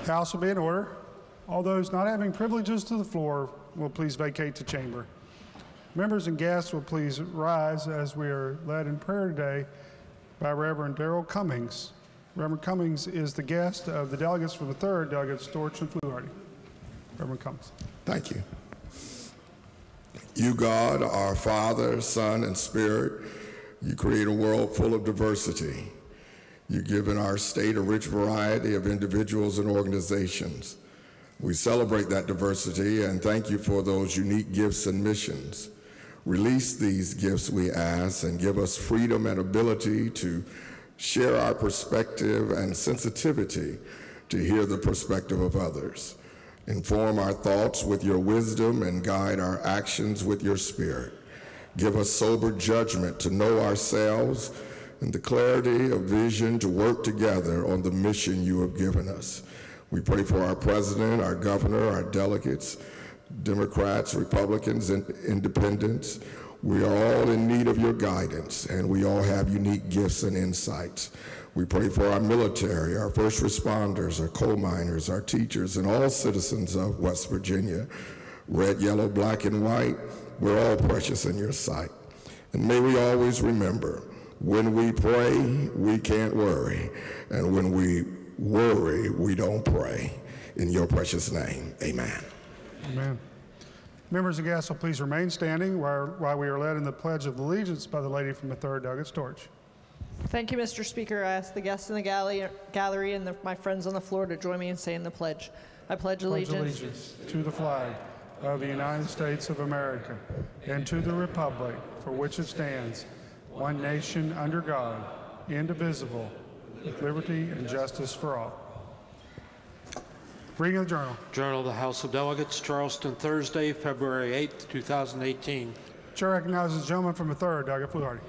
The House will be in order. All those not having privileges to the floor will please vacate the chamber. Members and guests will please rise as we are led in prayer today by Reverend Darrell Cummings. Reverend Cummings is the guest of the delegates from the 3rd, Delegates Storch and Fluharty. Reverend Cummings. Thank you. You, God, our Father, Son, and Spirit, you create a world full of diversity. You've given our state a rich variety of individuals and organizations. We celebrate that diversity and thank you for those unique gifts and missions. Release these gifts, we ask, and give us freedom and ability to share our perspective and sensitivity to hear the perspective of others. Inform our thoughts with your wisdom and guide our actions with your spirit. Give us sober judgment to know ourselves and the clarity of vision to work together on the mission you have given us. We pray for our president, our governor, our delegates, Democrats, Republicans, and independents. We are all in need of your guidance, and we all have unique gifts and insights. We pray for our military, our first responders, our coal miners, our teachers, and all citizens of West Virginia. Red, yellow, black, and white, we're all precious in your sight. And may we always remember, when we pray, we can't worry. And when we worry, we don't pray. In your precious name, amen. Amen. Members and guests will please remain standing while we are led in the Pledge of Allegiance by the lady from the 3rd Delegate Storch. Thank you, Mr. Speaker. I ask the guests in the gallery and my friends on the floor to join me in saying the pledge. I pledge allegiance to the flag of the United States of America and to the republic for which it stands, one nation under God, indivisible, with liberty and justice for all. Reading of the Journal. Journal of the House of Delegates, Charleston, Thursday, February 8th, 2018. Chair recognizes the gentleman from the 3rd, Delegate Fluharty.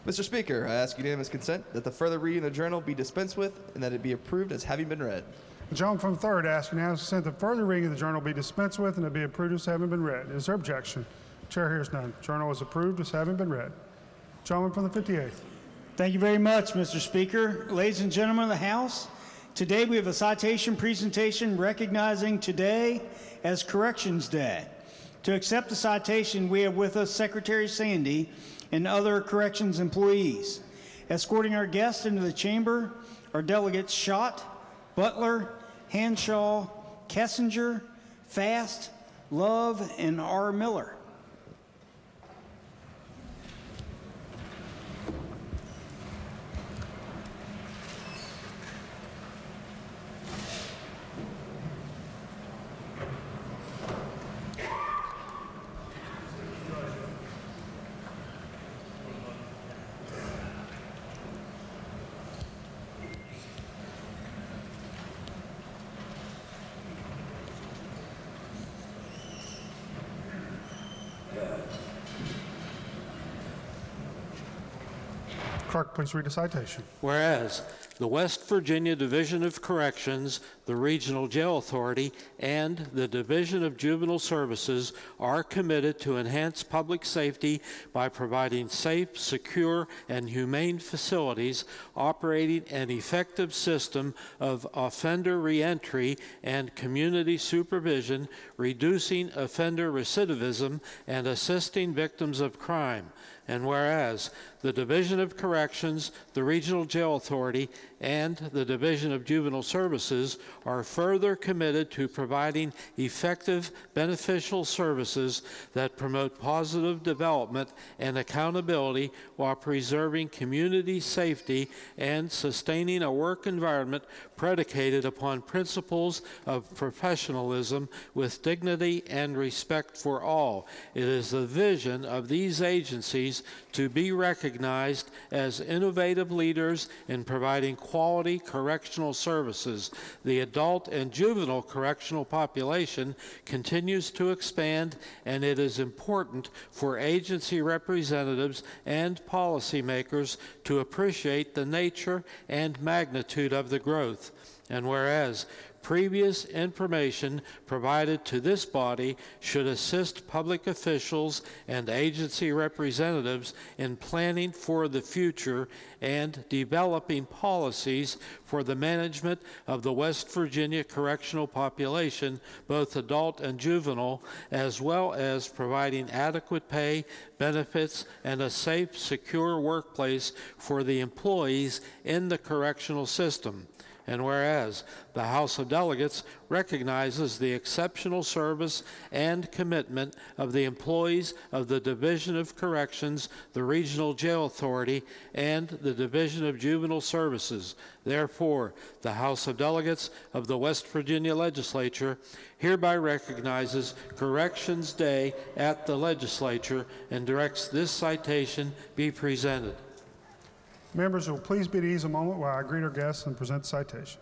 Mr. Speaker, I ask unanimous consent that the further reading of the journal be dispensed with and that it be approved as having been read. The gentleman from the 3rd asks unanimous consent that further reading of the journal be dispensed with and it be approved as having been read. Is there objection? Chair hears none. Journal is approved as having been read. Gentleman from the 58th. Thank you very much, Mr. Speaker. Ladies and gentlemen of the House, today we have a citation presentation recognizing today as Corrections Day. To accept the citation, we have with us Secretary Sandy and other corrections employees. Escorting our guests into the chamber are delegates Schott, Butler, Hanshaw, Kessinger, Fast, Love, and R. Miller. Clerk, please read the citation. Whereas the West Virginia Division of Corrections, the Regional Jail Authority, and the Division of Juvenile Services are committed to enhance public safety by providing safe, secure, and humane facilities, operating an effective system of offender reentry and community supervision, reducing offender recidivism, and assisting victims of crime. And whereas the Division of Corrections, the Regional Jail Authority, and the Division of Juvenile Services are further committed to providing effective, beneficial services that promote positive development and accountability while preserving community safety and sustaining a work environment predicated upon principles of professionalism with dignity and respect for all. It is the vision of these agencies to be recognized as innovative leaders in providing quality correctional services. The adult and juvenile correctional population continues to expand, and it is important for agency representatives and policymakers to appreciate the nature and magnitude of the growth. And whereas Previous information provided to this body should assist public officials and agency representatives in planning for the future and developing policies for the management of the West Virginia correctional population, both adult and juvenile, as well as providing adequate pay, benefits, and a safe, secure workplace for the employees in the correctional system. And whereas the House of Delegates recognizes the exceptional service and commitment of the employees of the Division of Corrections, the Regional Jail Authority, and the Division of Juvenile Services. Therefore, the House of Delegates of the West Virginia Legislature hereby recognizes Corrections Day at the Legislature and directs this citation be presented. Members will please be at ease a moment while I greet our guests and present the citation.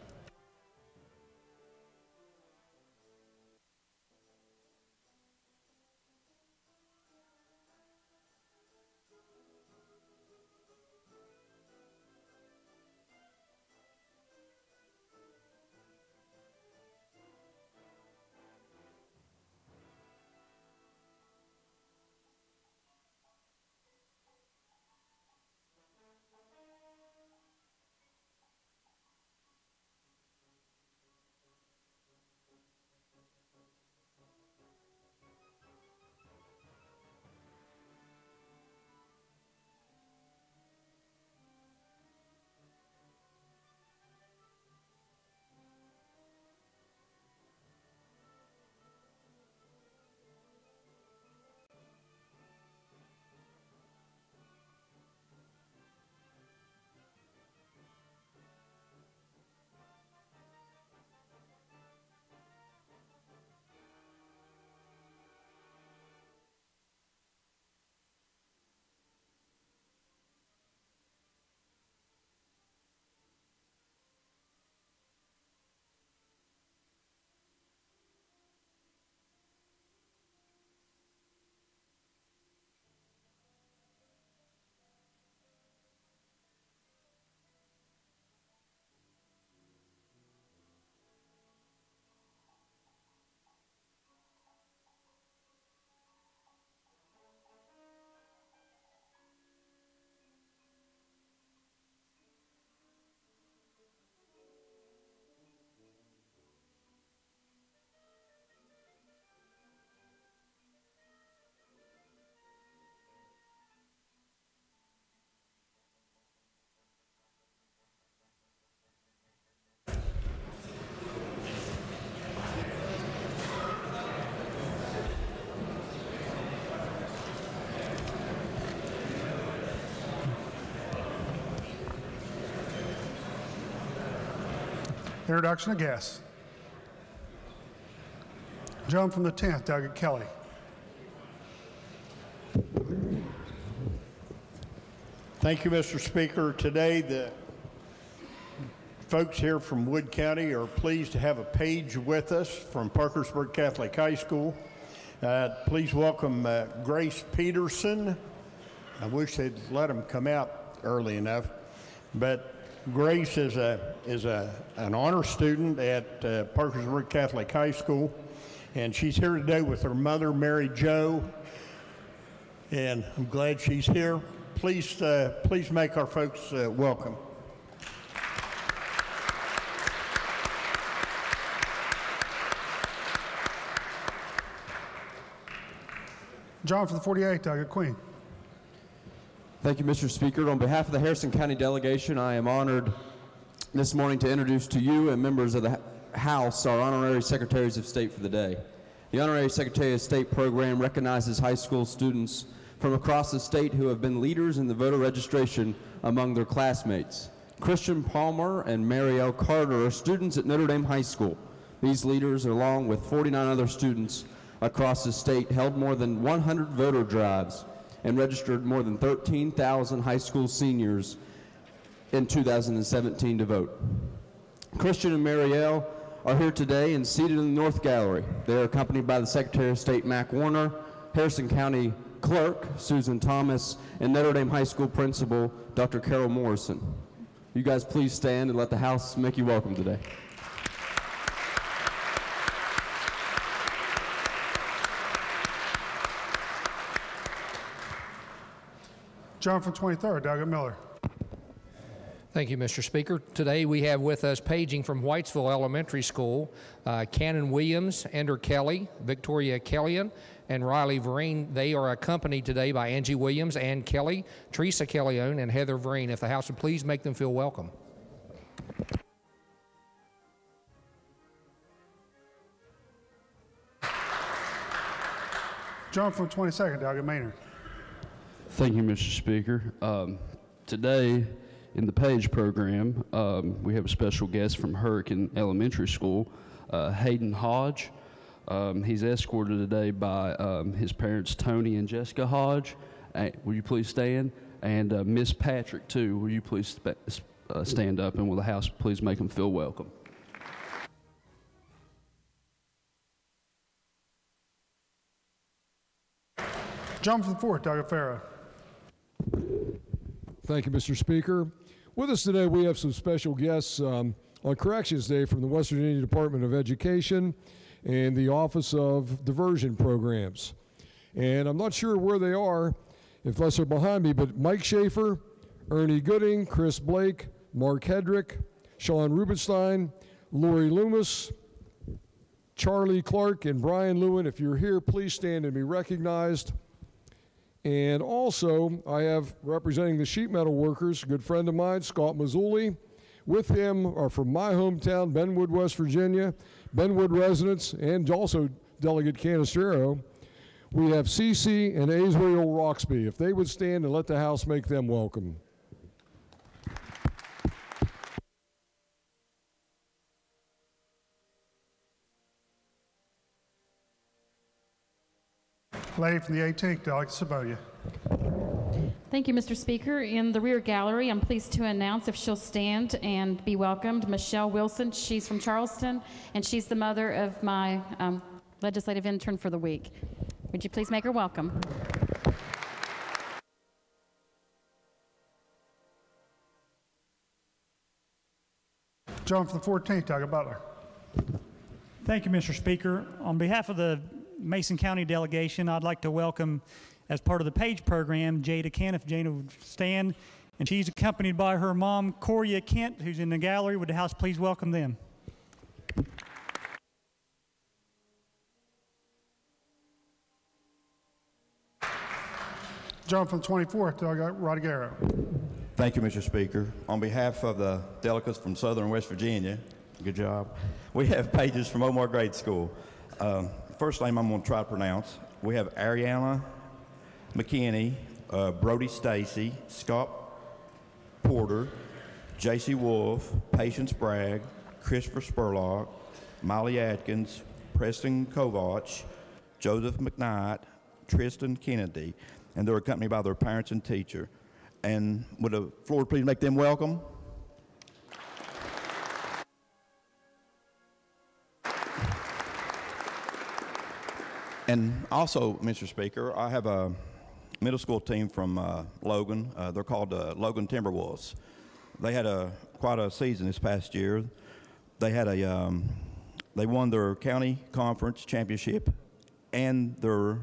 Introduction of guests. Gentleman from the 10th, Doug Kelly. Thank you, Mr. Speaker. Today, the folks here from Wood County are pleased to have a page with us from Parkersburg Catholic High School. Please welcome Grace Peterson. I wish they'd let them come out early enough, but Grace is an honor student at Parkersburg Catholic High School, and she's here today with her mother, Mary Jo, and I'm glad she's here. Please make our folks welcome. John from the 48th, Doug Queen. Thank you, Mr. Speaker. On behalf of the Harrison County delegation, I am honored this morning to introduce to you and members of the House our honorary secretaries of state for the day. The Honorary Secretary of State program recognizes high school students from across the state who have been leaders in the voter registration among their classmates. Christian Palmer and Marielle Carter are students at Notre Dame High School. These leaders, along with 49 other students across the state, held more than 100 voter drives and registered more than 13,000 high school seniors in 2017 to vote. Christian and Marielle are here today and seated in the North Gallery. They are accompanied by the Secretary of State, Mac Warner, Harrison County Clerk, Susan Thomas, and Notre Dame High School Principal, Dr. Carol Morrison. You guys please stand and let the House make you welcome today. John from 23rd, Doggett Miller. Thank you, Mr. Speaker. Today we have with us paging from Whitesville Elementary School, Cannon Williams, Ender Kelly, Victoria Kellyan, and Riley Vereen. They are accompanied today by Angie Williams, Ann Kelly, Teresa Kellyone, and Heather Vereen. If the House would please make them feel welcome. John from 22nd, Doggett Maynard. Thank you, Mr. Speaker. Today, in the Page program, we have a special guest from Hurricane Elementary School, Hayden Hodge. He's escorted today by his parents, Tony and Jessica Hodge. Will you please stand? And Miss Patrick, too. Will you please stand up, and will the House please make them feel welcome? John from the 4th, Doggett Farrow. Thank you, Mr. Speaker. With us today, we have some special guests on Corrections Day from the West Virginia Department of Education and the Office of Diversion Programs. And I'm not sure where they are, unless they're behind me, but Mike Schaefer, Ernie Gooding, Chris Blake, Mark Hedrick, Sean Rubenstein, Lori Loomis, Charlie Clark, and Brian Lewin. If you're here, please stand and be recognized. And also, I have representing the sheet metal workers, a good friend of mine, Scott Mazzulli. With him are from my hometown, Benwood, West Virginia, Benwood residents, and also Delegate Canistero. We have Cece and Azrael Roxby. If they would stand and let the House make them welcome. Lady from the 18th, Delegate Saboya. Thank you, Mr. Speaker. In the rear gallery, I'm pleased to announce, if she'll stand and be welcomed, Michelle Wilson. She's from Charleston, and she's the mother of my legislative intern for the week. Would you please make her welcome? John from the 14th, Doggett Butler. Thank you, Mr. Speaker. On behalf of the Mason County delegation, I'd like to welcome, as part of the Page program, Jada Kent, if Jada would stand. And she's accompanied by her mom, Coria Kent, who's in the gallery. Would the House please welcome them? John from the 24th, Delegate Rodriguero. Thank you, Mr. Speaker. On behalf of the delegates from Southern West Virginia, good job, we have pages from Omar Grade School. First name I'm going to try to pronounce. We have Ariana McKinney, Brody Stacy, Scott Porter, J.C. Wolf, Patience Bragg, Christopher Spurlock, Molly Atkins, Preston Kovach, Joseph McKnight, Tristan Kennedy, and they're accompanied by their parents and teacher. And would the floor please make them welcome? And also, Mr. Speaker, I have a middle school team from Logan. They're called Logan Timberwolves. They had quite a season this past year. They had they won their county conference championship and their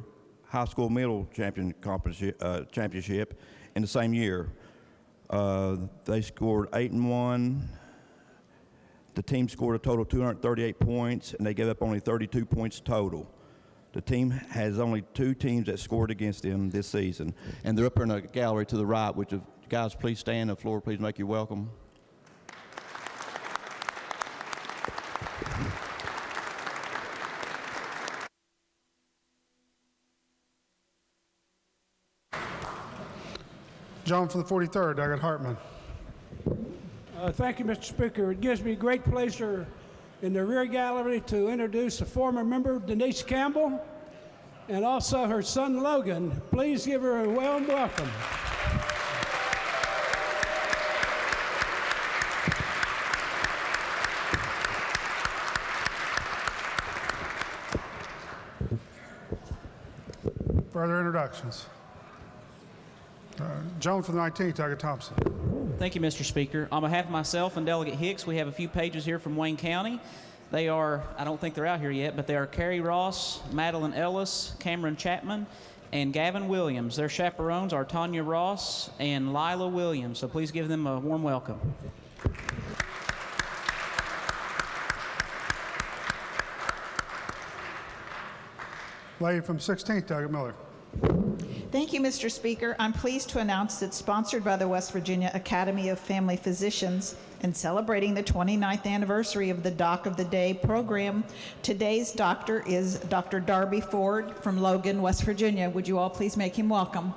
high school middle championship in the same year. They scored 8-1. The team scored a total of 238 points, and they gave up only 32 points total. The team has only 2 teams that scored against them this season. And they're up here in the gallery to the right. Would you guys please stand? The floor please make you welcome. John from the 43rd, Doggett Hartman. Thank you, Mr. Speaker. It gives me great pleasure in the rear gallery to introduce a former member, Denise Campbell, and also her son, Logan. Please give her a warm welcome. Further introductions. Joan from the 19th, Doggett Thompson. Thank you, Mr. Speaker. On behalf of myself and Delegate Hicks, we have a few pages here from Wayne County. They are, I don't think they're out here yet, but they are Carrie Ross, Madeline Ellis, Cameron Chapman, and Gavin Williams. Their chaperones are Tanya Ross and Lila Williams. So please give them a warm welcome. Lady from 16th, Doug Miller. Thank you, Mr. Speaker. I'm pleased to announce that sponsored by the West Virginia Academy of Family Physicians and celebrating the 29th anniversary of the Doc of the Day program, today's doctor is Dr. Darby Ford from Logan, West Virginia. Would you all please make him welcome?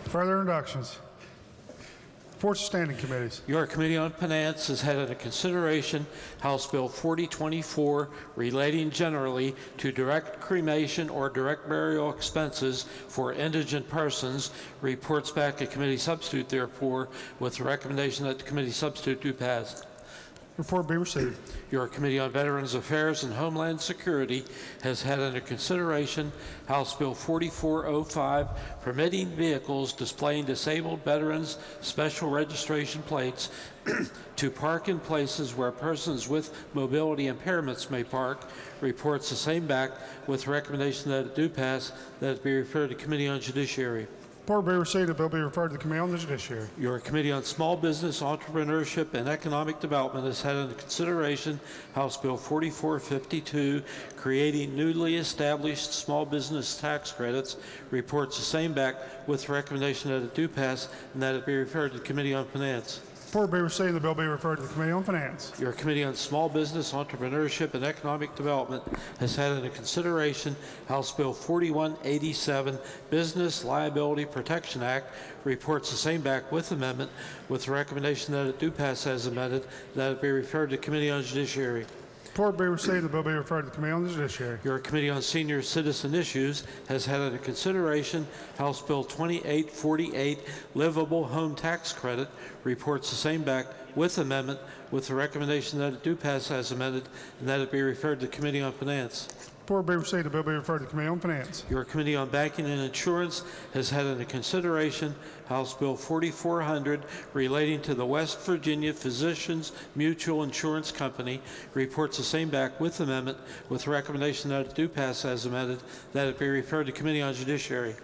Further introductions. Reports of standing committees. Your Committee on Finance has had under consideration House Bill 4024 relating generally to direct cremation or direct burial expenses for indigent persons. Reports back a committee substitute, therefore, with the recommendation that the committee substitute do pass. Report be received. Your Committee on Veterans Affairs and Homeland Security has had under consideration House Bill 4405 permitting vehicles displaying disabled veterans' special registration plates to park in places where persons with mobility impairments may park. Reports the same back with recommendation that it do pass, that it be referred to Committee on Judiciary. Report be received. The bill be referred to the Committee on the Judiciary. Your Committee on Small Business, Entrepreneurship, and Economic Development has had under consideration House Bill 4452, creating newly established small business tax credits. Reports the same back with recommendation that it do pass and that it be referred to the Committee on Finance. Report be received. The bill be referred to the Committee on Finance. Your Committee on Small Business, Entrepreneurship, and Economic Development has had under consideration House Bill 4187, Business Liability Protection Act. Reports the same back with amendment with the recommendation that it do pass as amended, that it be referred to Committee on Judiciary. Report be received. The bill be referred to the Committee on the Judiciary. Your Committee on Senior Citizen Issues has had under consideration House Bill 2848, Livable Home Tax Credit. Reports the same back with amendment with the recommendation that it do pass as amended and that it be referred to the Committee on Finance. Report be received. The bill be referred to the Committee on Finance. Your Committee on Banking and Insurance has had under consideration House Bill 4400 relating to the West Virginia Physicians Mutual Insurance Company. Reports the same back with amendment with the recommendation that it do pass as amended, that it be referred to Committee on Judiciary.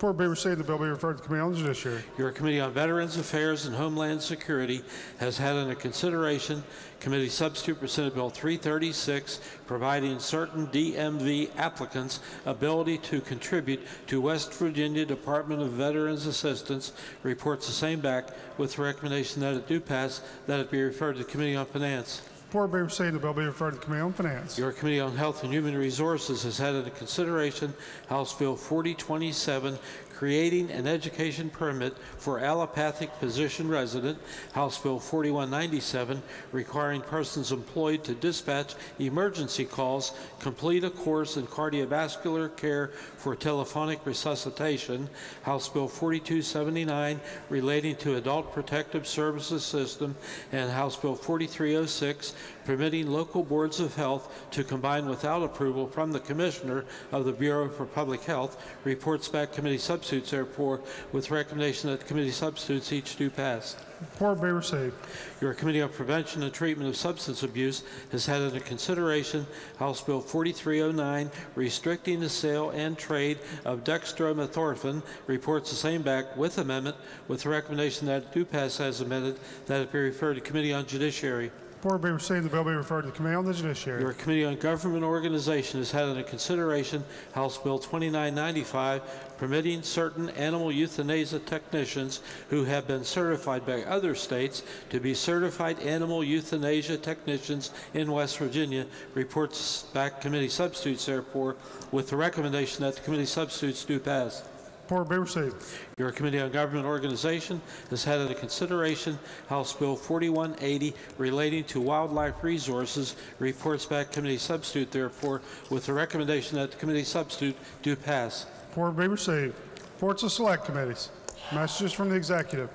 Report be received. The bill be referred to the Committee on the Judiciary. Your Committee on Veterans Affairs and Homeland Security has had under consideration Committee Substitute for Senate Bill 336, providing certain DMV applicants ability to contribute to West Virginia Department of Veterans Assistance. Reports the same back with the recommendation that it do pass, that it be referred to the Committee on Finance. Report be received. The bill be referred to the Committee on Finance. Your Committee on Health and Human Resources has had under consideration House Bill 4027, creating an education permit for allopathic physician resident. House Bill 4197, requiring persons employed to dispatch emergency calls complete a course in cardiovascular care for telephonic resuscitation. House Bill 4279, relating to adult protective services system, and House Bill 4306, permitting local boards of health to combine without approval from the Commissioner of the Bureau for Public Health. Reports back committee substitutes, therefore, with recommendation that the committee substitutes each do pass. Report be received. Your Committee on Prevention and Treatment of Substance Abuse has had under consideration House Bill 4309, restricting the sale and trade of dextromethorphan. Reports the same back with amendment with the recommendation that it do pass as amended, that it be referred to Committee on Judiciary. Report be received. The bill be referred to the Committee on the Judiciary. Your Committee on Government Organization has had under consideration House Bill 2995, permitting certain animal euthanasia technicians who have been certified by other states to be certified animal euthanasia technicians in West Virginia. Reports back committee substitutes, therefore, with the recommendation that the committee substitutes do pass. Report be received. Your Committee on Government Organization has had under consideration House Bill 4180 relating to wildlife resources. Reports back committee substitute, therefore, with the recommendation that the committee substitute do pass. Report be received. Reports of select committees. Messages from the executive.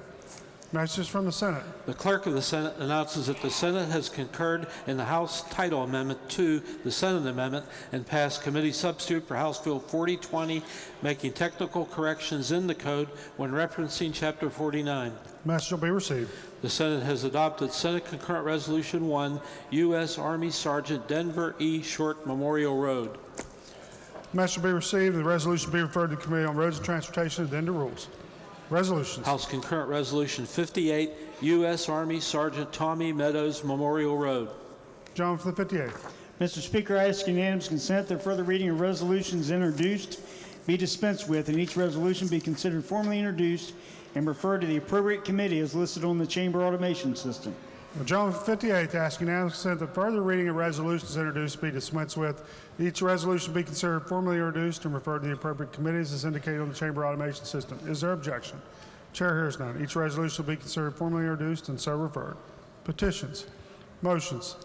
Messages from the Senate. The Clerk of the Senate announces that the Senate has concurred in the House Title Amendment to the Senate Amendment and passed committee substitute for House Bill 4020, making technical corrections in the code when referencing Chapter 49. Message will be received. The Senate has adopted Senate Concurrent Resolution 1, U.S. Army Sergeant Denver E. Short Memorial Road. Message will be received and the resolution will be referred to the Committee on Roads and Transportation and then to Rules. Resolutions. House Concurrent Resolution 58, U.S. Army Sergeant Tommy Meadows Memorial Road. Gentleman for the 58th. Mr. Speaker, I ask unanimous consent that further reading of resolutions introduced be dispensed with, and each resolution be considered formally introduced and referred to the appropriate committee as listed on the chamber automation system. The gentleman for the 58th asks unanimous consent that further reading of resolutions introduced be dispensed with. Each resolution be considered formally introduced and referred to the appropriate committees as indicated on the chamber automation system. Is there objection? Chair hears none. Each resolution will be considered formally introduced and so referred. Petitions, motions,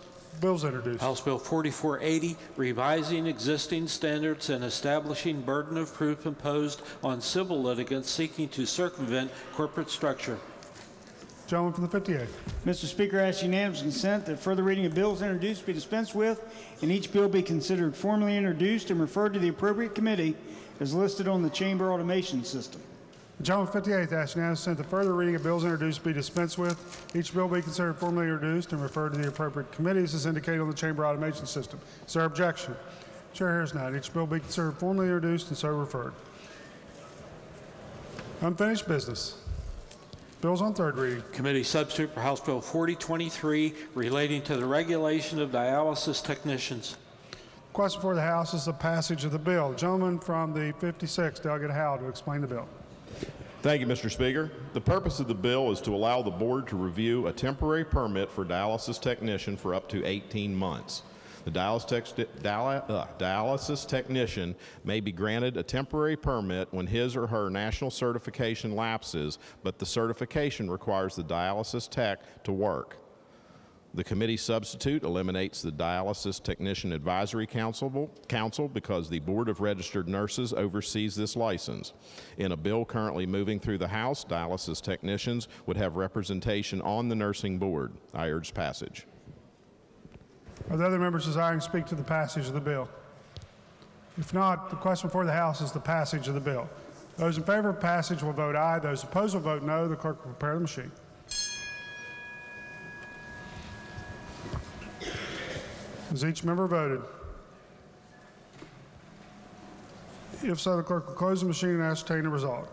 bills introduced. House Bill 4480, revising existing standards and establishing burden of proof imposed on civil litigants seeking to circumvent corporate structure. Gentleman from the 58th. Mr. Speaker, I ask unanimous consent that further reading of bills introduced be dispensed with, and each bill be considered formally introduced and referred to the appropriate committee as listed on the chamber automation system. The gentleman from the 58th asks unanimous consent that further reading of bills introduced be dispensed with. Each bill be considered formally introduced and referred to the appropriate committees as indicated on the chamber automation system. Is there objection? Chair hears none. Each bill be considered formally introduced and so referred. Unfinished business. Bills on third reading. Committee substitute for House Bill 4023, relating to the regulation of dialysis technicians. Question for the House is the passage of the bill. The gentleman from the 56th, Delegate Howe, to explain the bill. Thank you, Mr. Speaker. The purpose of the bill is to allow the board to review a temporary permit for dialysis technician for up to 18 months. The dialysis technician may be granted a temporary permit when his or her national certification lapses, but the certification requires the dialysis tech to work. The committee substitute eliminates the Dialysis Technician Advisory Council because the Board of Registered Nurses oversees this license. In a bill currently moving through the House, dialysis technicians would have representation on the nursing board. I urge passage. Are there other members desiring to speak to the passage of the bill? If not, the question before the House is the passage of the bill. Those in favor of passage will vote aye. Those opposed will vote no. The clerk will prepare the machine. Has each member voted? If so, the clerk will close the machine and ascertain the result.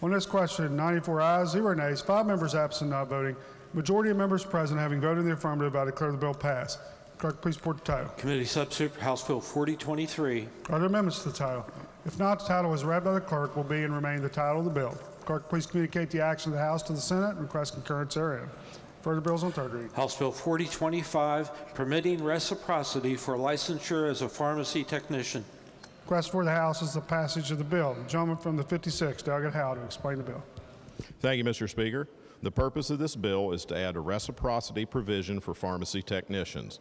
On this question, 94 ayes, 0 nays, 5 members absent, not voting. Majority of members present having voted in the affirmative, I declare the bill passed. Clerk, please report the title. Committee substitute for House Bill 4023. Are there amendments to the title? If not, the title as read by the clerk will be and remain the title of the bill. Clerk, please communicate the action of the House to the Senate and request concurrence therein. Further bills on third reading. House Bill 4025, permitting reciprocity for licensure as a pharmacy technician. Request for the House is the passage of the bill. The gentleman from the 56th, Delegate Howe, to explain the bill. Thank you, Mr. Speaker. The purpose of this bill is to add a reciprocity provision for pharmacy technicians.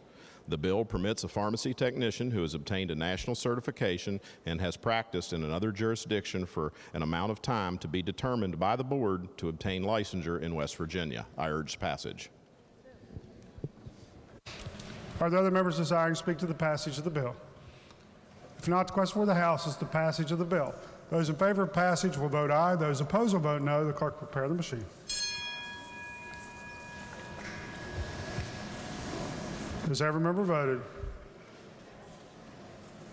The bill permits a pharmacy technician who has obtained a national certification and has practiced in another jurisdiction for an amount of time to be determined by the board to obtain licensure in West Virginia. I urge passage. Are there other members desiring to speak to the passage of the bill? If not, the question for the House is the passage of the bill. Those in favor of passage will vote aye. Those opposed will vote no. The clerk will prepare the machine. Has every member voted?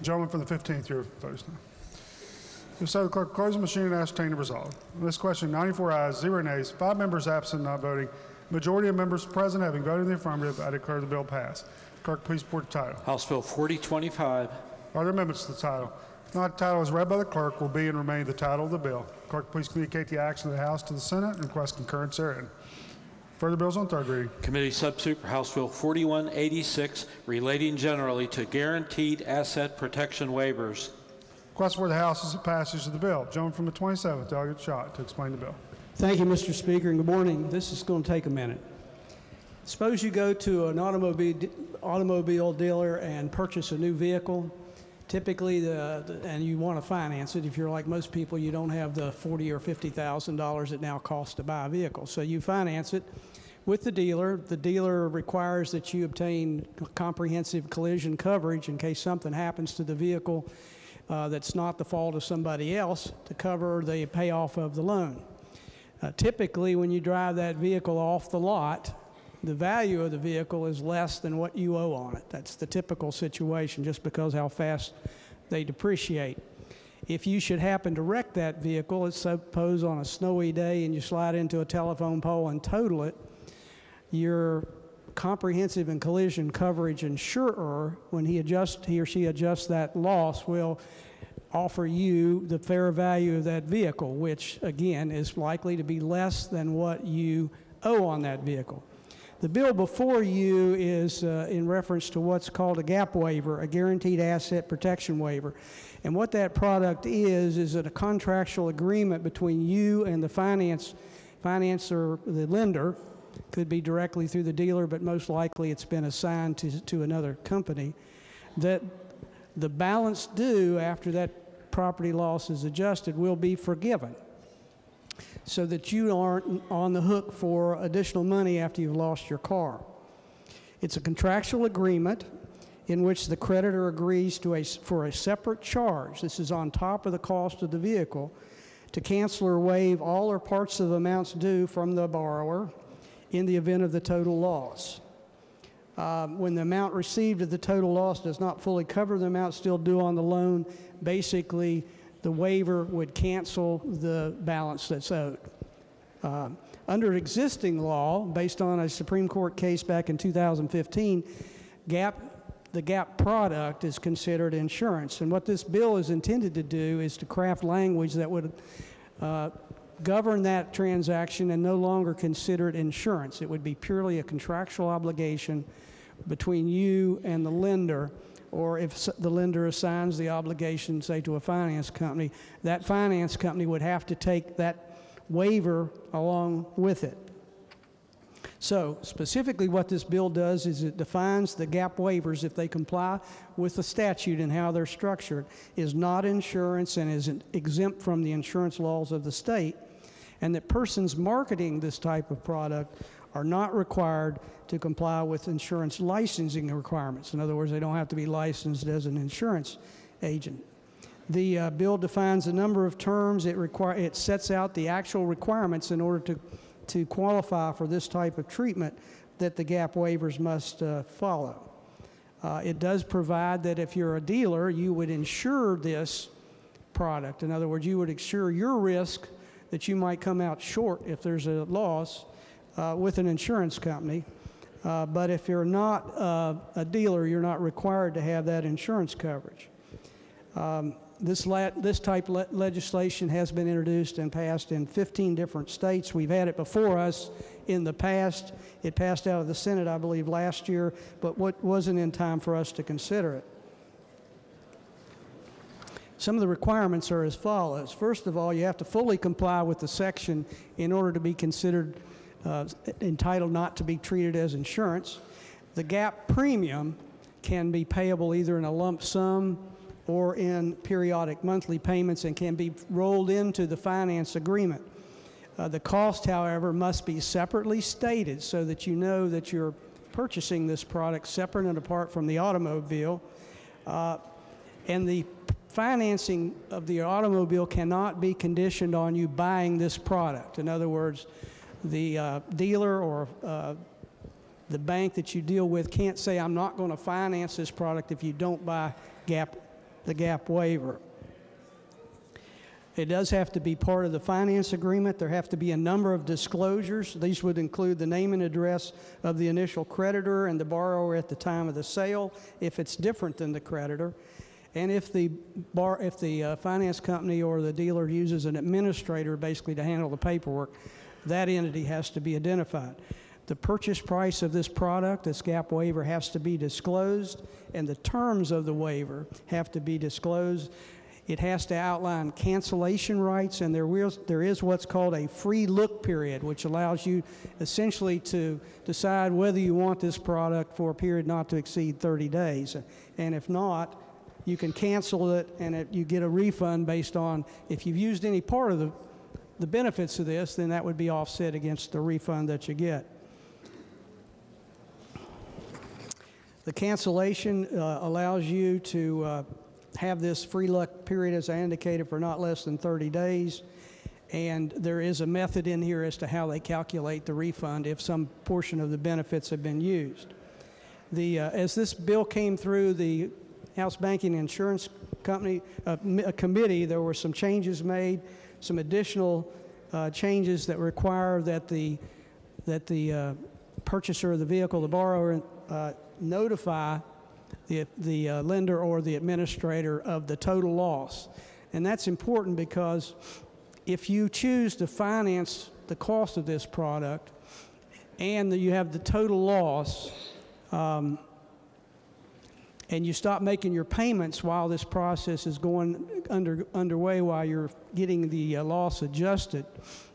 Gentleman from the 15th, your vote is now. If so, the clerk will close the machine and ascertain the result. On this question, 94 ayes, 0 nays, 5 members absent, not voting. Majority of members present having voted in the affirmative, I declare the bill passed. Clerk, please report the title. House Bill 4025. Are there amendments to the title? If not, the title as read by the clerk will be and remain the title of the bill. Clerk, please communicate the action of the House to the Senate and request concurrence therein. Further bills on third reading. Committee substitute for House Bill 4186, relating generally to guaranteed asset protection waivers. Question for the House is the passage of the bill. Gentleman from the 27th, Delegate Schott, to explain the bill. Thank you, Mr. Speaker, and good morning. This is going to take a minute. Suppose you go to an automobile dealer and purchase a new vehicle, Typically, and you want to finance it. If you're like most people, you don't have the $40,000 or $50,000 it now costs to buy a vehicle. So you finance it with the dealer. The dealer requires that you obtain comprehensive collision coverage in case something happens to the vehicle that's not the fault of somebody else, to cover the payoff of the loan. Typically, when you drive that vehicle off the lot, the value of the vehicle is less than what you owe on it. That's the typical situation, just because how fast they depreciate. If you should happen to wreck that vehicle, let's suppose on a snowy day and you slide into a telephone pole and total it, your comprehensive and collision coverage insurer, when he or she adjusts that loss, will offer you the fair value of that vehicle, which again is likely to be less than what you owe on that vehicle. The bill before you is in reference to what's called a GAP waiver, a guaranteed asset protection waiver. And what that product is a contractual agreement between you and the financer, the lender. Could be directly through the dealer, but most likely it's been assigned to another company, that the balance due after that property loss is adjusted will be forgiven, so that you aren't on the hook for additional money after you've lost your car. It's a contractual agreement in which the creditor agrees for a separate charge. This is on top of the cost of the vehicle, to cancel or waive all or parts of amounts due from the borrower in the event of the total loss. When the amount received of the total loss does not fully cover the amount still due on the loan, basically the waiver would cancel the balance that's owed. Under existing law, based on a Supreme Court case back in 2015, the GAP product is considered insurance. And what this bill is intended to do is to craft language that would govern that transaction and no longer consider it insurance. It would be purely a contractual obligation between you and the lender, or if the lender assigns the obligation, say, to a finance company, that finance company would have to take that waiver along with it. So specifically what this bill does is it defines the GAP waivers, if they comply with the statute and how they're structured, is not insurance and is exempt from the insurance laws of the state, and that persons marketing this type of product are not required to comply with insurance licensing requirements. In other words, they don't have to be licensed as an insurance agent. The bill defines a number of terms. It sets out the actual requirements in order to qualify for this type of treatment that the GAP waivers must follow. It does provide that if you're a dealer, you would insure this product. In other words, you would insure your risk that you might come out short if there's a loss with an insurance company. But if you're not a dealer, you're not required to have that insurance coverage. This type of legislation has been introduced and passed in 15 different states. We've had it before us in the past. It passed out of the Senate, I believe, last year, but wasn't in time for us to consider it. Some of the requirements are as follows. First of all, you have to fully comply with the section in order to be considered entitled not to be treated as insurance. The GAP premium can be payable either in a lump sum or in periodic monthly payments and can be rolled into the finance agreement. The cost, however, must be separately stated so that you know that you're purchasing this product separate and apart from the automobile. And the financing of the automobile cannot be conditioned on you buying this product. In other words, the dealer or the bank that you deal with can't say, I'm not going to finance this product if you don't buy the GAP waiver. It does have to be part of the finance agreement. There have to be a number of disclosures. These would include the name and address of the initial creditor and the borrower at the time of the sale, if it's different than the creditor. And if the finance company or the dealer uses an administrator basically to handle the paperwork, that entity has to be identified. The purchase price of this product, this GAP waiver, has to be disclosed, and the terms of the waiver have to be disclosed. It has to outline cancellation rights, and there is what's called a free look period, which allows you essentially to decide whether you want this product for a period not to exceed 30 days. And if not, you can cancel it, and you get a refund based on if you've used any part of the benefits of this, then that would be offset against the refund that you get. The cancellation allows you to have this free look period, as I indicated, for not less than 30 days. And there is a method in here as to how they calculate the refund if some portion of the benefits have been used. As this bill came through the House Banking and Insurance Committee, there were some changes made, some additional changes that require that the purchaser of the vehicle, the borrower, notify the lender or the administrator of the total loss. And that's important because if you choose to finance the cost of this product and you have the total loss, and you stop making your payments while this process is going underway, while you're getting the loss adjusted,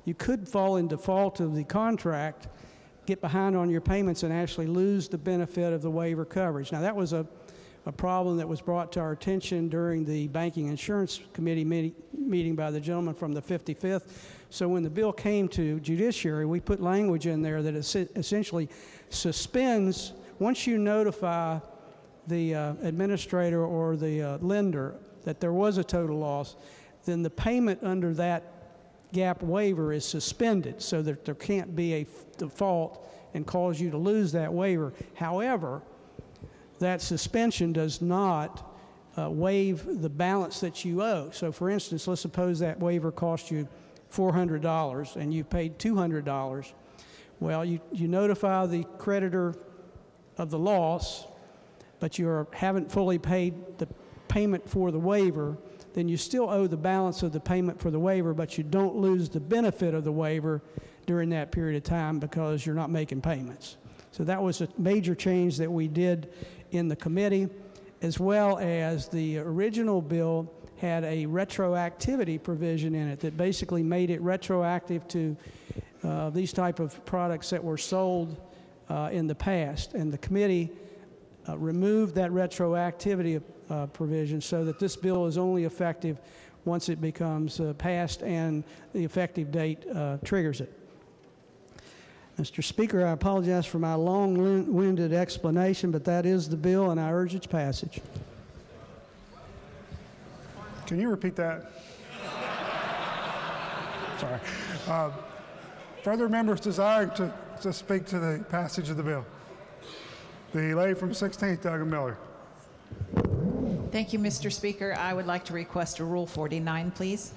you could fall in default of the contract, get behind on your payments, and actually lose the benefit of the waiver coverage. Now, that was a problem that was brought to our attention during the Banking Insurance Committee meeting by the gentleman from the 55th. So when the bill came to Judiciary, we put language in there that essentially suspends, once you notify the administrator or the lender that there was a total loss, then the payment under that gap waiver is suspended so that there can't be a default and cause you to lose that waiver. However, that suspension does not waive the balance that you owe. So for instance, let's suppose that waiver cost you $400 and you paid $200. Well, you notify the creditor of the loss, but you haven't fully paid the payment for the waiver, then you still owe the balance of the payment for the waiver, but you don't lose the benefit of the waiver during that period of time because you're not making payments. So that was a major change that we did in the committee, as well as the original bill had a retroactivity provision in it that basically made it retroactive to these type of products that were sold in the past. And the committee removed that retroactivity provision so that this bill is only effective once it becomes passed and the effective date triggers it. Mr. Speaker, I apologize for my long-winded explanation, but that is the bill, and I urge its passage. Can you repeat that? Sorry. Further members desiring to speak to the passage of the bill? The lady from 16th, Doug Miller. Thank you, Mr. Speaker. I would like to request a Rule 49, please.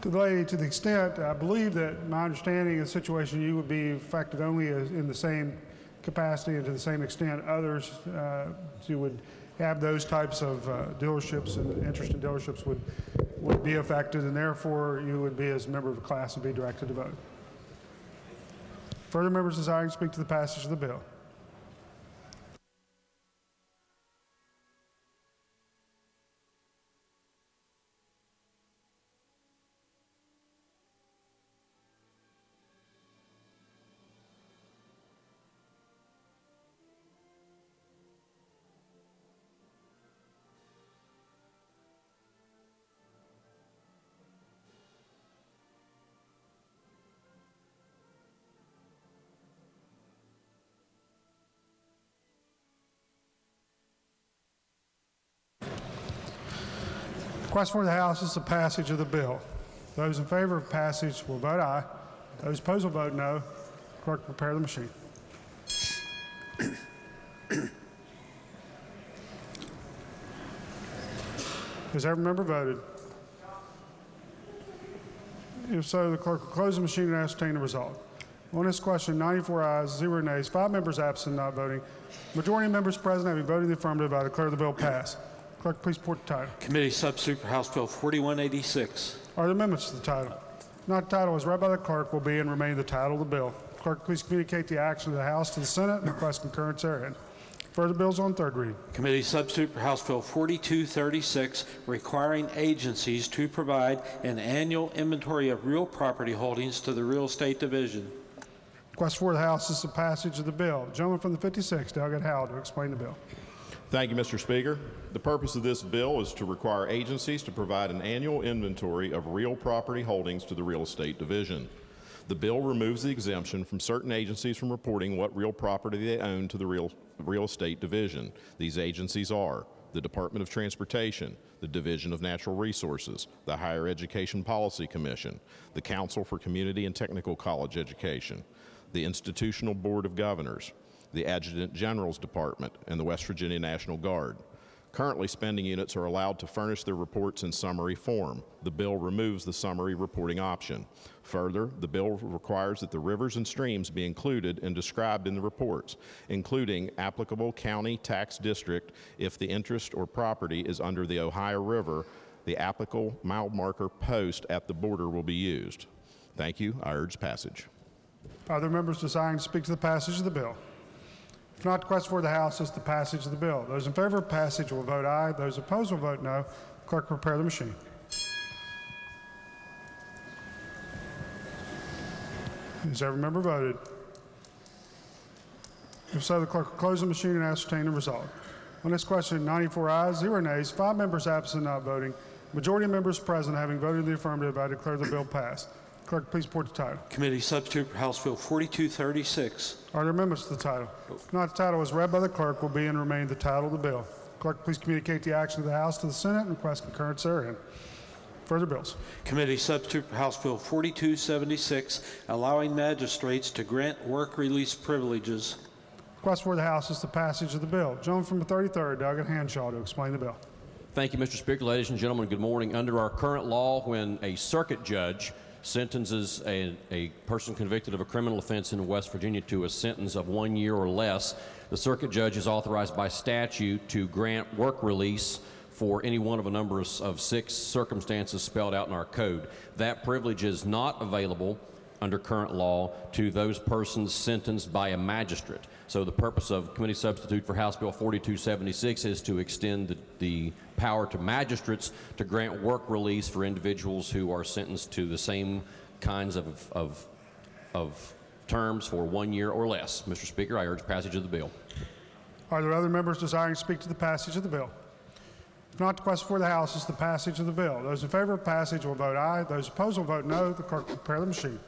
To the lady, to the extent, I believe that my understanding of the situation, you would be affected only in the same capacity and to the same extent others you would have those types of dealerships and interest in dealerships would be affected, and therefore you would be, as a member of the class, would be directed to vote. Further members desiring to speak to the passage of the bill? Request for the House is the passage of the bill. Those in favor of passage will vote aye. Those opposed will vote no. Clerk, prepare the machine. Has every member voted? If so, the clerk will close the machine and ascertain the result. On this question, 94 ayes, 0 nays, 5 members absent, not voting. Majority of members present having voted in the affirmative, I declare the bill passed. Clerk, please report the title. Committee Substitute for House Bill 4186. Are there amendments to the title? Not the title as read by the clerk will be and remain the title of the bill. Clerk, please communicate the action of the House to the Senate and request concurrence therein. Further bills on third reading. Committee Substitute for House Bill 4236, requiring agencies to provide an annual inventory of real property holdings to the Real Estate Division. Request for the House is the passage of the bill. Gentleman from the 56th, Delegate Howell, to explain the bill. Thank you, Mr. Speaker. The purpose of this bill is to require agencies to provide an annual inventory of real property holdings to the Real Estate Division. The bill removes the exemption from certain agencies from reporting what real property they own to the Real Estate Division. These agencies are the Department of Transportation, the Division of Natural Resources, the Higher Education Policy Commission, the Council for Community and Technical College Education, the Institutional Board of Governors, the Adjutant General's Department, and the West Virginia National Guard. Currently, spending units are allowed to furnish their reports in summary form. The bill removes the summary reporting option. Further, the bill requires that the rivers and streams be included and described in the reports, including applicable county tax district if the interest or property is under the Ohio River. The applicable mile marker post at the border will be used. Thank you. I urge passage. Other members desiring to speak to the passage of the bill? If not, the question for the House is the passage of the bill. Those in favor of passage will vote aye. Those opposed will vote no. Clerk, prepare the machine. Has every member voted? If so, the clerk will close the machine and ascertain the result. On this question, 94 ayes, 0 nays, 5 members absent not voting. Majority of members present having voted in the affirmative, I declare the bill passed. Clerk, please report the title. Committee substitute for House Bill 4236. Are there amendments to the title? If not, the title as read by the clerk will be and remain the title of the bill. Clerk, please communicate the action of the House to the Senate and request concurrence therein. Further bills. Committee substitute for House Bill 4276, allowing magistrates to grant work release privileges. Request for the House is the passage of the bill. Gentleman from the 33rd, Doug Hanshaw, to explain the bill. Thank you, Mr. Speaker. Ladies and gentlemen, good morning. Under our current law, when a circuit judge sentences a person convicted of a criminal offense in West Virginia to a sentence of 1 year or less, the circuit judge is authorized by statute to grant work release for any one of a number of 6 circumstances spelled out in our code. That privilege is not available under current law to those persons sentenced by a magistrate. So the purpose of committee substitute for House Bill 4276 is to extend the power to magistrates to grant work release for individuals who are sentenced to the same kinds of terms for 1 year or less. Mr. Speaker, I urge passage of the bill. Are there other members desiring to speak to the passage of the bill? If not, the question for the House is the passage of the bill. Those in favor of passage will vote aye. Those opposed will vote no. The clerk will prepare the machine.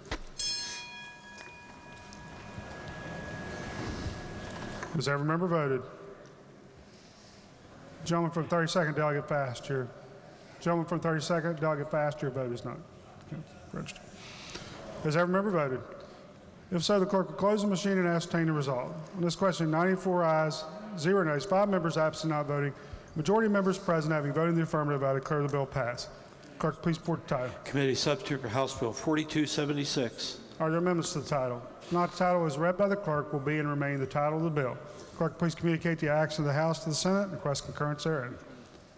Has every member voted? Gentleman from 32nd, Delegate Fast, your gentleman from 32nd, Delegate Fast, your vote is not registered. Has every member voted? If so, the clerk will close the machine and ascertain the result. On this question, 94 ayes, 0 nays, 5 members absent not voting. Majority of members present having voted in the affirmative, I declare the bill passed. Clerk, please report the title. Committee substitute for House Bill 4276. Are there amendments to the title? If not, the title as read by the clerk will be and remain the title of the bill. Clerk, please communicate the action of the House to the Senate and request concurrence therein.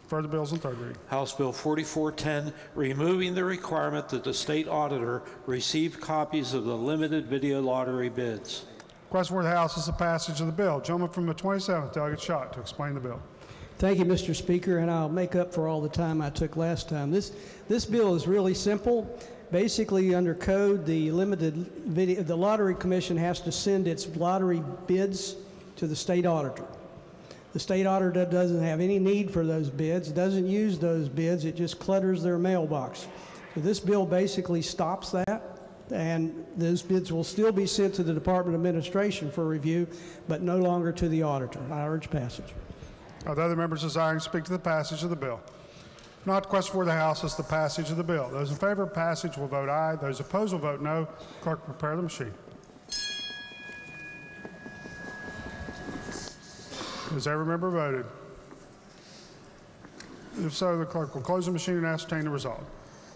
Further bills on third reading. House Bill 4410, removing the requirement that the state auditor receive copies of the limited video lottery bids. Request for the House is the passage of the bill. Gentleman from the 27th, Delegate Schott, to explain the bill. Thank you, Mr. Speaker, and I'll make up for all the time I took last time. This bill is really simple. Basically, under code, the Lottery Commission has to send its lottery bids to the state auditor. The state auditor doesn't have any need for those bids, doesn't use those bids, it just clutters their mailbox. So this bill basically stops that, and those bids will still be sent to the Department of Administration for review, but no longer to the auditor. I urge passage. Are there other members desiring to speak to the passage of the bill? If not, the question for the House is the passage of the bill. Those in favor of passage will vote aye. Those opposed will vote no. Clerk, prepare the machine. Has every member voted? If so, the clerk will close the machine and ascertain the result.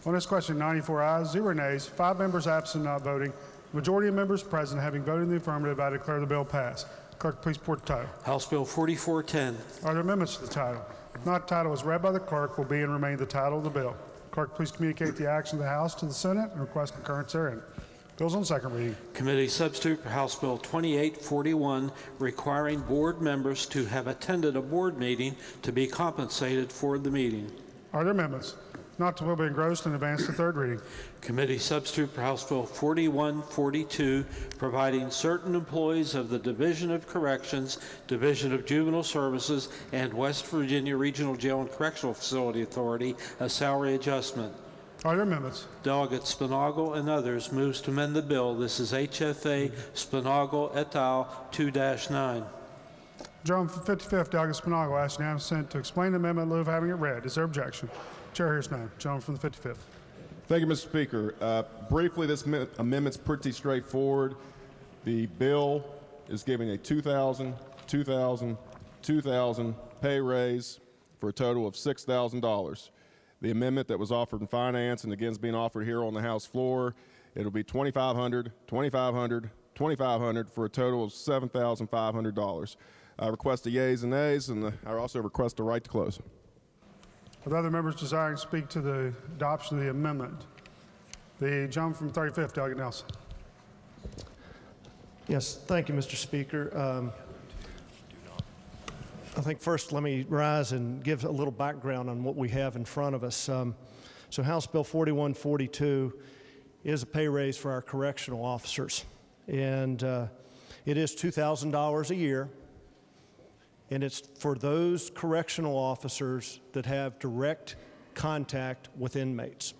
On this question, 94 ayes, 0 nays, 5 members absent not voting. Majority of members present having voted in the affirmative, I declare the bill passed. Clerk, please report the title. House Bill 4410. Are there amendments to the title? If not, the title as read by the clerk will be and remain the title of the bill. Clerk, please communicate the action of the House to the Senate and request concurrence therein. Bills on second reading. Committee substitute for House Bill 2841, requiring board members to have attended a board meeting to be compensated for the meeting. Are there amendments? Not to will be engrossed and advance to third reading. Committee substitute for House Bill 4142, providing certain employees of the Division of Corrections, Division of Juvenile Services, and West Virginia Regional Jail and Correctional Facility Authority a salary adjustment. Are there amendments? Delegate Spinagle and others moves to amend the bill. This is HFA Spinagle et al. 2-9. Gentleman from 55th, Delegate Spinagle, asks unanimous consent to explain the amendment in lieu of having it read. Is there objection? Chair hears none. Gentleman from the 55th. Thank you, Mr. Speaker. Briefly, this amendment's pretty straightforward. The bill is giving a $2,000, $2,000, $2,000 pay raise for a total of $6,000. The amendment that was offered in finance and again is being offered here on the House floor, it'll be $2,500, $2,500, $2,500 for a total of $7,500. I request the yeas and nays, and I also request the right to close. With other members desiring to speak to the adoption of the amendment, the gentleman from 35th, Delegate Nelson. Yes, thank you, Mr. Speaker. I think first let me rise and give a little background on what we have in front of us. So House Bill 4142 is a pay raise for our correctional officers, and it is $2,000 a year. And it's for those correctional officers that have direct contact with inmates.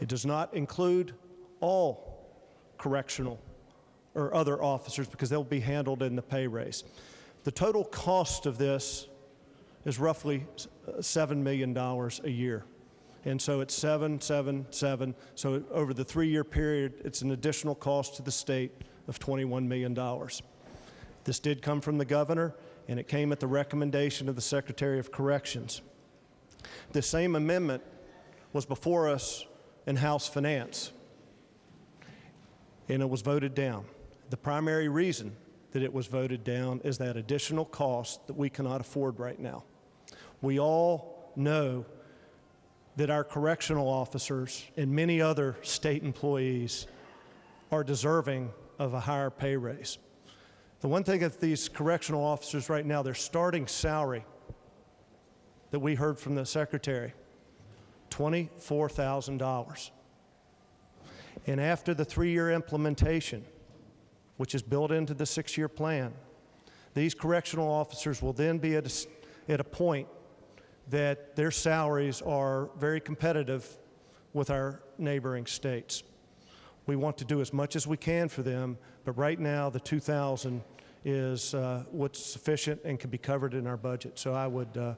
It does not include all correctional or other officers because they'll be handled in the pay raise. The total cost of this is roughly $7 million a year. And so it's 7, 7, 7. So over the 3-year period, it's an additional cost to the state of $21 million. This did come from the governor, and it came at the recommendation of the Secretary of Corrections. The same amendment was before us in House Finance, and it was voted down. The primary reason that it was voted down is that additional cost that we cannot afford right now. We all know that our correctional officers and many other state employees are deserving of a higher pay raise. The one thing that these correctional officers right now, their starting salary that we heard from the Secretary, $24,000. And after the 3-year implementation, which is built into the 6-year plan, these correctional officers will then be at a point that their salaries are very competitive with our neighboring states. We want to do as much as we can for them, but right now the $2,000 is what's sufficient and can be covered in our budget. So I would,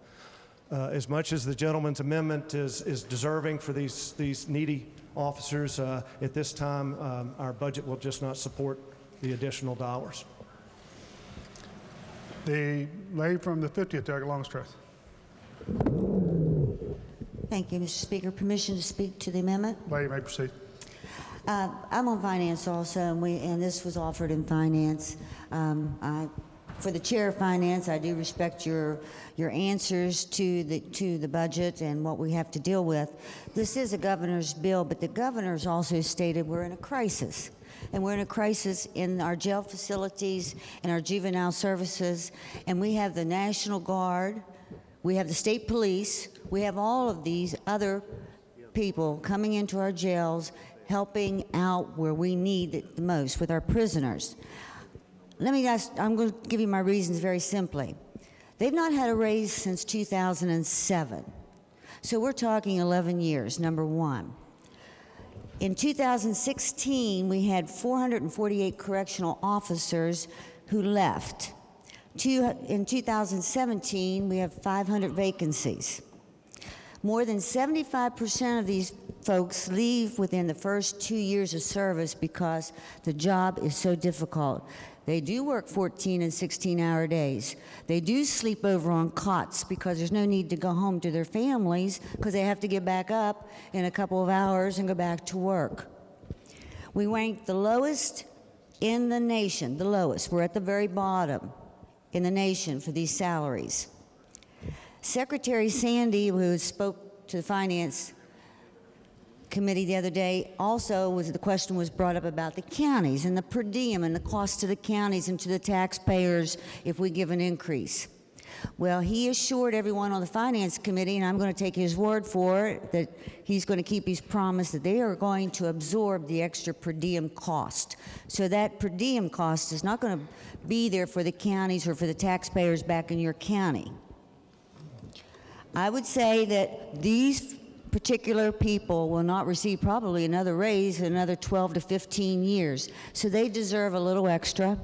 as much as the gentleman's amendment is deserving for these needy officers, at this time our budget will just not support the additional dollars. The lady from the 50th, Delegate Longstreth. Thank you, Mr. Speaker. Permission to speak to the amendment? Lady, may proceed. I'm on finance also, and this was offered in finance. For the chair of finance, I do respect your answers to the budget and what we have to deal with. This is a governor's bill, but the governor's also stated we're in a crisis. And we're in a crisis in our jail facilities and our juvenile services, and we have the National Guard, we have the state police, we have all of these other people coming into our jails, helping out where we need it the most with our prisoners. I'm going to give you my reasons very simply. They've not had a raise since 2007. So we're talking 11 years, number one. In 2016, we had 448 correctional officers who left. In 2017, we have 500 vacancies. More than 75% of these folks leave within the first 2 years of service because the job is so difficult. They do work 14 and 16-hour days. They do sleep over on cots because there's no need to go home to their families because they have to get back up in a couple of hours and go back to work. We rank the lowest in the nation, the lowest. We're at the very bottom in the nation for these salaries. Secretary Sandy, who spoke to the Finance Committee the other day, also the question was brought up about the counties and the per diem and the cost to the counties and to the taxpayers if we give an increase. Well, he assured everyone on the Finance Committee, and I'm going to take his word for it, that he's going to keep his promise that they are going to absorb the extra per diem cost. So that per diem cost is not going to be there for the counties or for the taxpayers back in your county. I would say that these particular people will not receive probably another raise in another 12 to 15 years. So they deserve a little extra.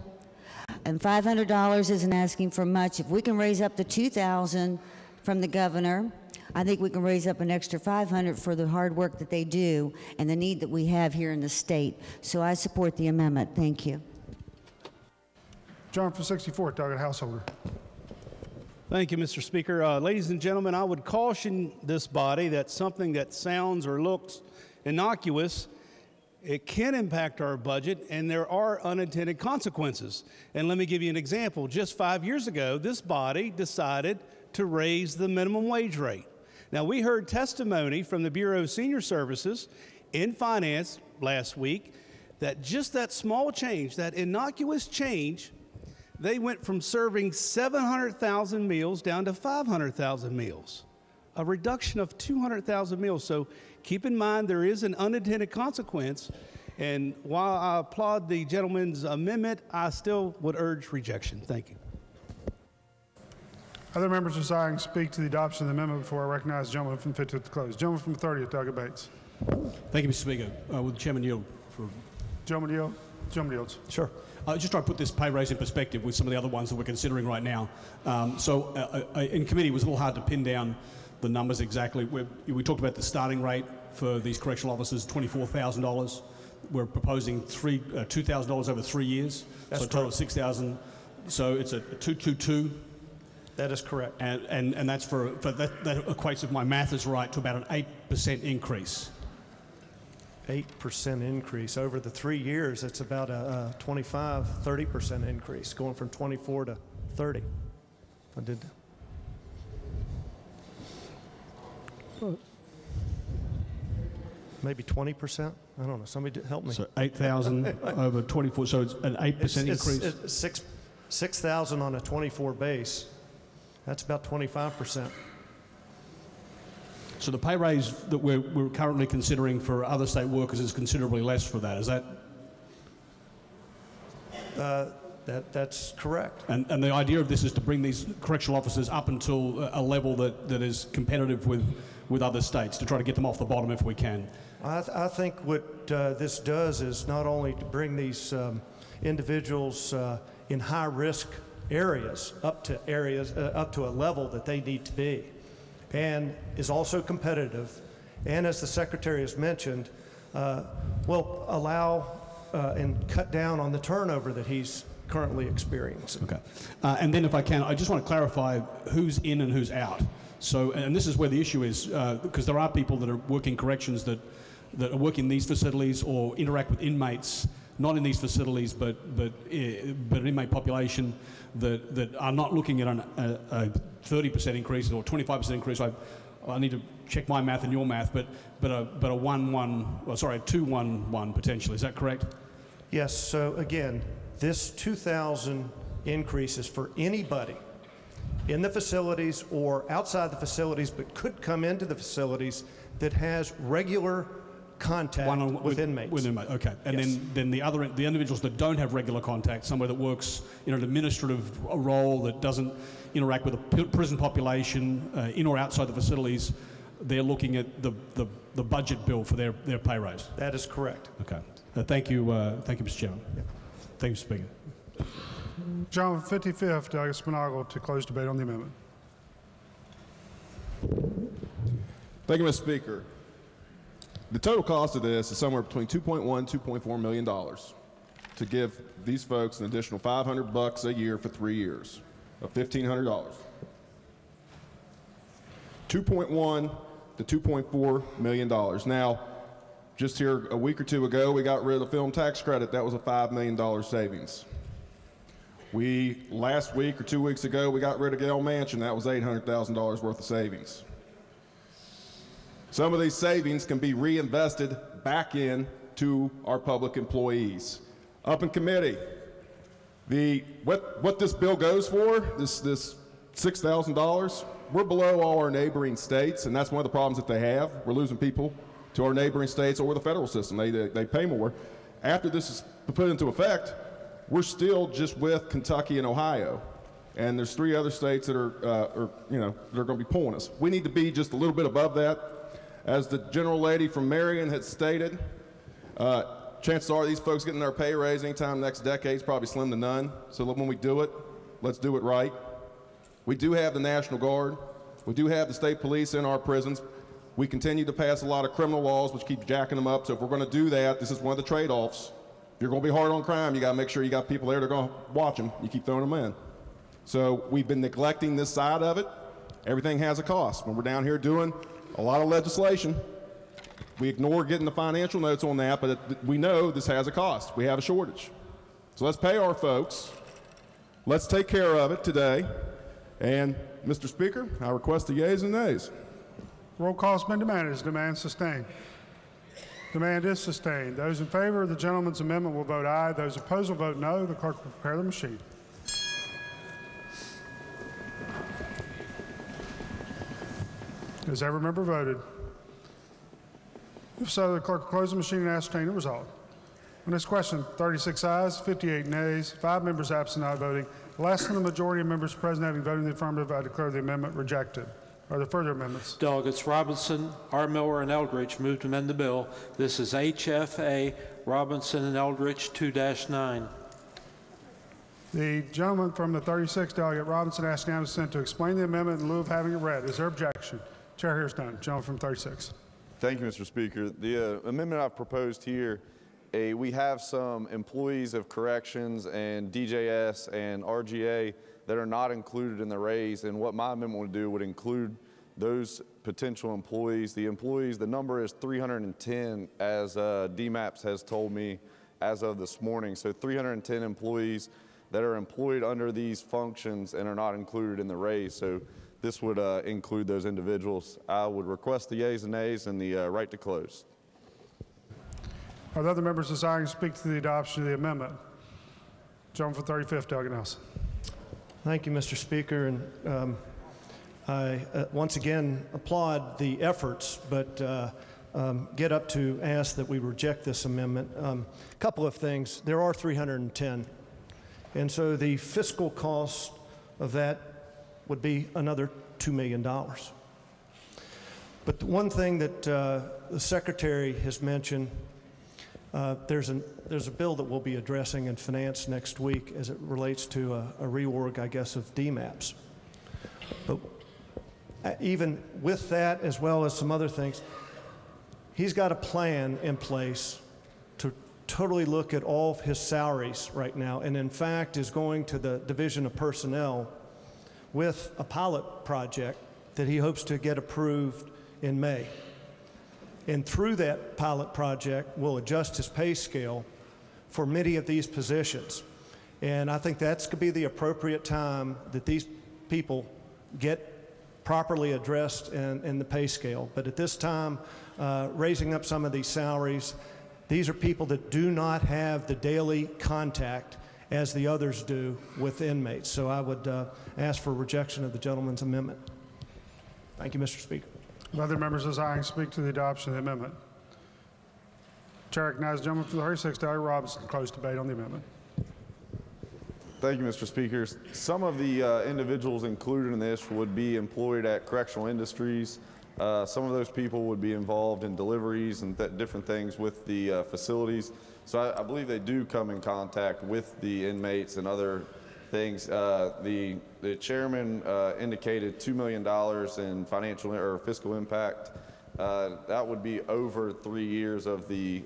And $500 isn't asking for much. If we can raise up to $2,000 from the governor, I think we can raise up an extra $500 for the hard work that they do and the need that we have here in the state. So I support the amendment. Thank you. John from 64th, Doggett Householder. Thank you, Mr. Speaker. Ladies and gentlemen, I would caution this body that something that sounds or looks innocuous, it can impact our budget, and there are unintended consequences. And let me give you an example. Just 5 years ago, this body decided to raise the minimum wage rate. Now, we heard testimony from the Bureau of Senior Services in Finance last week that just that small change, that innocuous change, they went from serving 700,000 meals down to 500,000 meals, a reduction of 200,000 meals. So keep in mind there is an unintended consequence. And while I applaud the gentleman's amendment, I still would urge rejection. Thank you. Other members desiring to speak to the adoption of the amendment before I recognize the gentleman from 50th to close. Gentleman from 30th, Doggett Bates. Thank you, Mr. Speaker. Would the chairman yield for... Gentleman yield. Gentleman yields. Sure. Just try to put this pay raise in perspective with some of the other ones that we're considering right now. In committee, it was a little hard to pin down the numbers exactly. We talked about the starting rate for these correctional officers, $24,000. We're proposing $2,000 over 3 years, That's so a total of $6,000. So it's a 222. That is correct. And that's that equates, if my math is right, to about an 8% increase. 8% increase over the 3 years. It's about a 25-30% increase, going from 24 to 30. I did. Maybe 20%. I don't know. Somebody help me. So 8,000 over 24. So it's an 8% increase. It's 6,000 on a 24 base. That's about 25%. So the pay raise that we're currently considering for other state workers is considerably less for that. Is that? That's correct. And the idea of this is to bring these correctional officers up until a level that is competitive with other states, to try to get them off the bottom if we can. I think what this does is not only to bring these individuals in high-risk areas up to a level that they need to be, and is also competitive, and as the Secretary has mentioned, will allow and cut down on the turnover that he's currently experiencing. Okay. And then if I can, I just want to clarify who's in and who's out. So, and this is where the issue is, because there are people that are working corrections that are working in these facilities or interact with inmates, not in these facilities, but an inmate population that are not looking at a 30% increase or 25% increase. I need to check my math and your math, but a 2-1-1 potentially. Is that correct? Yes. So again, this 2,000 increase is for anybody in the facilities or outside the facilities, but could come into the facilities that has regular contact with inmates. With inmates, okay. And yes. then the individuals that don't have regular contact, somewhere that works in an administrative role that doesn't interact with the prison population in or outside the facilities, they're looking at the budget bill for their pay raise. That is correct. Okay. Thank you, Mr. Chairman. Yeah. Thank you, Mr. Speaker. John 55th, Douglas Spinagle, to close debate on the amendment. Thank you, Mr. Speaker. The total cost of this is somewhere between $2.1 and $2.4 million to give these folks an additional $500 a year for 3 years of $1,500. 2.1 to $2.4 million. Now, just here a week or two ago, we got rid of the film tax credit. That was a $5 million savings. Last week or 2 weeks ago, we got rid of Gale Mansion. That was $800,000 worth of savings. Some of these savings can be reinvested back into our public employees. Up in committee, what this bill goes for, this $6,000. We're below all our neighboring states, and that's one of the problems that they have. We're losing people to our neighboring states or the federal system. They pay more. After this is put into effect, we're still just with Kentucky and Ohio. And there's 3 other states that are going to be pulling us. We need to be just a little bit above that. As the general lady from Marion had stated, chances are these folks getting their pay raise anytime next decade is probably slim to none. So when we do it, let's do it right. We do have the National Guard. We do have the state police in our prisons. We continue to pass a lot of criminal laws, which keep jacking them up. So if we're going to do that, this is one of the trade-offs. If you're going to be hard on crime, you got to make sure you got people there that are going to watch them. You keep throwing them in. So we've been neglecting this side of it. Everything has a cost. When we're down here doing a lot of legislation, we ignore getting the financial notes on that, but we know this has a cost. We have a shortage. So let's pay our folks. Let's take care of it today. And, Mr. Speaker, I request the yeas and nays. Roll call has been demanded. Is demand sustained? Demand is sustained. Those in favor of the gentleman's amendment will vote aye. Those opposed will vote no. The clerk will prepare the machine. Has every member voted? If so, the clerk will close the machine and ascertain the result. On this question, 36 ayes, 58 nays, 5 members absent, not voting. Less than the majority of members present having voted in the affirmative, I declare the amendment rejected. Are there further amendments? Delegates Robinson, R. Miller, and Eldridge move to amend the bill. This is HFA Robinson and Eldridge 2-9. The gentleman from the 36th, Delegate Robinson, asks unanimous consent to explain the amendment in lieu of having it read. Is there objection? Chair hears none. Gentleman from 36. Thank you, Mr. Speaker. The amendment I've proposed here, we have some employees of corrections and DJS and RGA that are not included in the raise, and what my amendment would do would include those potential employees. The number is 310, as DMAPS has told me as of this morning. So 310 employees that are employed under these functions and are not included in the raise. So this would include those individuals. I would request the yeas and nays and the right to close. Are there other members desiring to speak to the adoption of the amendment? Gentleman from 35th, Delegate Nelson. Thank you, Mr. Speaker. And I once again applaud the efforts, but get up to ask that we reject this amendment. A couple of things. There are 310. And so the fiscal cost of that would be another $2 million. But the one thing that the Secretary has mentioned, there's a bill that we'll be addressing in Finance next week as it relates to a reorg, I guess, of DMAPS. But even with that, as well as some other things, he's got a plan in place to totally look at all of his salaries right now, and in fact is going to the Division of Personnel with a pilot project that he hopes to get approved in May. And through that pilot project, we'll adjust his pay scale for many of these positions. And I think that's going to be the appropriate time that these people get properly addressed in the pay scale. But at this time, raising up some of these salaries, these are people that do not have the daily contact as the others do with inmates. So I would ask for rejection of the gentleman's amendment. Thank you, Mr. Speaker. Other members desiring to speak to the adoption of the amendment? Chair recognizes the gentleman from the 36th, Delegate Robinson, to close debate on the amendment. Thank you, Mr. Speaker. Some of the individuals included in this would be employed at correctional industries. Some of those people would be involved in deliveries and different things with the facilities. So I believe they do come in contact with the inmates and other things. The chairman indicated $2 million in financial or fiscal impact. That would be over 3 years of the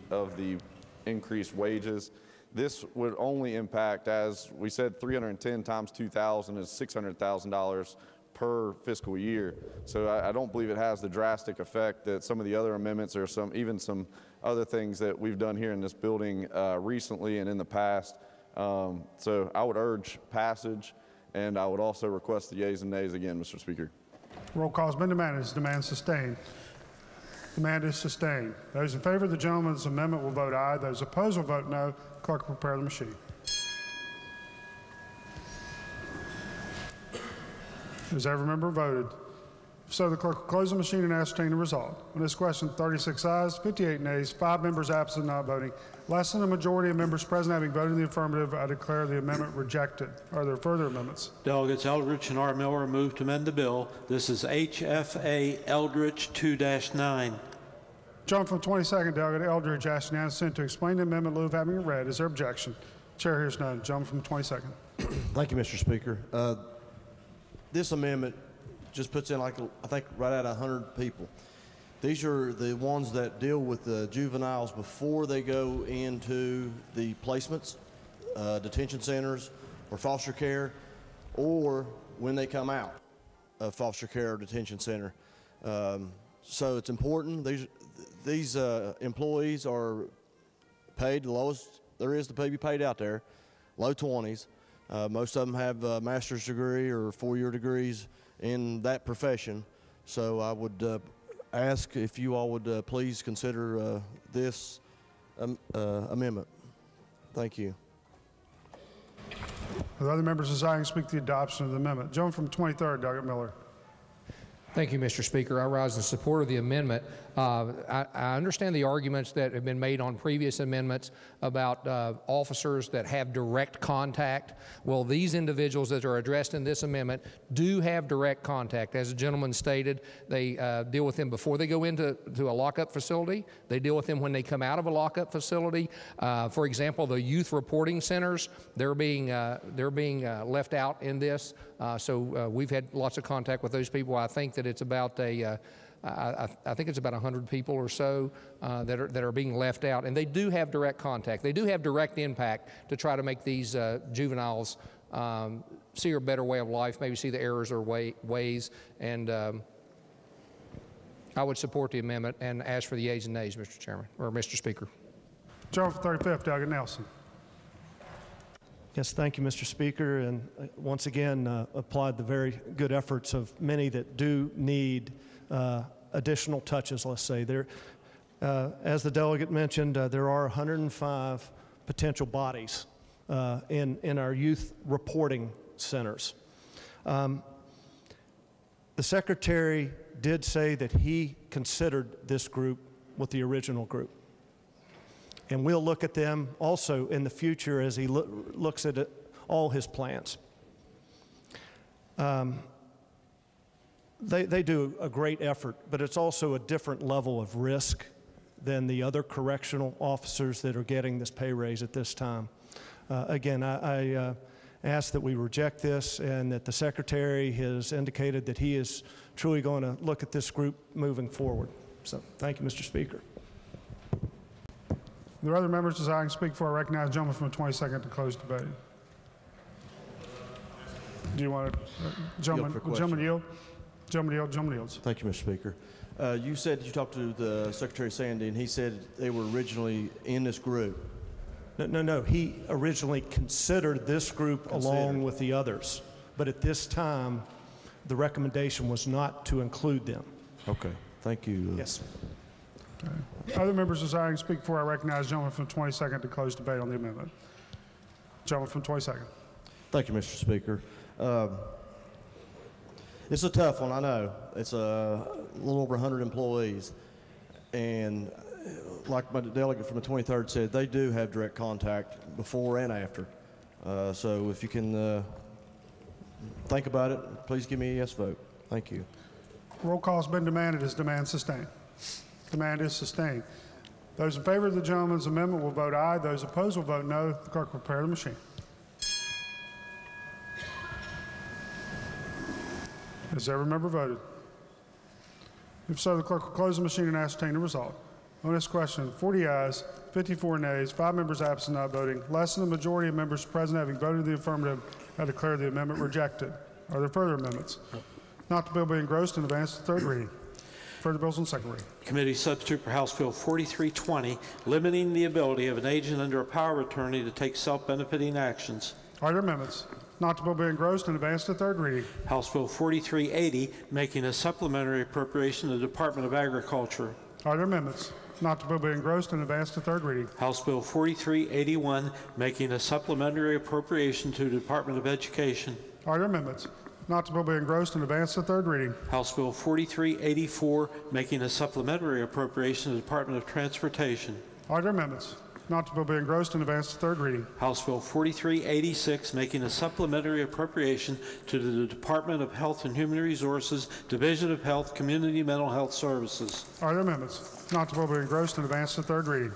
increased wages. This would only impact, as we said, 310 times 2,000 is $600,000 per fiscal year. So I don't believe it has the drastic effect that some of the other amendments or even some other things that we've done here in this building recently and in the past. So I would urge passage, and I would also request the yeas and nays again, Mr. Speaker. Roll call has been demanded. Is demand sustained? Demand is sustained. Those in favor of the gentleman's amendment will vote aye. Those opposed will vote no. Clerk will prepare the machine. Has every member voted? If so, the clerk will close the machine and ascertain the result. On this question, 36 ayes, 58 nays, 5 members absent not voting. Less than a majority of members present having voted in the affirmative, I declare the amendment rejected. Are there further amendments? Delegates Eldridge and R. Miller move to amend the bill. This is HFA Eldridge 2-9. Gentleman from 22nd, Delegate Eldridge asks unanimous consent to explain the amendment in lieu of having it read. Is there objection? Chair hears none. Gentleman from 22nd. Thank you, Mr. Speaker. This amendment just puts in, like, I think, right at 100 people. These are the ones that deal with the juveniles before they go into the placements, detention centers, or foster care, or when they come out of foster care or detention center. So it's important. These employees are paid the lowest there is to be paid out there, low 20s. Most of them have a master's degree or 4-year degrees in that profession. So I would ask if you all would please consider this amendment. Thank you. Are there other members desiring to speak to the adoption of the amendment? Gentleman from 23rd, Delegate Miller. Thank you, Mr. Speaker. I rise in support of the amendment. I understand the arguments that have been made on previous amendments about officers that have direct contact. Well, these individuals that are addressed in this amendment do have direct contact. As the gentleman stated, they deal with them before they go into a lockup facility. They deal with them when they come out of a lockup facility. For example, the youth reporting centers, they're being left out in this. So we've had lots of contact with those people. I think that it's about I think it's about 100 people or so that are being left out, and they do have direct contact. They do have direct impact to try to make these juveniles see a better way of life, maybe see the errors or ways, and I would support the amendment and ask for the ayes and nays, Mr. Chairman, or Mr. Speaker. Gentleman from 35th, Delegate Nelson. Yes, thank you, Mr. Speaker, and once again applaud the very good efforts of many that do need additional touches, let's say. As the delegate mentioned, there are 105 potential bodies in our youth reporting centers. The Secretary did say that he considered this group with the original group. And we'll look at them also in the future as he looks at all his plans. They do a great effort, but it's also a different level of risk than the other correctional officers that are getting this pay raise at this time. Again, I ask that we reject this and that the Secretary has indicated that he is truly going to look at this group moving forward. So thank you, Mr. Speaker. Are there other members desiring to speak before I recognize the gentleman from the 22nd to close debate? Do you want to, gentleman yield? Gentleman yields. Thank you, Mr. Speaker. You said you talked to the Secretary Sandy, and he said they were originally in this group. No. He originally considered this group along with the others, but at this time, the recommendation was not to include them. Okay. Thank you. Yes. Okay. Other members desiring to speak before I recognize the gentleman from the 22nd to close debate on the amendment. Gentleman from 22nd. Thank you, Mr. Speaker. It's a tough one, I know. It's a little over 100 employees. And like my delegate from the 23rd said, they do have direct contact before and after. So if you can think about it, please give me a yes vote. Thank you. Roll call has been demanded. Is demand sustained? Demand is sustained. Those in favor of the gentleman's amendment will vote aye. Those opposed will vote no. The clerk will prepare the machine. Has every member voted? If so, the clerk will close the machine and ascertain the result. On this question, 40 ayes, 54 nays, 5 members absent not voting. Less than the majority of members present having voted in the affirmative, I declare the amendment rejected. Are there further amendments? Not the bill be engrossed and advanced to third reading. Further bills on second reading. Committee substitute for House Bill 4320, limiting the ability of an agent under a power of attorney to take self-benefiting actions. Are there amendments? Not the bill be engrossed and advanced to third reading. House Bill 4380, making a supplementary appropriation to the Department of Agriculture. Are there amendments? Not the bill be engrossed and advanced to third reading. House Bill 4381, making a supplementary appropriation to the Department of Education. Are there amendments? Not to be engrossed and advanced to third reading. House Bill 4384, making a supplementary appropriation to the Department of Transportation. Are there amendments? Not to be engrossed and advanced to third reading. House Bill 4386, making a supplementary appropriation to the Department of Health and Human Resources, Division of Health, Community Mental Health Services. Are there amendments? Not to be engrossed and advanced to third reading.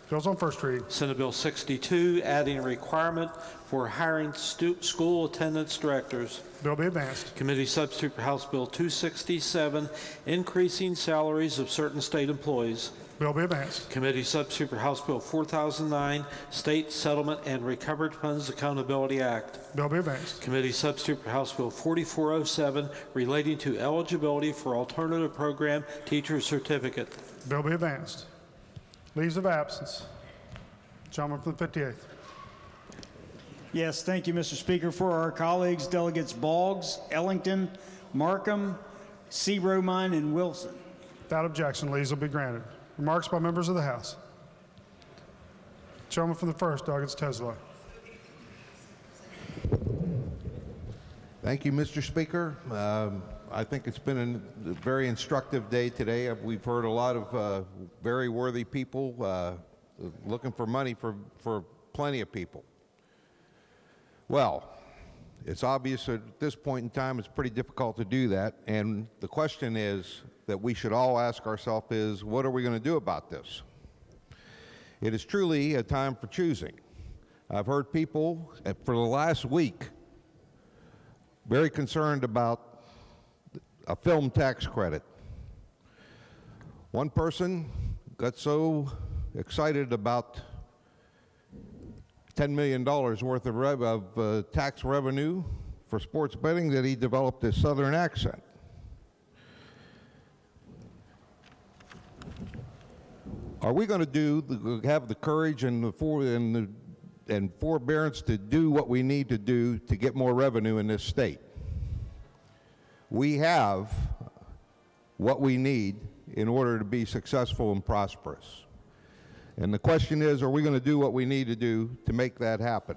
Bills on first reading. Senate Bill 62, adding a requirement for hiring school attendance directors. Bill be advanced. Committee substitute for House Bill 267, increasing salaries of certain state employees. Bill be advanced. Committee substitute for House Bill 4009, State Settlement and Recovered Funds Accountability Act. Bill be advanced. Committee substitute for House Bill 4407, relating to eligibility for alternative program teacher certificate. Bill be advanced. Leaves of absence. Gentleman from the 58th. Yes, thank you, Mr. Speaker. For our colleagues, Delegates Boggs, Ellington, Markham, C. Romine, and Wilson. Without objection, leaves will be granted. Remarks by members of the House. Gentleman from the 1st, Delegates Tesla. Thank you, Mr. Speaker. I think it's been a very instructive day today. We've heard a lot of very worthy people looking for money for plenty of people. Well, it's obvious at this point in time it's pretty difficult to do that, and the question is that we should all ask ourselves is, what are we going to do about this? It is truly a time for choosing. I've heard people for the last week very concerned about a film tax credit. One person got so excited about $10 million worth of tax revenue for sports betting that he developed a Southern accent. Are we going to have the courage and forbearance to do what we need to do to get more revenue in this state? We have what we need in order to be successful and prosperous. And the question is, are we going to do what we need to do to make that happen?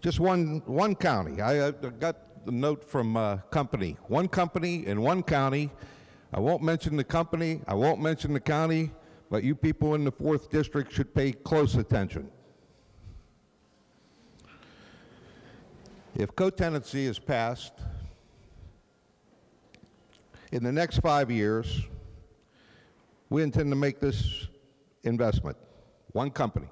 Just one county. I got the note from a company. One company in one county. I won't mention the company, I won't mention the county, but you people in the 4th District should pay close attention. If co-tenancy is passed, in the next 5 years, we intend to make this investment. One company.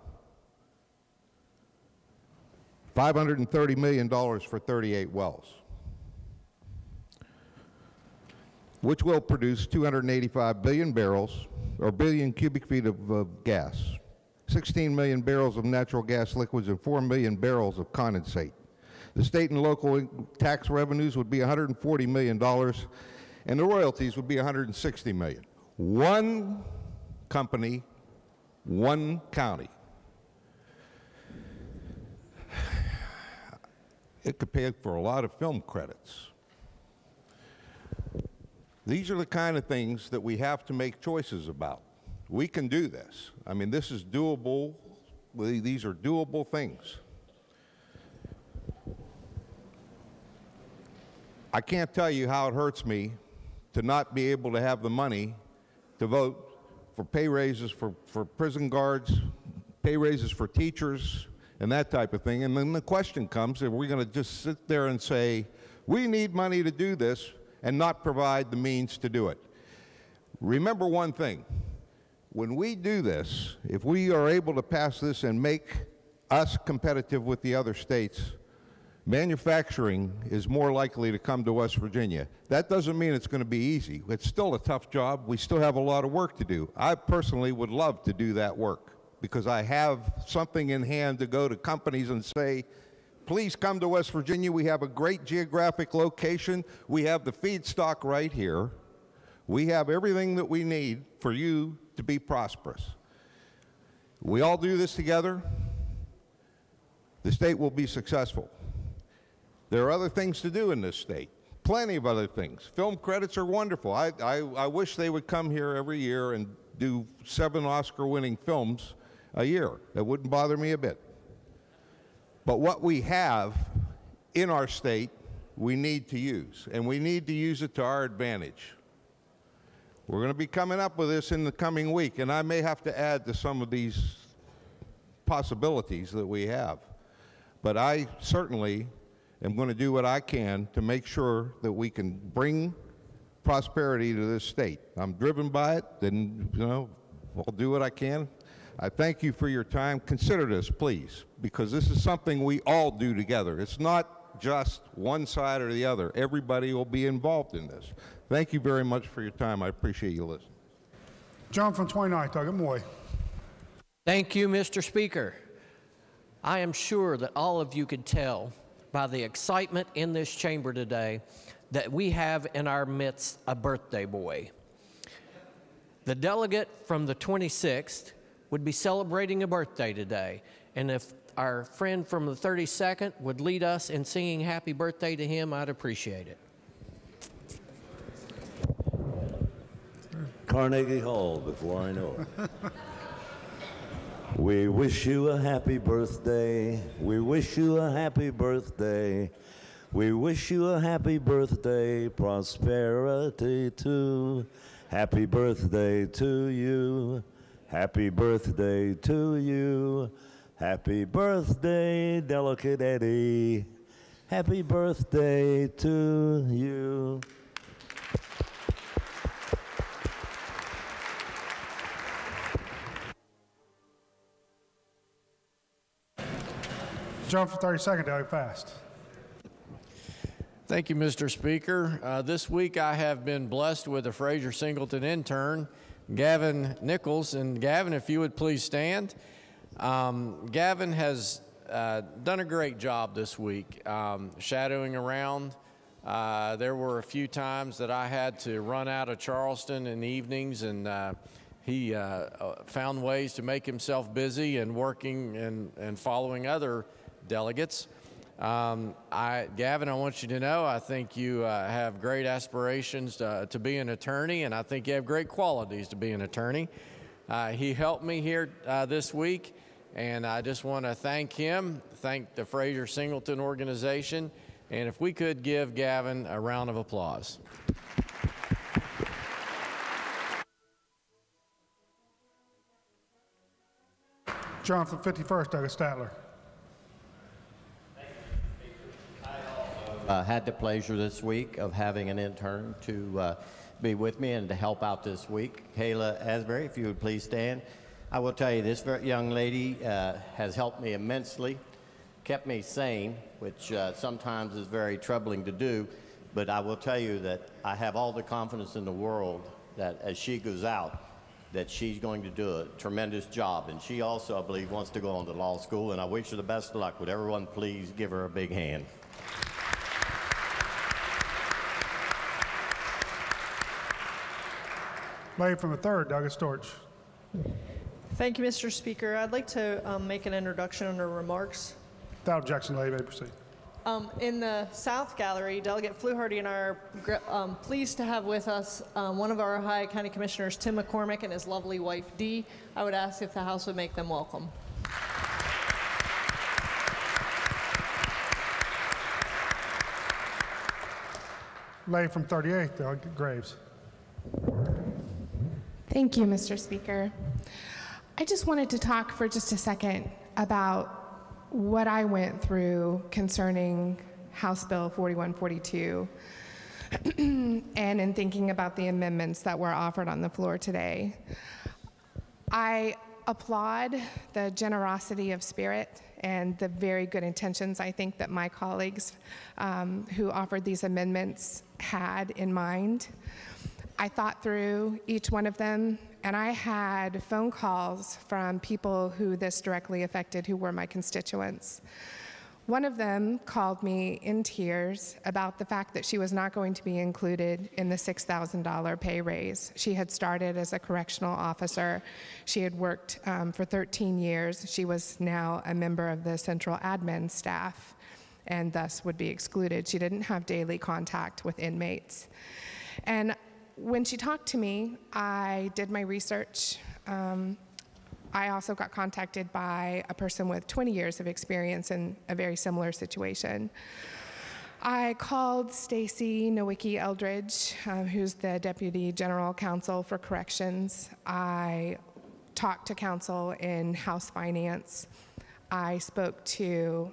$530 million for 38 wells, which will produce 285 billion barrels, or billion cubic feet of gas, 16 million barrels of natural gas liquids, and 4 million barrels of condensate. The state and local tax revenues would be $140 million, and the royalties would be $160 million. One company, one county. It could pay for a lot of film credits. These are the kind of things that we have to make choices about. We can do this. I mean, this is doable. These are doable things. I can't tell you how it hurts me to not be able to have the money to vote for pay raises for prison guards, pay raises for teachers, and that type of thing. And then the question comes, are we going to just sit there and say, we need money to do this, and not provide the means to do it? Remember one thing. When we do this, if we are able to pass this and make us competitive with the other states, manufacturing is more likely to come to West Virginia. That doesn't mean it's going to be easy. It's still a tough job. We still have a lot of work to do. I personally would love to do that work because I have something in hand to go to companies and say, please come to West Virginia. We have a great geographic location. We have the feedstock right here. We have everything that we need for you to be prosperous. We all do this together, the state will be successful. There are other things to do in this state, plenty of other things. Film credits are wonderful. I wish they would come here every year and do 7 Oscar-winning films a year. That wouldn't bother me a bit. But what we have in our state we need to use, and we need to use it to our advantage. We're going to be coming up with this in the coming week, and I may have to add to some of these possibilities that we have. But I certainly am going to do what I can to make sure that we can bring prosperity to this state. I'm driven by it, and I'll do what I can. I thank you for your time. Consider this, please, because this is something we all do together. It's not just one side or the other. Everybody will be involved in this. Thank you very much for your time. I appreciate you listening. John from 29th, Doug Moy. Thank you, Mr. Speaker. I am sure that all of you could tell by the excitement in this chamber today that we have in our midst a birthday boy. The delegate from the 26th would be celebrating a birthday today, and if our friend from the 32nd would lead us in singing happy birthday to him, I'd appreciate it. Carnegie Hall before I know it. We wish you a happy birthday. We wish you a happy birthday. We wish you a happy birthday, prosperity too. Happy birthday to you. Happy birthday to you. Happy birthday, Delegate Eddie. Happy birthday to you. John from 32nd, Doug Fast. Thank you, Mr. Speaker. This week I have been blessed with a Fraser Singleton intern, Gavin Nichols. And Gavin, if you would please stand. Gavin has done a great job this week, shadowing around. There were a few times that I had to run out of Charleston in the evenings, and he found ways to make himself busy and working and following other delegates. Gavin, I want you to know I think you have great aspirations to be an attorney, and I think you have great qualities to be an attorney. He helped me here this week, and I just want to thank him, thank the Fraser Singleton organization, and if we could give Gavin a round of applause. John from 51st, Doug Statler. Had the pleasure this week of having an intern to be with me and to help out this week. Kayla Asbury, if you would please stand. I will tell you, this young lady has helped me immensely, kept me sane, which sometimes is very troubling to do, but I will tell you that I have all the confidence in the world that as she goes out, that she's going to do a tremendous job. And she also, I believe, wants to go on to law school, and I wish her the best of luck. Would everyone please give her a big hand? Lady from the 3rd, Douglas Storch. Thank you, Mr. Speaker. I'd like to make an introduction under remarks. Without objection, lady, may proceed. In the South Gallery, Delegate Fluharty and I are pleased to have with us one of our Ohio County Commissioners, Tim McCormick, and his lovely wife, Dee. I would ask if the House would make them welcome. Lady from 38th, Doug Graves. Thank you, Mr. Speaker. I just wanted to talk for just a second about what I went through concerning House Bill 4142 and in thinking about the amendments that were offered on the floor today. I applaud the generosity of spirit and the very good intentions I think that my colleagues who offered these amendments had in mind. I thought through each one of them, and I had phone calls from people who this directly affected, who were my constituents. One of them called me in tears about the fact that she was not going to be included in the $6,000 pay raise. She had started as a correctional officer. She had worked for 13 years. She was now a member of the central admin staff and thus would be excluded. She didn't have daily contact with inmates. And when she talked to me, I did my research. I also got contacted by a person with 20 years of experience in a very similar situation. I called Stacy Nowicki Eldridge, who's the Deputy General Counsel for Corrections. I talked to counsel in House Finance. I spoke to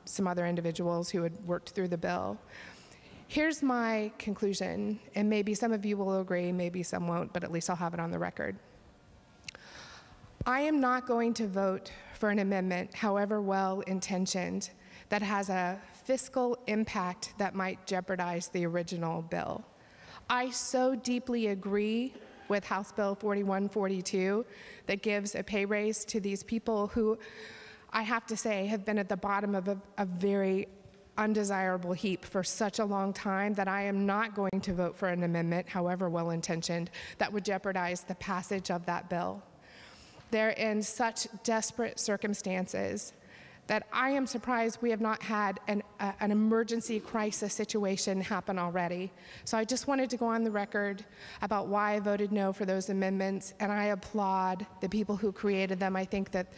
some other individuals who had worked through the bill. Here's my conclusion, and maybe some of you will agree, maybe some won't, but at least I'll have it on the record. I am not going to vote for an amendment, however well-intentioned, that has a fiscal impact that might jeopardize the original bill. I so deeply agree with House Bill 4142 that gives a pay raise to these people who, I have to say, have been at the bottom of a very undesirable heap for such a long time that I am not going to vote for an amendment, however well-intentioned, that would jeopardize the passage of that bill. They're in such desperate circumstances that I am surprised we have not had an emergency crisis situation happen already. So I just wanted to go on the record about why I voted no for those amendments, and I applaud the people who created them. I think that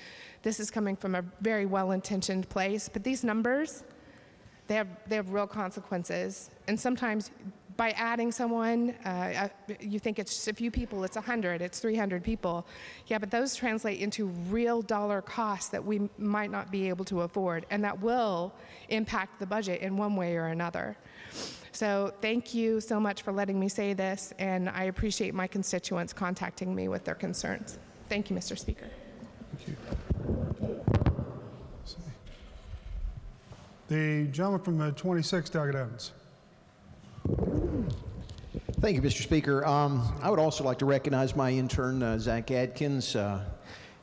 this is coming from a very well-intentioned place, but these numbers, they have real consequences. And sometimes by adding someone, you think it's just a few people, it's 100, it's 300 people. Yeah, but those translate into real dollar costs that we might not be able to afford, and that will impact the budget in one way or another. So thank you so much for letting me say this, and I appreciate my constituents contacting me with their concerns. Thank you, Mr. Speaker. Thank you. The gentleman from 26, Doggett Evans. Thank you, Mr. Speaker. I would also like to recognize my intern, Zach Adkins.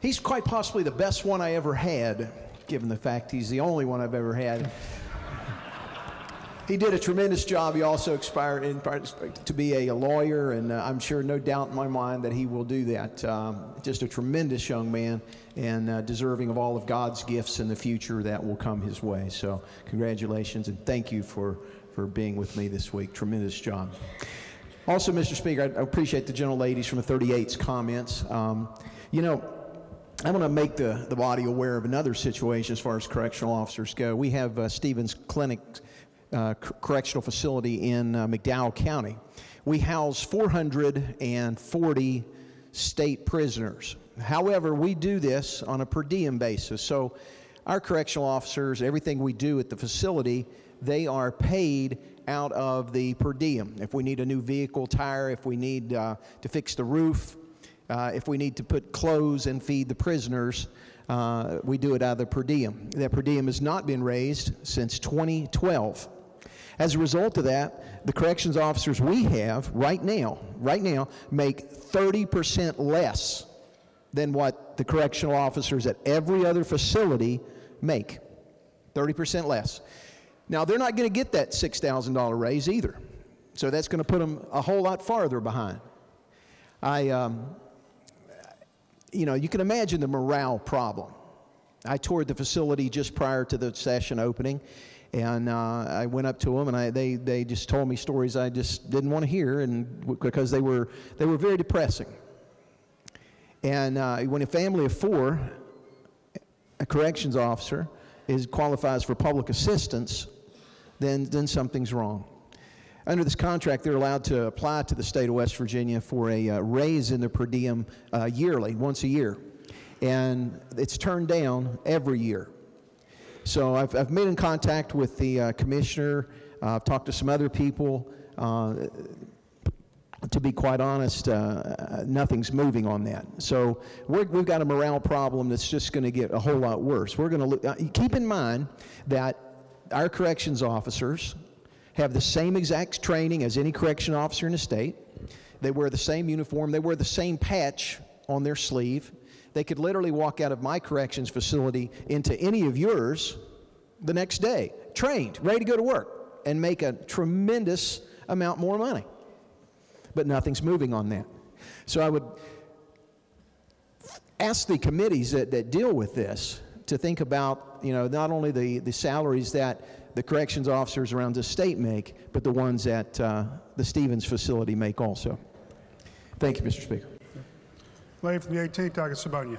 He's quite possibly the best one I ever had, given the fact he's the only one I've ever had. He did a tremendous job. He also aspired to be a lawyer, and I'm sure, no doubt in my mind, that he will do that. Just a tremendous young man, and deserving of all of God's gifts in the future that will come his way. So congratulations, and thank you for being with me this week. Tremendous job. Also, Mr. Speaker, I appreciate the gentleladies from the 38's comments. You know, I want to make the body aware of another situation as far as correctional officers go. We have Stevens Clinic Correctional Facility in McDowell County. We house 440 state prisoners. However, we do this on a per diem basis. So our correctional officers, everything we do at the facility, they are paid out of the per diem. If we need a new vehicle tire, if we need to fix the roof, if we need to put clothes and feed the prisoners, we do it out of the per diem. That per diem has not been raised since 2012. As a result of that, the corrections officers we have right now make 30% less than what the correctional officers at every other facility make. 30% less. Now, they're not going to get that $6,000 raise either. So that's going to put them a whole lot farther behind. You know, you can imagine the morale problem. I toured the facility just prior to the session opening, and I went up to them, and they just told me stories I just didn't want to hear, and because they were very depressing. And when a family of 4, a corrections officer qualifies for public assistance, then something's wrong. Under this contract, they're allowed to apply to the state of West Virginia for a raise in their per diem yearly, once a year. And it's turned down every year. So I've been in contact with the commissioner. I've talked to some other people. To be quite honest, nothing's moving on that. So we've got a morale problem that's just going to get a whole lot worse. We're going to keep in mind that our corrections officers have the same exact training as any correction officer in the state. They wear the same uniform. They wear the same patch on their sleeve. They could literally walk out of my corrections facility into any of yours the next day, trained, ready to go to work, and make a tremendous amount more money. But nothing's moving on that. So I would ask the committees that deal with this to think about, you know, not only the salaries that the corrections officers around the state make, but the ones that the Stevens facility make also. Thank you, Mr. Speaker. Lady from the 18th, Doggett Savonia.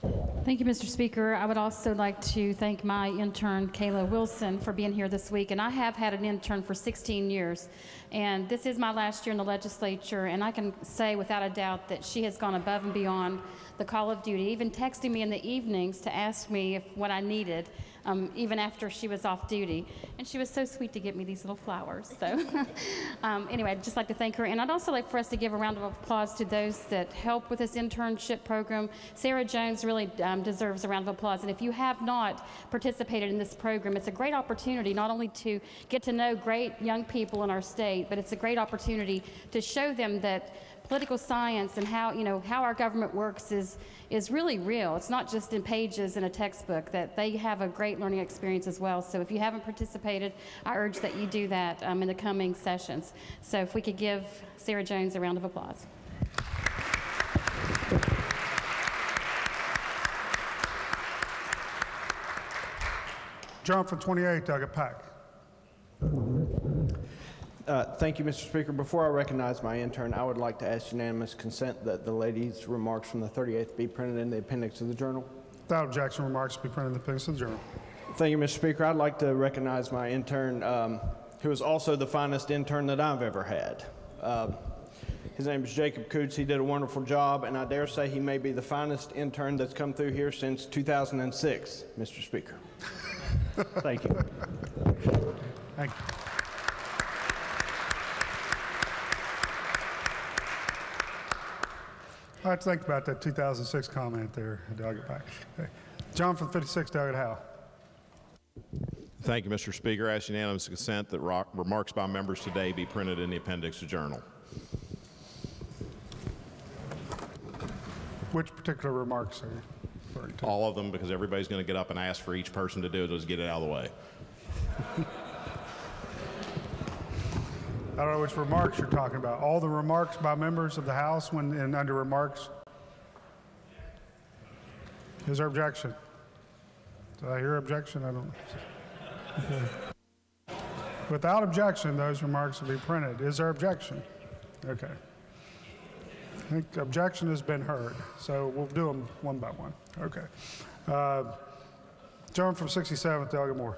Thank you, Mr. Speaker. I would also like to thank my intern, Kayla Wilson, for being here this week. And I have had an intern for 16 years. And this is my last year in the legislature. And I can say without a doubt that she has gone above and beyond the call of duty, even texting me in the evenings to ask me what I needed, even after she was off duty. And she was so sweet to get me these little flowers. So anyway, I'd just like to thank her. And I'd also like for us to give a round of applause to those that help with this internship program. Sarah Jones really deserves a round of applause. And if you have not participated in this program, it's a great opportunity not only to get to know great young people in our state, but it's a great opportunity to show them that political science and how, how our government works is really real. It's not just in pages in a textbook, that they have a great learning experience as well. So if you haven't participated, I urge that you do that in the coming sessions. So if we could give Sarah Jones a round of applause. John from 28, Doggett Pack. Thank you, Mr. Speaker. Before I recognize my intern, I would like to ask unanimous consent that the lady's remarks from the 38th be printed in the appendix of the journal. Without objection, remarks be printed in the appendix of the journal. Thank you, Mr. Speaker. I'd like to recognize my intern, who is also the finest intern that I've ever had. His name is Jacob Coots. He did a wonderful job, and I dare say he may be the finest intern that's come through here since 2006, Mr. Speaker. Thank you. Thank you. I have to think about that 2006 comment there, Doggett Pack. Okay. John from 56, Doggett Howe. Thank you, Mr. Speaker. I ask unanimous consent that remarks by members today be printed in the appendix of the journal. Which particular remarks are you referring to? All of them, because everybody's going to get up and ask for each person to do it. Let's get it out of the way. I don't know which remarks you're talking about. All the remarks by members of the House and under remarks? Is there objection? Did I hear objection? I don't know. Without objection, those remarks will be printed. Is there objection? Okay. I think objection has been heard, so we'll do them one by one. Okay. John from 67th, Doggett Moore.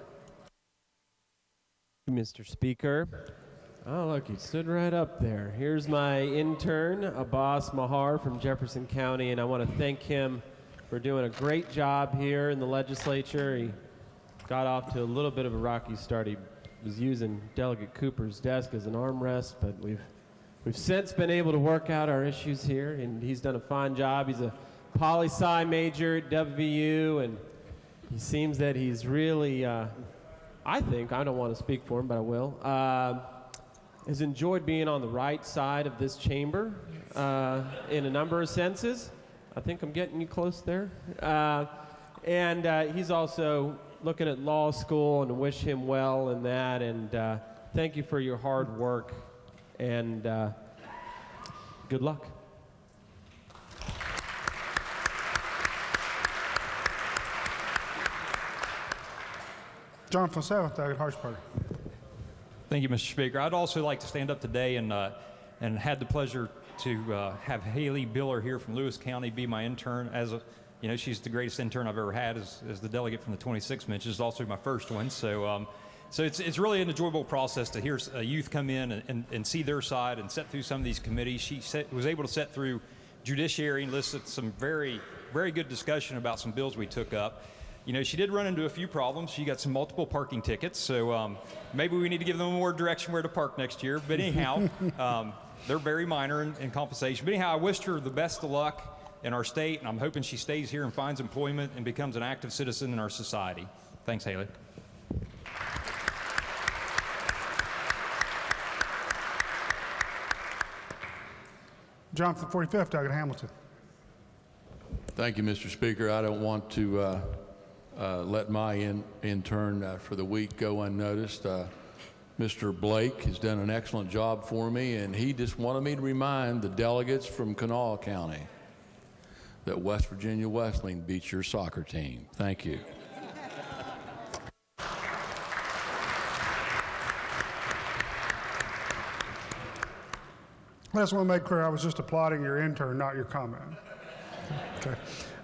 Mr. Speaker. Oh, look, he stood right up there. Here's my intern, Abbas Mahar from Jefferson County, and I want to thank him for doing a great job here in the legislature. He got off to a little bit of a rocky start. He was using Delegate Cooper's desk as an armrest, but we've since been able to work out our issues here, and he's done a fine job. He's a poli-sci major at WVU, and he seems that he's really, I think, I don't want to speak for him, but I will, has enjoyed being on the right side of this chamber in a number of senses. I think I'm getting you close there. And he's also looking at law school, and wish him well in that. And thank you for your hard work, and good luck. John from 7th, Doggett Harshbarger. Thank you, Mr. Speaker. I'd also like to stand up today and had the pleasure to have Haley Biller here from Lewis County be my intern. She's the greatest intern I've ever had as the delegate from the 26th Minch. This is also my first one. So it's really an enjoyable process to hear a youth come in and see their side and set through some of these committees. She was able to set through judiciary and listed some very, very good discussion about some bills we took up. She did run into a few problems. She got some multiple parking tickets, so maybe we need to give them more direction where to park next year. But anyhow, they're very minor in compensation. But anyhow, I wished her the best of luck in our state, and I'm hoping she stays here and finds employment and becomes an active citizen in our society. Thanks, Haley. John from 45th, Doggett Hamilton. Thank you, Mr. Speaker. I don't want to let my intern for the week go unnoticed. Mr. Blake has done an excellent job for me, and he just wanted me to remind the delegates from Kanawha County that West Virginia Wesleyan beats your soccer team. Thank you. I just want to make clear I was just applauding your intern, not your comment. Okay.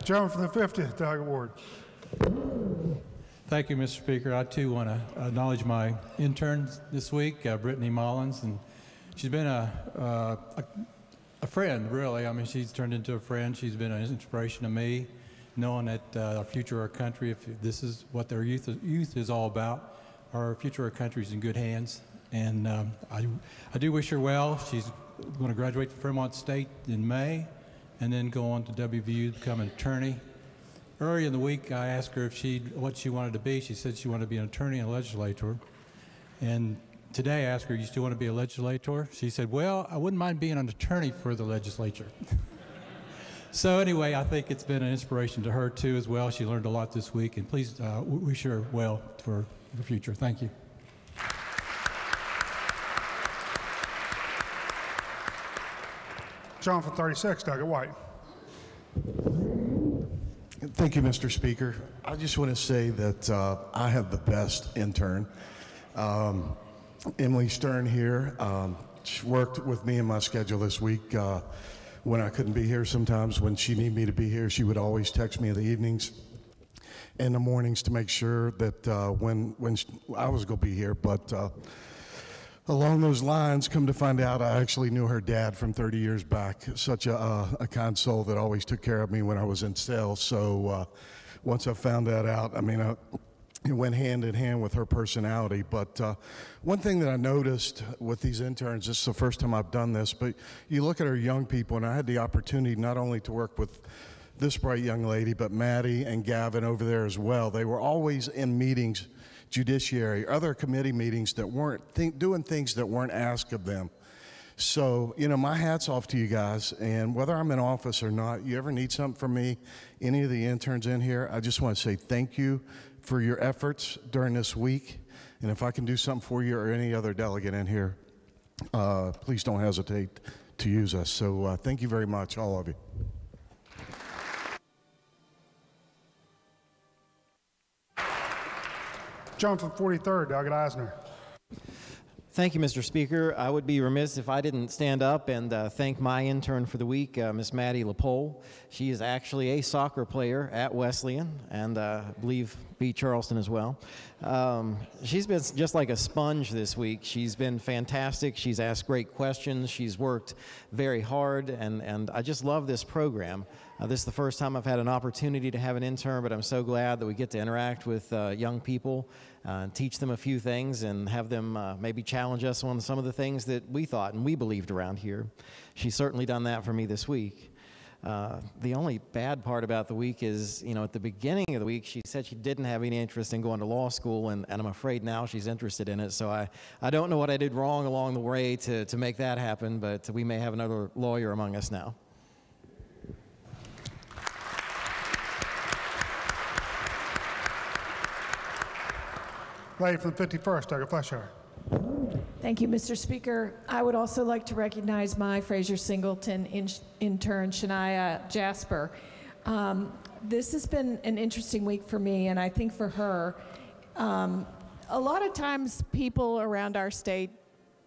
Gentleman from the 50th, Doggett Ward. Thank you, Mr. Speaker. I too want to acknowledge my intern this week, Brittany Mullins, and she's been a friend, really. I mean, she's turned into a friend. She's been an inspiration to me, knowing that our future of our country, if this is what their youth is all about, our future of our country is in good hands. And I do wish her well. She's going to graduate from Fremont State in May and then go on to WVU to become an attorney. Earlier in the week, I asked her what she wanted to be. She said she wanted to be an attorney and a legislator. And today I asked her, you still want to be a legislator? She said, well, I wouldn't mind being an attorney for the legislature. So anyway, I think it's been an inspiration to her too as well. She learned a lot this week, and please wish her well for the future. Thank you. John from 36, Doggett White. Thank you, Mr. Speaker. I just want to say that I have the best intern. Emily Stern here. She worked with me in my schedule this week when I couldn't be here. Sometimes when she needed me to be here, she would always text me in the evenings and the mornings to make sure that when I was going to be here. But along those lines, come to find out, I actually knew her dad from 30 years back. Such a kind soul that always took care of me when I was in sales. So once I found that out, I mean, it went hand in hand with her personality. But one thing that I noticed with these interns, this is the first time I've done this, but you look at our young people, and I had the opportunity not only to work with this bright young lady, but Maddie and Gavin over there as well. They were always in meetings, judiciary, other committee meetings that weren't doing things that weren't asked of them. So, you know, my hat's off to you guys, and whether I'm in office or not, you ever need something from me, any of the interns in here, I just want to say thank you for your efforts during this week, and if I can do something for you or any other delegate in here, please don't hesitate to use us. So thank you very much, all of you. John from 43rd, Doggett Eisner. Thank you, Mr. Speaker. I would be remiss if I didn't stand up and thank my intern for the week, Miss Maddie LaPole. She is actually a soccer player at Wesleyan and I believe beat Charleston as well. She's been just like a sponge this week. She's been fantastic. She's asked great questions. She's worked very hard, and I just love this program. This is the first time I've had an opportunity to have an intern, but I'm so glad that we get to interact with young people, teach them a few things, and have them maybe challenge us on some of the things that we thought and we believed around here. She's certainly done that for me this week. The only bad part about the week is, you know, at the beginning of the week, she said she didn't have any interest in going to law school, and I'm afraid now she's interested in it. So I don't know what I did wrong along the way to make that happen, but we may have another lawyer among us now. Lady from the 51st, Doggett Fleshauer. Thank you, Mr. Speaker. I would also like to recognize my Fraser Singleton intern, Shania Jasper. This has been an interesting week for me, and I think for her. A lot of times people around our state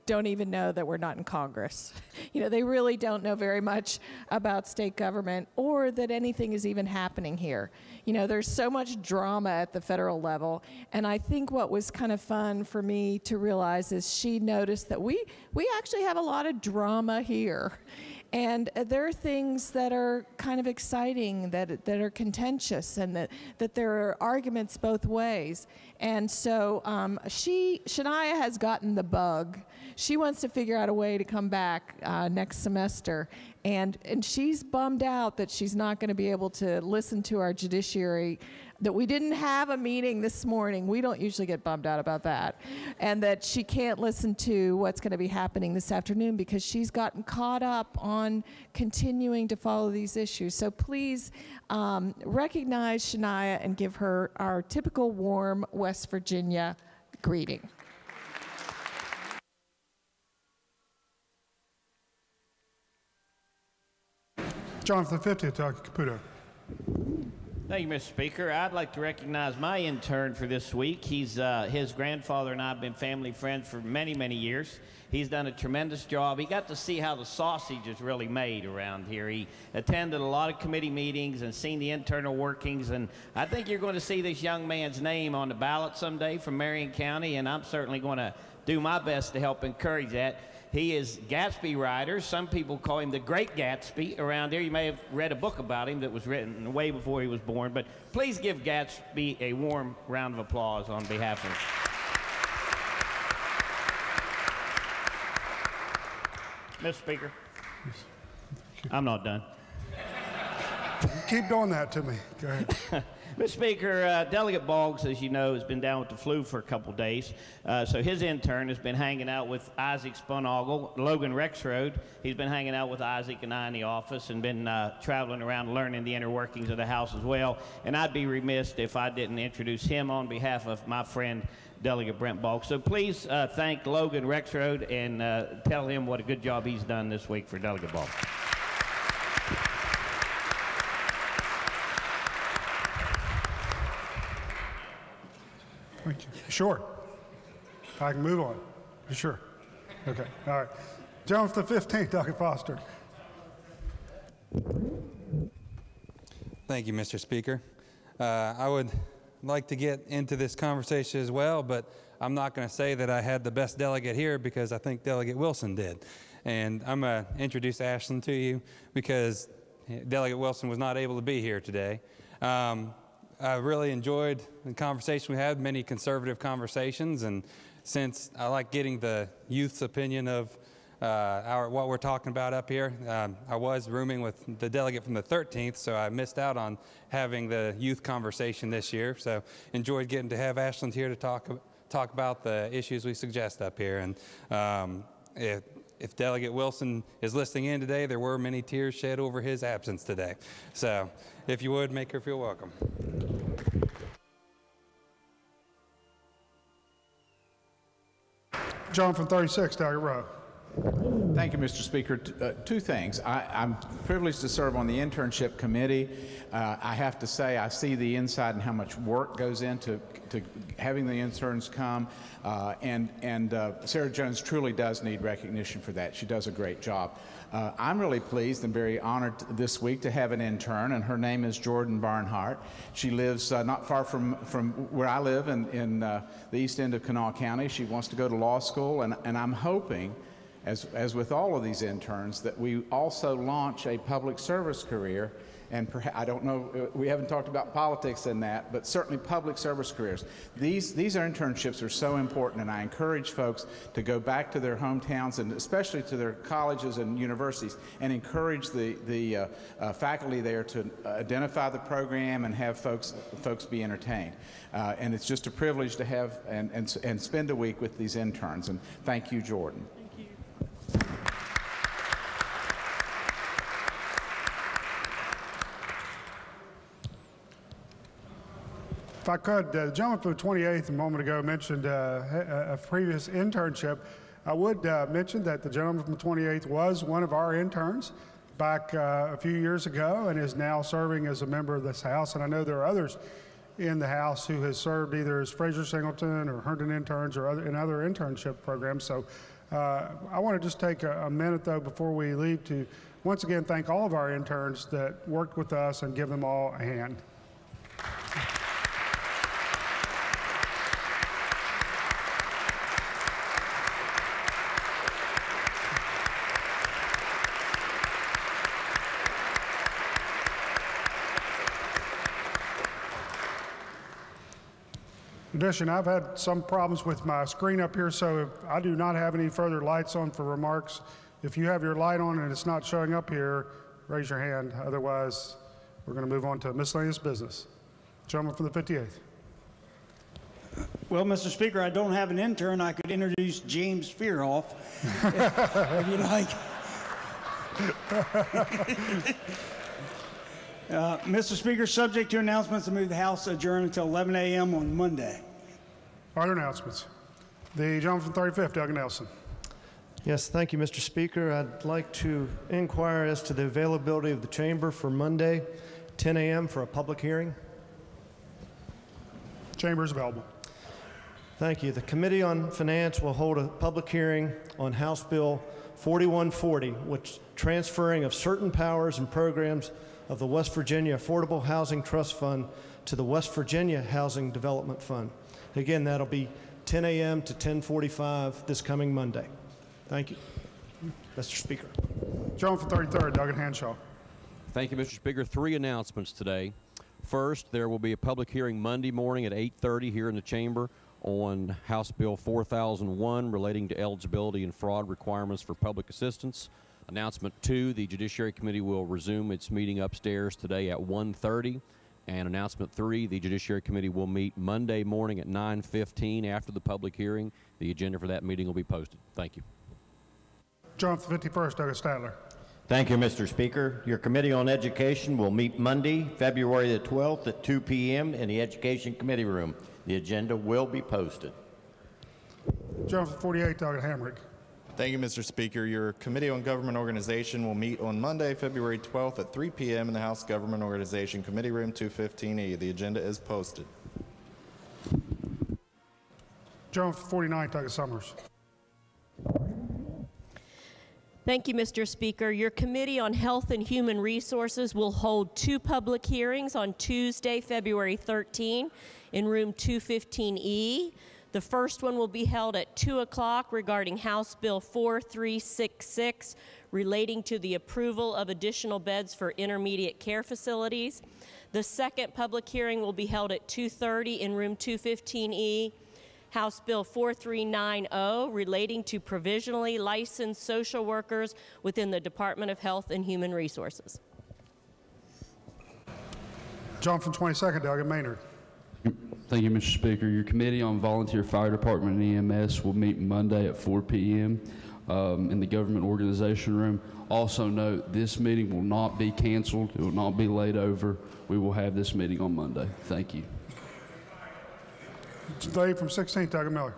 don't even know that we're not in Congress. You know, they really don't know very much about state government or that anything is even happening here. You know, there's so much drama at the federal level, and I think what was kind of fun for me to realize is she noticed that we actually have a lot of drama here. And there are things that are kind of exciting, that are contentious, and that there are arguments both ways. And so Shania has gotten the bug. She wants to figure out a way to come back next semester. And she's bummed out that she's not going to be able to listen to our judiciary, that we didn't have a meeting this morning. We don't usually get bummed out about that. And that she can't listen to what's going to be happening this afternoon because she's gotten caught up on continuing to follow these issues. So please recognize Shania and give her our typical warm West Virginia greeting. John from the 50th, Dr. Caputo. Thank you, Mr. Speaker. I'd like to recognize my intern for this week. He's his grandfather and I have been family friends for many, many years. He's done a tremendous job. He got to see how the sausage is really made around here. He attended a lot of committee meetings and seen the internal workings, and I think you're going to see this young man's name on the ballot someday from Marion County, and I'm certainly going to do my best to help encourage that. He is Gatsby writer. Some people call him the Great Gatsby around here. You may have read a book about him that was written way before he was born, but please give Gatsby a warm round of applause on behalf of Mr. Speaker. I'm not done. Keep doing that to me. Go ahead. Mr. Speaker, Delegate Boggs, as you know, has been down with the flu for a couple days. So his intern has been hanging out with Isaac Spunogle, Logan Rexroad. He's been hanging out with Isaac and I in the office and been traveling around learning the inner workings of the House as well. And I'd be remiss if I didn't introduce him on behalf of my friend, Delegate Brent Boggs. So please thank Logan Rexroad and tell him what a good job he's done this week for Delegate Boggs. Thank you. Sure. I can move on. Sure. Okay. All right. Gentleman for the 15th, Douglas Foster. Thank you, Mr. Speaker. I would like to get into this conversation as well, but I'm not going to say that I had the best delegate here because I think Delegate Wilson did. And I'm going to introduce Ashland to you because Delegate Wilson was not able to be here today. I really enjoyed the conversation we had, many conservative conversations, and since I like getting the youth's opinion of what we're talking about up here, I was rooming with the delegate from the 13th, so I missed out on having the youth conversation this year. So enjoyed getting to have Ashland here to talk about the issues we suggest up here. And if Delegate Wilson is listening in today, there were many tears shed over his absence today. So if you would, make her feel welcome. John from 36, Delegate Rowe. Thank you, Mr. Speaker. Two things. I'm privileged to serve on the internship committee. I have to say I see the inside and how much work goes into having the interns come. And Sarah Jones truly does need recognition for that. She does a great job. I'm really pleased and very honored this week to have an intern, and her name is Jordan Barnhart. She lives not far from where I live in the east end of Kanawha County. She wants to go to law school, and I'm hoping, as with all of these interns, that we also launch a public service career. And perhaps, I don't know, we haven't talked about politics in that, but certainly public service careers. These internships are so important, and I encourage folks to go back to their hometowns and especially to their colleges and universities and encourage the faculty there to identify the program and have folks be entertained. And it's just a privilege to have and spend a week with these interns. And thank you, Jordan. If I could, the gentleman from the 28th a moment ago mentioned a previous internship. I would mention that the gentleman from the 28th was one of our interns back a few years ago and is now serving as a member of this House. And I know there are others in the House who has served either as Fraser Singleton or Herndon interns or in other internship programs. So I want to just take a minute, though, before we leave to once again thank all of our interns that worked with us and give them all a hand. In addition, I've had some problems with my screen up here, so if I do not have any further lights on for remarks. If you have your light on and it's not showing up here, raise your hand. Otherwise, we're going to move on to miscellaneous business. Gentleman from the 58th. Well, Mr. Speaker, I don't have an intern. I could introduce James Fearhoff, if you like. Mr. Speaker, subject to announcements, to move the House adjourn until 11 a.m. on Monday. Other announcements. The gentleman from 35th, Doug Nelson. Yes, thank you, Mr. Speaker. I'd like to inquire as to the availability of the chamber for Monday. 10 a.m. for a public hearing. Chamber is available. Thank you. The Committee on Finance will hold a public hearing on House Bill 4140, which transferring of certain powers and programs of the West Virginia Affordable Housing Trust Fund to the West Virginia Housing Development Fund. Again, that'll be 10 a.m. to 10:45 this coming Monday. Thank you, Mr. Speaker. Gentleman from 33rd, Doggett Hanshaw. Thank you, Mr. Speaker. 3 announcements today. First, there will be a public hearing Monday morning at 8:30 here in the chamber on House Bill 4001 relating to eligibility and fraud requirements for public assistance. Announcement 2, the Judiciary Committee will resume its meeting upstairs today at 1:30. And announcement 3, the Judiciary Committee will meet Monday morning at 9:15 after the public hearing. The agenda for that meeting will be posted. Thank you. Gentleman from 51st, Douglas Stadler. Thank you, Mr. Speaker. Your Committee on Education will meet Monday, February the 12th at 2 p.m. in the Education Committee room. The agenda will be posted. Gentleman from 48, Doggett Hamrick. Thank you, Mr. Speaker. Your Committee on Government Organization will meet on Monday, February 12th at 3 p.m. in the House Government Organization Committee Room 215E. The agenda is posted. Gentleman from 49, Douglas Summers. Thank you, Mr. Speaker. Your Committee on Health and Human Resources will hold 2 public hearings on Tuesday, February 13 in room 215E. The first one will be held at 2 o'clock regarding House Bill 4366 relating to the approval of additional beds for intermediate care facilities. The second public hearing will be held at 2:30 in room 215E. House Bill 4390 relating to provisionally licensed social workers within the Department of Health and Human Resources. John from 22nd, Doggett Maynard. Thank you, Mr. Speaker. Your Committee on Volunteer Fire Department and EMS will meet Monday at 4 p.m. In the Government Organization Room. Also note, this meeting will not be canceled. It will not be laid over. We will have this meeting on Monday. Thank you. Lady from 16th, Doggett Miller.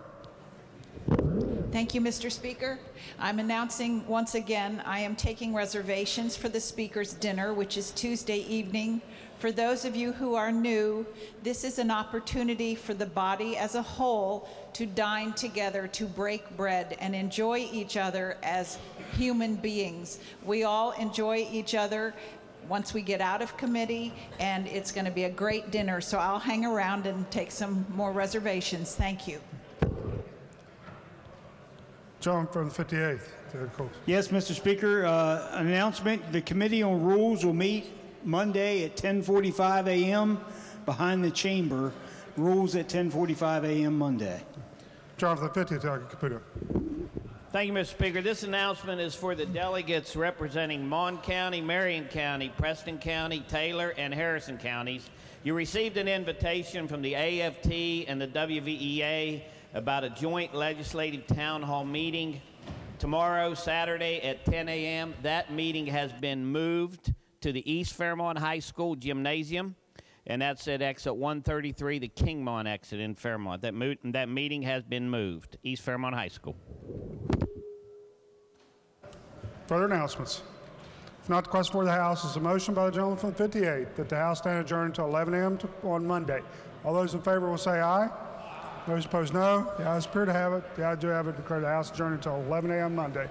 Thank you, Mr. Speaker. I'm announcing once again I am taking reservations for the Speaker's dinner, which is Tuesday evening. For those of you who are new, this is an opportunity for the body as a whole to dine together, to break bread, and enjoy each other as human beings. We all enjoy each other once we get out of committee, and it's going to be a great dinner. So I'll hang around and take some more reservations. Thank you. John from the 58th. Yes, Mr. Speaker. Announcement, the Committee on Rules will meet Monday at 10:45 a.m. behind the chamber. Rules at 10:45 a.m. Monday. John from the 50th, Doggett Caputo. Thank you, Mr. Speaker. This announcement is for the delegates representing Mon County, Marion County, Preston County, Taylor, and Harrison counties. You received an invitation from the AFT and the WVEA about a joint legislative town hall meeting tomorrow, Saturday at 10 a.m. That meeting has been moved to the East Fairmont High School gymnasium, and that's at exit 133, the Kingmont exit in Fairmont. That meeting has been moved, East Fairmont High School. Further announcements. If not, the question for the House is a motion by the gentleman from the 58th that the House stand adjourned until 11 a.m. on Monday. All those in favor will say aye. Those opposed, no. The ayes appear to have it. The ayes do have it. Declare the House adjourned until 11 a.m. Monday.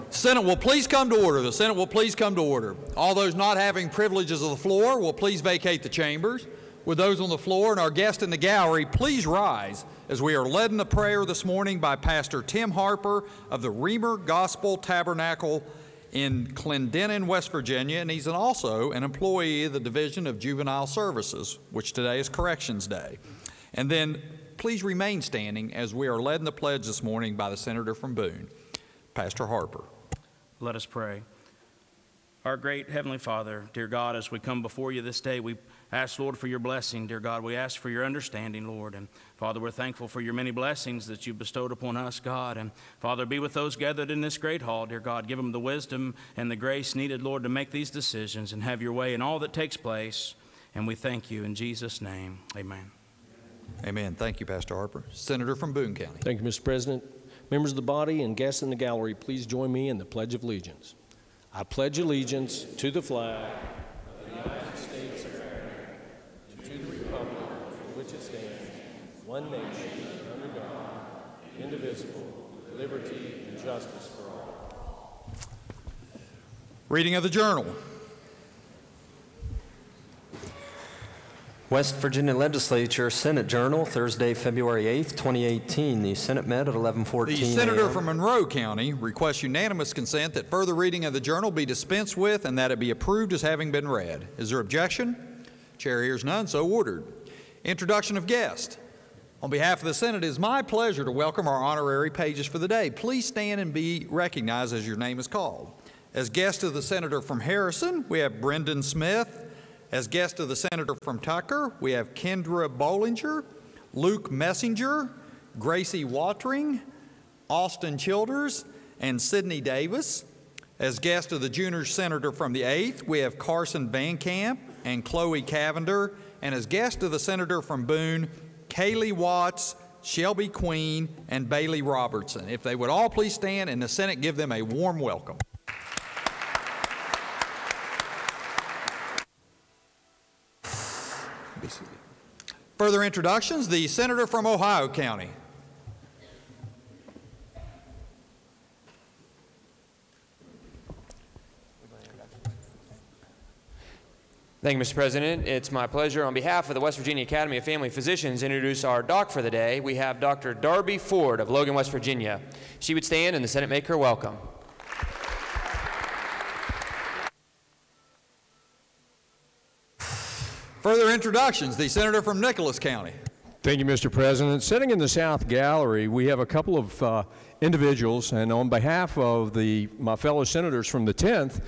Senate will please come to order. The Senate will please come to order. All those not having privileges of the floor will please vacate the chambers. With those on the floor and our guests in the gallery, please rise as we are led in the prayer this morning by Pastor Tim Harper of the Reamer Gospel Tabernacle in Clendenin, West Virginia, and he's also an employee of the Division of Juvenile Services, which today is Corrections Day. And then please remain standing as we are led in the pledge this morning by the Senator from Boone, Pastor Harper. Let us pray. Our great Heavenly Father, dear God, as we come before you this day, we ask, Lord, for your blessing. Dear God, we ask for your understanding, Lord. And Father, we're thankful for your many blessings that you've bestowed upon us, God. And Father, be with those gathered in this great hall, dear God. Give them the wisdom and the grace needed, Lord, to make these decisions and have your way in all that takes place. And we thank you in Jesus' name. Amen. Amen. Thank you, Pastor Harper. Senator from Boone County. Thank you, Mr. President. Members of the body and guests in the gallery, please join me in the Pledge of Allegiance. I pledge allegiance to the flag of the United States of America, and to the republic for which it stands, one nation, under God, indivisible, with liberty and justice for all. Reading of the Journal. West Virginia Legislature Senate Journal, Thursday, February 8th, 2018. The Senate met at 11:14 The Senator a.m. from Monroe County requests unanimous consent that further reading of the Journal be dispensed with and that it be approved as having been read. Is there objection? Chair hears none, so ordered. Introduction of guests. On behalf of the Senate, it is my pleasure to welcome our honorary pages for the day. Please stand and be recognized as your name is called. As guest of the Senator from Harrison, we have Brendan Smith. As guest of the Senator from Tucker, we have Kendra Bollinger, Luke Messenger, Gracie Watering, Austin Childers, and Sidney Davis. As guest of the junior senator from the 8th, we have Carson Van Camp and Chloe Cavender. And as guest of the senator from Boone, Kaylee Watts, Shelby Queen, and Bailey Robertson. If they would all please stand and the Senate give them a warm welcome. Further introductions, the Senator from Ohio County. Thank you, Mr. President. It's my pleasure on behalf of the West Virginia Academy of Family Physicians to introduce our doc for the day. We have Dr. Darby Ford of Logan, West Virginia. She would stand and the Senate make her welcome. Further introductions, the Senator from Nicholas County. Thank you, Mr. President. Sitting in the South Gallery, we have a couple of individuals, and on behalf of my fellow senators from the 10th,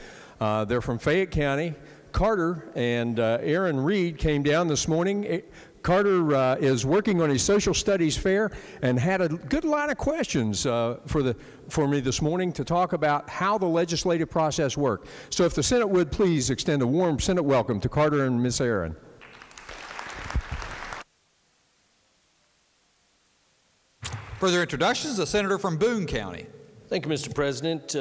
they're from Fayette County. Carter and Aaron Reed came down this morning. Carter is working on his social studies fair and had a good line of questions for me this morning to talk about how the legislative process works. So if the Senate would please extend a warm Senate welcome to Carter and Miss Aaron. Further introductions, the Senator from Boone County. Thank you, Mr. President.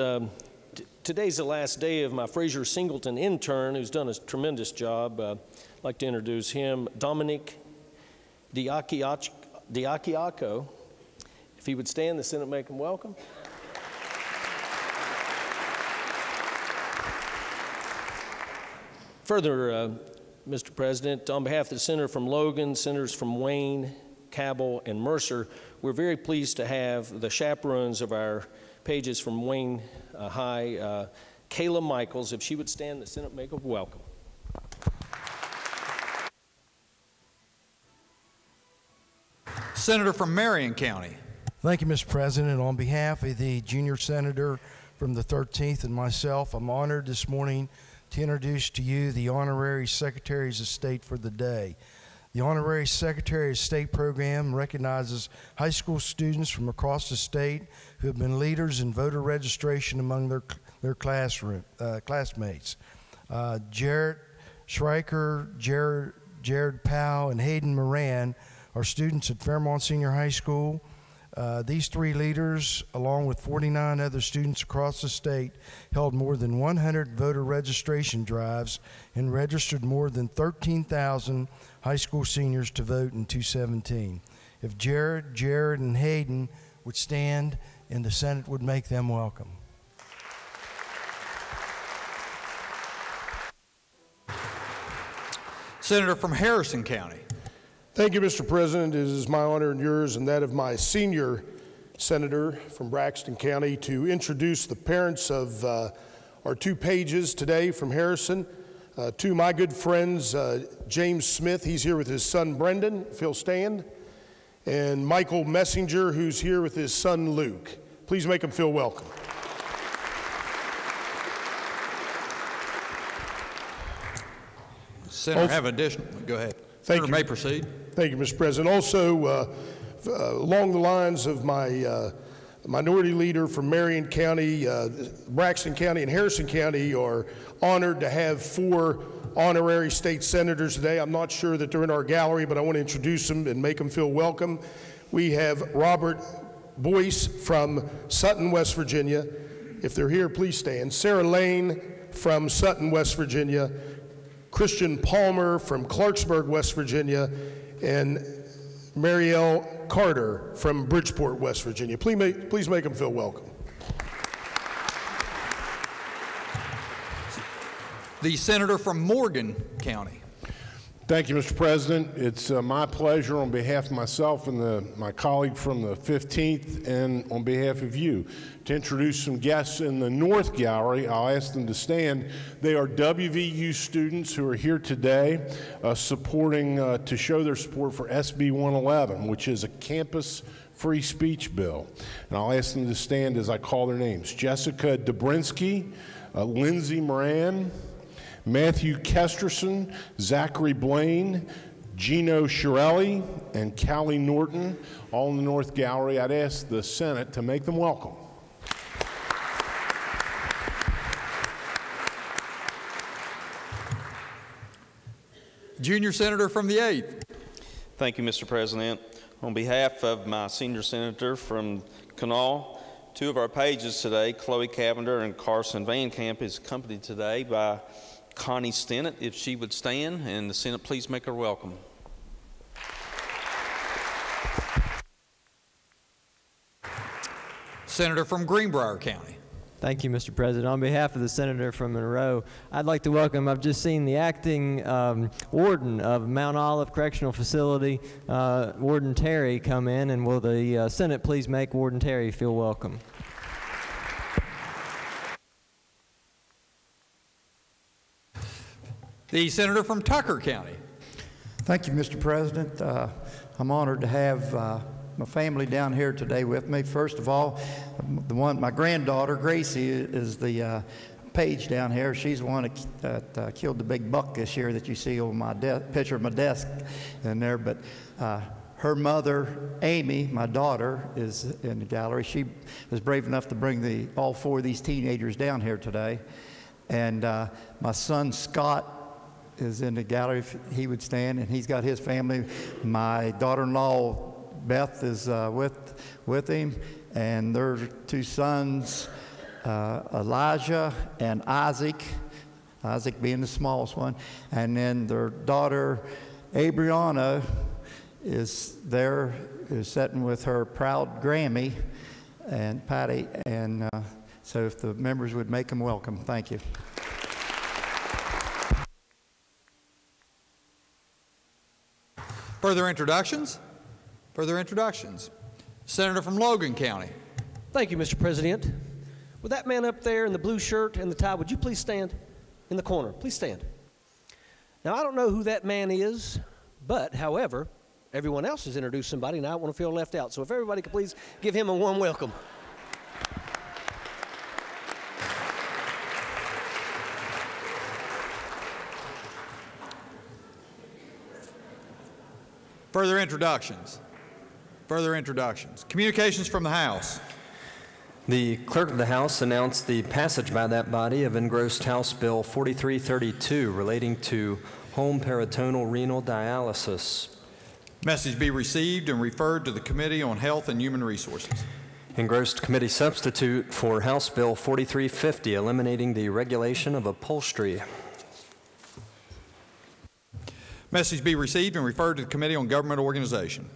Today's the last day of my Fraser Singleton intern, who's done a tremendous job. I'd like to introduce him, Dominic Diakiako. If he would stand, the Senate make him welcome. Further, Mr. President, on behalf of the Senator from Logan, Senators from Wayne, Cabell, and Mercer, we're very pleased to have the chaperones of our pages from Wayne High, Kayla Michaels. If she would stand, the Senate make her welcome. Senator from Marion County. Thank you, Mr. President. On behalf of the junior senator from the 13th and myself, I'm honored this morning to introduce to you the Honorary Secretaries of State for the day. The Honorary Secretary of State program recognizes high school students from across the state who have been leaders in voter registration among their classmates. Jarrett Schreiker, Jared Powell, and Hayden Moran are students at Fairmont Senior High School. These three leaders, along with 49 other students across the state, held more than 100 voter registration drives and registered more than 13,000 high school seniors to vote in 2017. If Jared, and Hayden would stand and the Senate would make them welcome. Senator from Harrison County. Thank you, Mr. President. It is my honor and yours and that of my senior senator from Braxton County to introduce the parents of our two pages today from Harrison. Two of my good friends, James Smith, he's here with his son Brendan, if he'll stand, and Michael Messenger, who's here with his son Luke. Please make them feel welcome. Senator, have additional. Go ahead. Thank you. May proceed. Thank you, Mr. President. Also, along the lines of my minority leader from Marion County, Braxton County, and Harrison County are honored to have four honorary state senators today. I'm not sure that they're in our gallery, but I want to introduce them and make them feel welcome. We have Robert Boyce from Sutton, West Virginia. If they're here, please stand. Sarah Lane from Sutton, West Virginia. Christian Palmer from Clarksburg, West Virginia. And Marielle Carter from Bridgeport, West Virginia. Please make them feel welcome. The senator from Morgan County. Thank you, Mr. President. It's my pleasure on behalf of myself and my colleague from the 15th and on behalf of you to introduce some guests in the North Gallery. I'll ask them to stand. They are WVU students who are here today supporting, to show their support for SB 111, which is a campus free speech bill. And I'll ask them to stand as I call their names. Jessica Dobrinsky, Lindsay Moran, Matthew Kesterson, Zachary Blaine, Gino Shirelli, and Callie Norton, all in the North Gallery. I'd ask the Senate to make them welcome. Junior senator from the 8th. Thank you, Mr. President. On behalf of my senior senator from Kanawha, two of our pages today, Chloe Cavender and Carson Van Camp, is accompanied today by Connie Stennett, if she would stand, and the Senate please make her welcome. Senator from Greenbrier County. Thank you, Mr. President. On behalf of the senator from Monroe, I'd like to welcome, I've just seen the acting warden of Mount Olive Correctional Facility, Warden Terry, come in, and will the Senate please make Warden Terry feel welcome. The senator from Tucker County. Thank you, Mr. President. I'm honored to have my family down here today with me. First of all, my granddaughter, Gracie, is the page down here. She's the one that killed the big buck this year that you see on my picture of my desk in there. But her mother, Amy, my daughter, is in the gallery. She was brave enough to bring all four of these teenagers down here today. And my son, Scott, is in the gallery, if he would stand, and he's got his family. My daughter-in-law, Beth, is with him, and their two sons, Elijah and Isaac being the smallest one, and then their daughter, Abriana, is there, is sitting with her proud Grammy and Patty, and so if the members would make them welcome. Thank you. Further introductions? Further introductions. Senator from Logan County. Thank you, Mr. President. With that man up there in the blue shirt and the tie, would you please stand in the corner? Please stand. Now, I don't know who that man is, but, however, everyone else has introduced somebody, and I don't want to feel left out. So if everybody could please give him a warm welcome. Further introductions. Further introductions. Communications from the House. The Clerk of the House announced the passage by that body of engrossed House Bill 4332 relating to home peritoneal renal dialysis. Message be received and referred to the Committee on Health and Human Resources. Engrossed committee substitute for House Bill 4350 eliminating the regulation of upholstery. Message be received and referred to the Committee on Government Organization.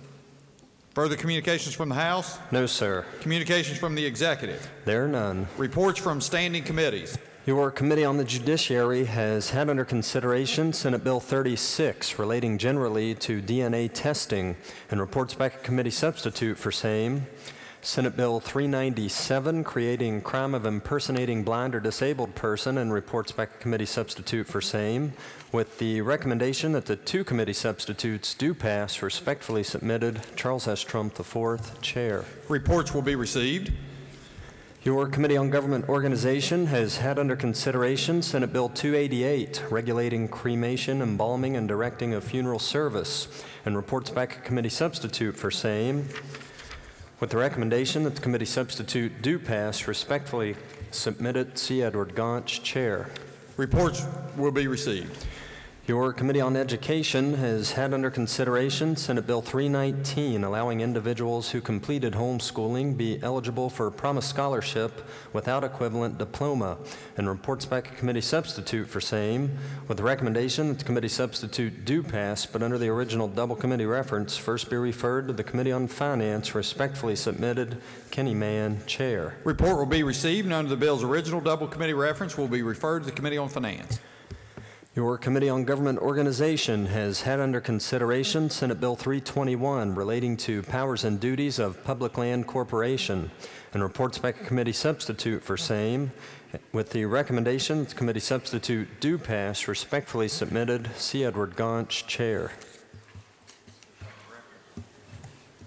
Further communications from the House? No, sir. Communications from the Executive? There are none. Reports from standing committees? Your Committee on the Judiciary has had under consideration Senate Bill 36 relating generally to DNA testing and reports back a committee substitute for same. Senate Bill 397 creating crime of impersonating blind or disabled person and reports back a committee substitute for same, with the recommendation that the two committee substitutes do pass. Respectfully submitted, Charles S. Trump IV, Chair. Reports will be received. Your Committee on Government Organization has had under consideration Senate Bill 288 regulating cremation, embalming, and directing of funeral service and reports back a committee substitute for same. With the recommendation that the committee substitute do pass, respectfully submitted, C. Edward Gaunch, Chair. Reports will be received. Your Committee on Education has had under consideration Senate Bill 319, allowing individuals who completed homeschooling be eligible for Promise Scholarship without equivalent diploma, and reports back a committee substitute for same, with the recommendation that the committee substitute do pass, but under the original double committee reference, first be referred to the Committee on Finance. Respectfully submitted, Kenny Mann, Chair. Report will be received, and under the bill's original double committee reference will be referred to the Committee on Finance. Your Committee on Government Organization has had under consideration Senate Bill 321 relating to powers and duties of Public Land Corporation, and reports back a committee substitute for same, with the recommendation that the committee substitute do pass. Respectfully submitted, C. Edward Gaunch, Chair.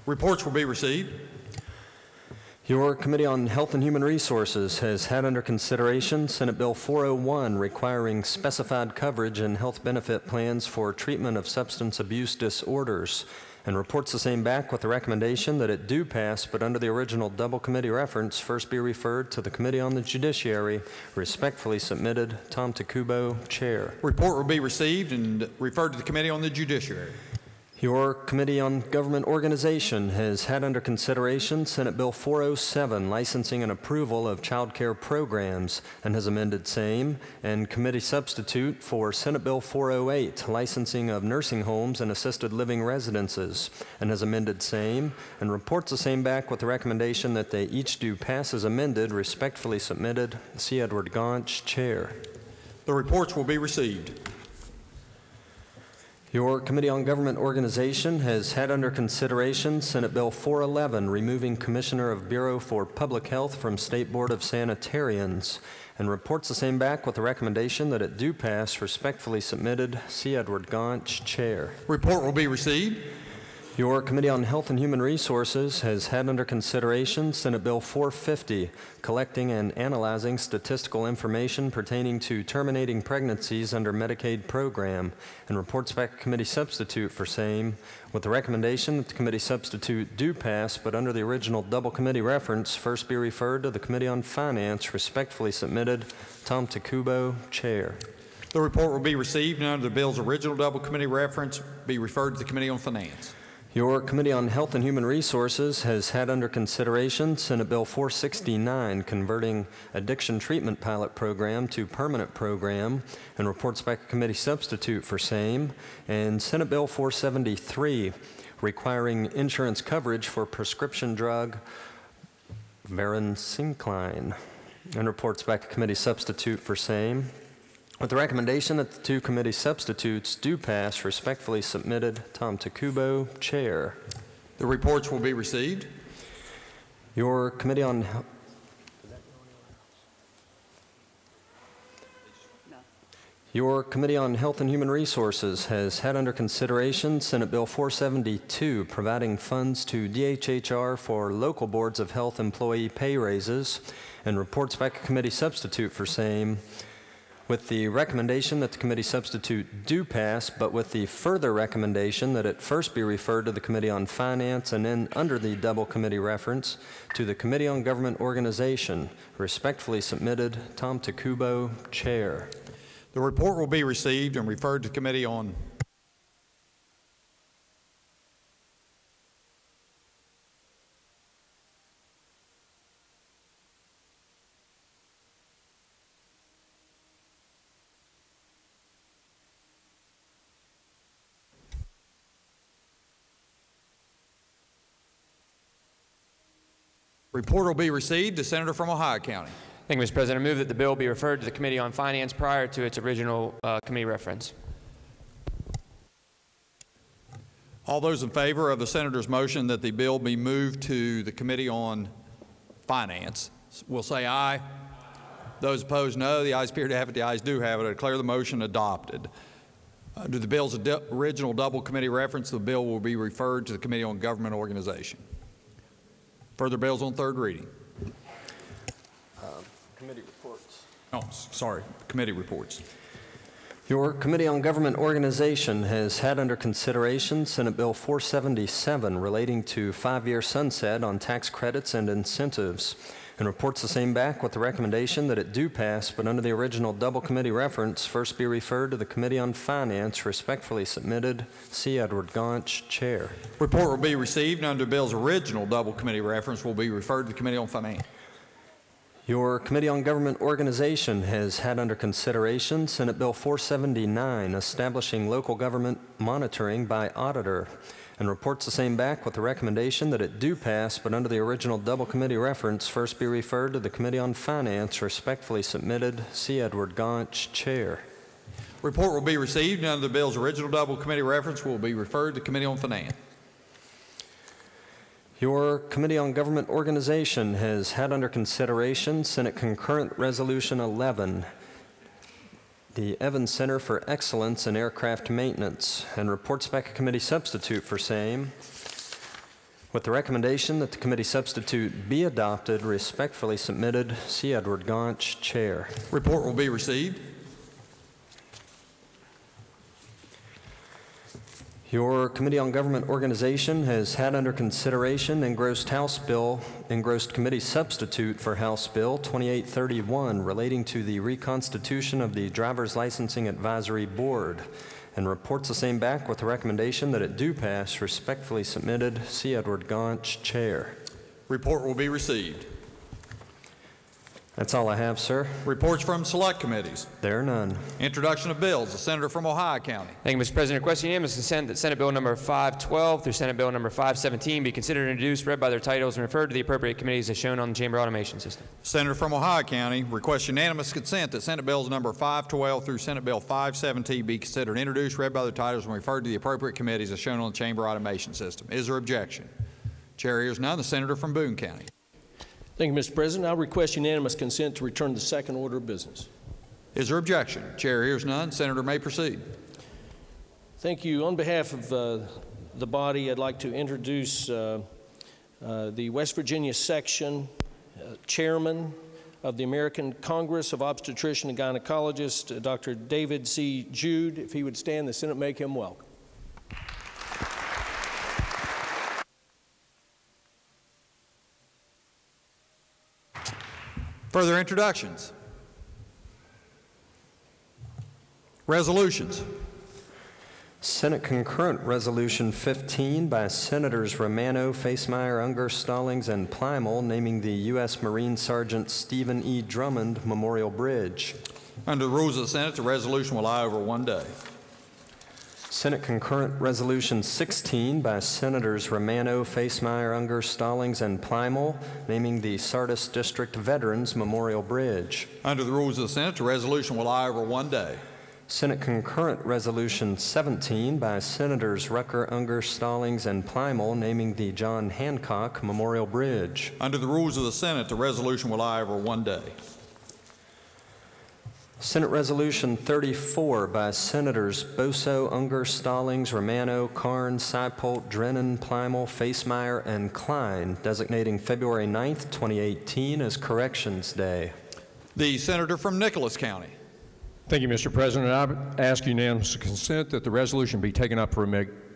Reports will be received. Your Committee on Health and Human Resources has had under consideration Senate Bill 401 requiring specified coverage in health benefit plans for treatment of substance abuse disorders, and reports the same back with the recommendation that it do pass, but under the original double committee reference, first be referred to the Committee on the Judiciary. Respectfully submitted, Tom Takubo, Chair. Report will be received and referred to the Committee on the Judiciary. Your Committee on Government Organization has had under consideration Senate Bill 407, licensing and approval of child care programs, and has amended same, and committee substitute for Senate Bill 408, licensing of nursing homes and assisted living residences, and has amended same, and reports the same back with the recommendation that they each do pass as amended. Respectfully submitted, C. Edward Gaunch, Chair. The reports will be received. Your Committee on Government Organization has had under consideration Senate Bill 411, removing Commissioner of Bureau for Public Health from State Board of Sanitarians, and reports the same back with the recommendation that it do pass. Respectfully submitted, C. Edward Gaunch, Chair. Report will be received. Your Committee on Health and Human Resources has had under consideration Senate Bill 450, collecting and analyzing statistical information pertaining to terminating pregnancies under Medicaid program, and reports back a committee substitute for same, with the recommendation that the committee substitute do pass, but under the original double committee reference, first be referred to the Committee on Finance. Respectfully submitted, Tom Takubo, Chair. The report will be received, and under the bill's original double committee reference, be referred to the Committee on Finance. Your Committee on Health and Human Resources has had under consideration Senate Bill 469, converting addiction treatment pilot program to permanent program, and reports back a committee substitute for same, and Senate Bill 473, requiring insurance coverage for prescription drug varenicline, and reports back a committee substitute for same, with the recommendation that the two committee substitutes do pass. Respectfully submitted, Tom Takubo, Chair. The reports will be received. Your Committee on Health and Human Resources has had under consideration Senate Bill 472, providing funds to DHHR for local boards of health employee pay raises, and reports back a committee substitute for same, with the recommendation that the committee substitute do pass, but with the further recommendation that it first be referred to the Committee on Finance, and then under the double committee reference to the Committee on Government Organization. Respectfully submitted, Tom Takubo, Chair. The report will be received and referred to the Committee on Report will be received. The Senator from Ohio County. Thank you, Mr. President. I move that the bill be referred to the Committee on Finance prior to its original committee reference. All those in favor of the Senator's motion that the bill be moved to the Committee on Finance will say aye. Those opposed, no. The ayes appear to have it. The ayes do have it. I declare the motion adopted. Under the bill's original double committee reference, the bill will be referred to the Committee on Government Organization. Further bills on third reading. Committee reports. Oh, sorry. Committee reports. Your Committee on Government Organization has had under consideration Senate Bill 477 relating to 5-year sunset on tax credits and incentives, and reports the same back with the recommendation that it do pass, but under the original double committee reference, first be referred to the Committee on Finance. Respectfully submitted, C. Edward Gaunch, Chair. Report will be received and under the bill's original double committee reference will be referred to the Committee on Finance. Your Committee on Government Organization has had under consideration Senate Bill 479, establishing local government monitoring by auditor, and reports the same back with the recommendation that it do pass, but under the original double committee reference, first be referred to the Committee on Finance. Respectfully submitted, C. Edward Gaunch, Chair. Report will be received and under the bill's original double committee reference will be referred to the Committee on Finance. Your Committee on Government Organization has had under consideration Senate Concurrent Resolution 11, the Evans Center for Excellence in Aircraft Maintenance, and reports back a committee substitute for same, with the recommendation that the committee substitute be adopted. Respectfully submitted, C. Edward Gaunch, Chair. Report will be received. Your Committee on Government Organization has had under consideration engrossed committee substitute for House Bill 2831 relating to the reconstitution of the Driver's Licensing Advisory Board, and reports the same back with the recommendation that it do pass. Respectfully submitted, C. Edward Gaunch, Chair. Report will be received. That's all I have, sir. Reports from select committees. There are none. Introduction of bills. The Senator from Ohio County. Thank you, Mr. President. Request unanimous consent that Senate Bill number 512 through Senate Bill number 517 be considered and introduced, read by their titles, and referred to the appropriate committees as shown on the chamber automation system. Senator from Ohio County requests unanimous consent that Senate Bills number 512 through Senate Bill 517 be considered and introduced, read by their titles, and referred to the appropriate committees as shown on the chamber automation system. Is there objection? Chair hears none. The Senator from Boone County. Thank you, Mr. President. I request unanimous consent to return to the second order of business. Is there objection? Chair hears none. Senator may proceed. Thank you. On behalf of the body, I'd like to introduce the West Virginia section chairman of the American Congress of Obstetrician and Gynecologists, Dr. David C. Jude. If he would stand, the Senate make him welcome. Further introductions. Resolutions. Senate Concurrent Resolution 15 by Senators Romano, Facemeyer, Unger, Stallings, and Plymel naming the U.S. Marine Sergeant Stephen E. Drummond Memorial Bridge. Under the rules of the Senate, the resolution will lie over one day. Senate Concurrent Resolution 16 by Senators Romano, Facemeyer, Unger, Stallings, and Plymel naming the Sardis District Veterans Memorial Bridge. Under the rules of the Senate, the resolution will lie over one day. Senate Concurrent Resolution 17 by Senators Rucker, Unger, Stallings, and Plymel naming the John Hancock Memorial Bridge. Under the rules of the Senate, the resolution will lie over one day. Senate Resolution 34 by Senators Boso, Unger, Stallings, Romano, Karn, Seipolt, Drennan, Plymel, Facemeyer, and Klein, designating February 9th, 2018 as Corrections Day. The Senator from Nicholas County. Thank you, Mr. President. I ask unanimous consent that the resolution be taken up for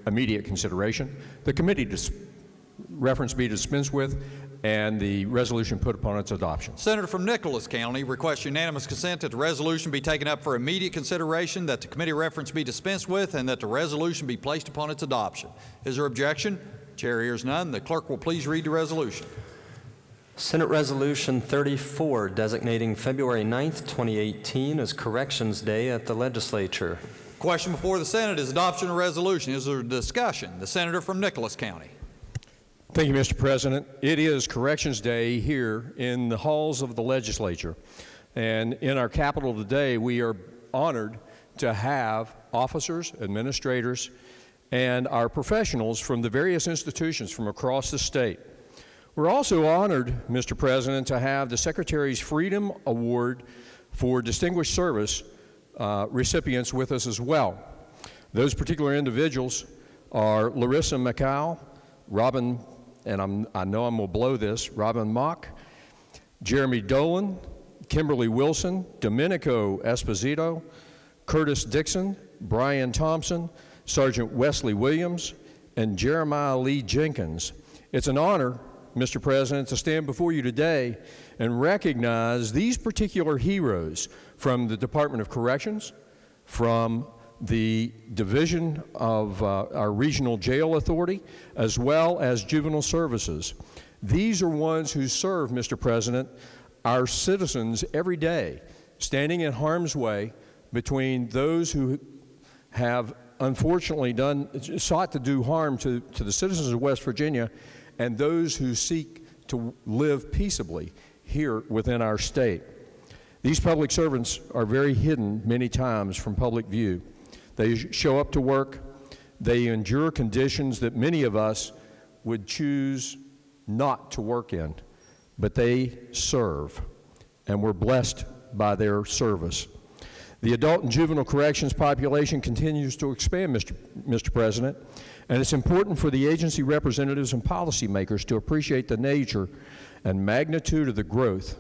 immediate consideration, the committee reference be dispensed with, and the resolution put upon its adoption. Senator from Nicholas County requests unanimous consent that the resolution be taken up for immediate consideration, that the committee reference be dispensed with, and that the resolution be placed upon its adoption. Is there objection? Chair hears none. The clerk will please read the resolution. Senate Resolution 34 designating February 9th, 2018 as Corrections Day at the Legislature. Question before the Senate is adoption of resolution. Is there discussion? The Senator from Nicholas County. Thank you, Mr. President. It is Corrections Day here in the halls of the legislature. And in our Capitol today, we are honored to have officers, administrators, and our professionals from the various institutions from across the state. We're also honored, Mr. President, to have the Secretary's Freedom Award for Distinguished Service recipients with us as well. Those particular individuals are Larissa McCall, Robin, and I know I'm going to blow this, Robin Mock, Jeremy Dolan, Kimberly Wilson, Domenico Esposito, Curtis Dixon, Brian Thompson, Sergeant Wesley Williams, and Jeremiah Lee Jenkins. It's an honor Mr. President, to stand before you today and recognize these particular heroes from the Department of Corrections, from the Division of our Regional Jail Authority, as well as Juvenile Services. These are ones who serve, Mr. President, our citizens every day, standing in harm's way between those who have unfortunately sought to do harm to the citizens of West Virginia and those who seek to live peaceably here within our state. These public servants are very hidden many times from public view. They show up to work, they endure conditions that many of us would choose not to work in, but they serve, and we're blessed by their service. The adult and juvenile corrections population continues to expand, Mr. President, and it's important for the agency representatives and policymakers to appreciate the nature and magnitude of the growth.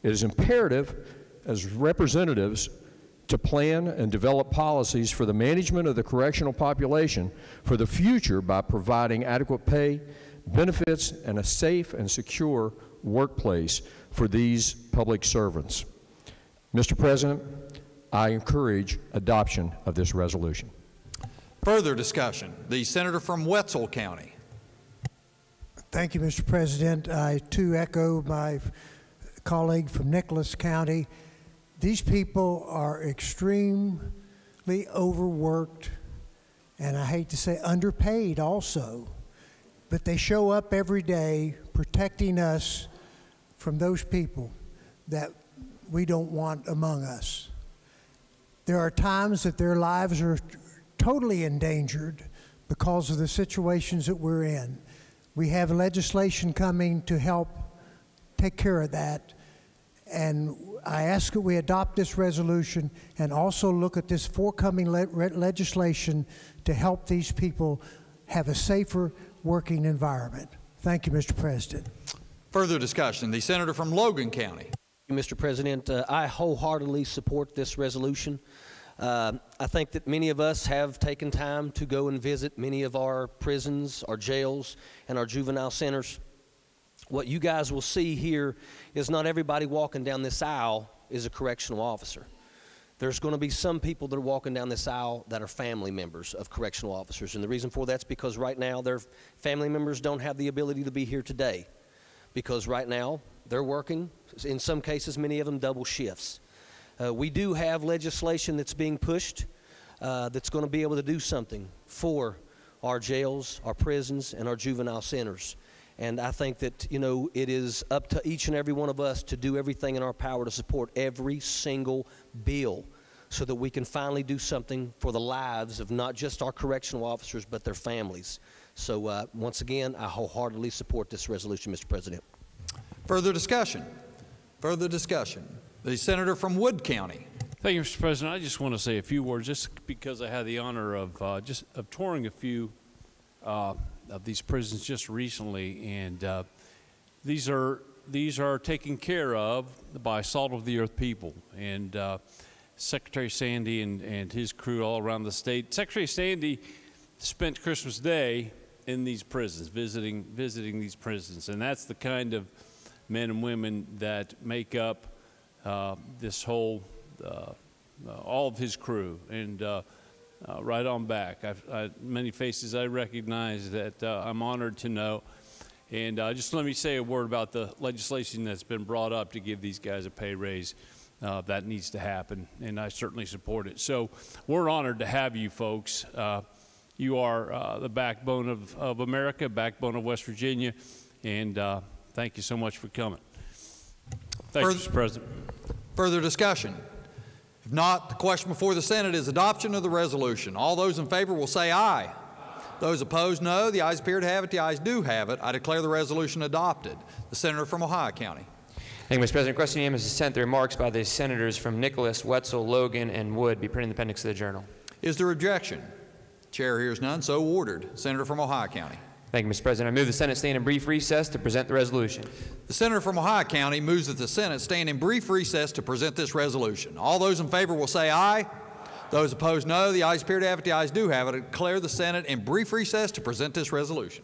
It is imperative as representatives to plan and develop policies for the management of the correctional population for the future by providing adequate pay, benefits, and a safe and secure workplace for these public servants. Mr. President, I encourage adoption of this resolution. Further discussion. The senator from Wetzel County. Thank you, Mr. President. I too echo my colleague from Nicholas County. These people are extremely overworked, and I hate to say underpaid also, but they show up every day protecting us from those people that we don't want among us. There are times that their lives are totally endangered because of the situations that we're in. We have legislation coming to help take care of that, and I ask that we adopt this resolution and also look at this forthcoming legislation to help these people have a safer working environment. Thank you, Mr. President. Further discussion. The senator from Logan County. Mr. President, I wholeheartedly support this resolution. I think that many of us have taken time to go and visit many of our prisons, our jails, and our juvenile centers. What you guys will see here is not everybody walking down this aisle is a correctional officer. There's going to be some people that are walking down this aisle that are family members of correctional officers. And the reason for that's because right now their family members don't have the ability to be here today. Because right now they're working, in some cases many of them double shifts. We do have legislation that's being pushed that's going to be able to do something for our jails, our prisons, and our juvenile centers. And I think that, you know, it is up to each and every one of us to do everything in our power to support every single bill so that we can finally do something for the lives of not just our correctional officers but their families. So once again, I wholeheartedly support this resolution, Mr. President. Further discussion. Further discussion. The senator from Wood County. Thank you, Mr. President. I just want to say a few words just because I had the honor of touring a few of these prisons just recently, and these are taken care of by Salt of the Earth people, and Secretary Sandy and his crew all around the state. Secretary Sandy spent Christmas Day in these prisons, visiting these prisons, and that's the kind of men and women that make up this whole all of his crew, and right on back. Many faces I recognize that I'm honored to know. And just let me say a word about the legislation that's been brought up to give these guys a pay raise. That needs to happen, and I certainly support it. So we're honored to have you folks. You are the backbone of America, backbone of West Virginia, and thank you so much for coming. Thank you, Mr. President. Further discussion. If not, the question before the Senate is adoption of the resolution. All those in favor will say aye. Those opposed, no. The ayes appear to have it. The ayes do have it. I declare the resolution adopted. The senator from Ohio County. Thank you, Mr. President. Question unanimous consent. The remarks by the senators from Nicholas, Wetzel, Logan, and Wood be printed in the appendix of the journal. Is there objection? Chair hears none, so ordered. Senator from Ohio County. Thank you, Mr. President. I move the Senate stand in brief recess to present the resolution. The senator from Ohio County moves that the Senate stand in brief recess to present this resolution. All those in favor will say aye. Those opposed, no. The ayes appear to have it. The ayes do have it. I declare the Senate in brief recess to present this resolution.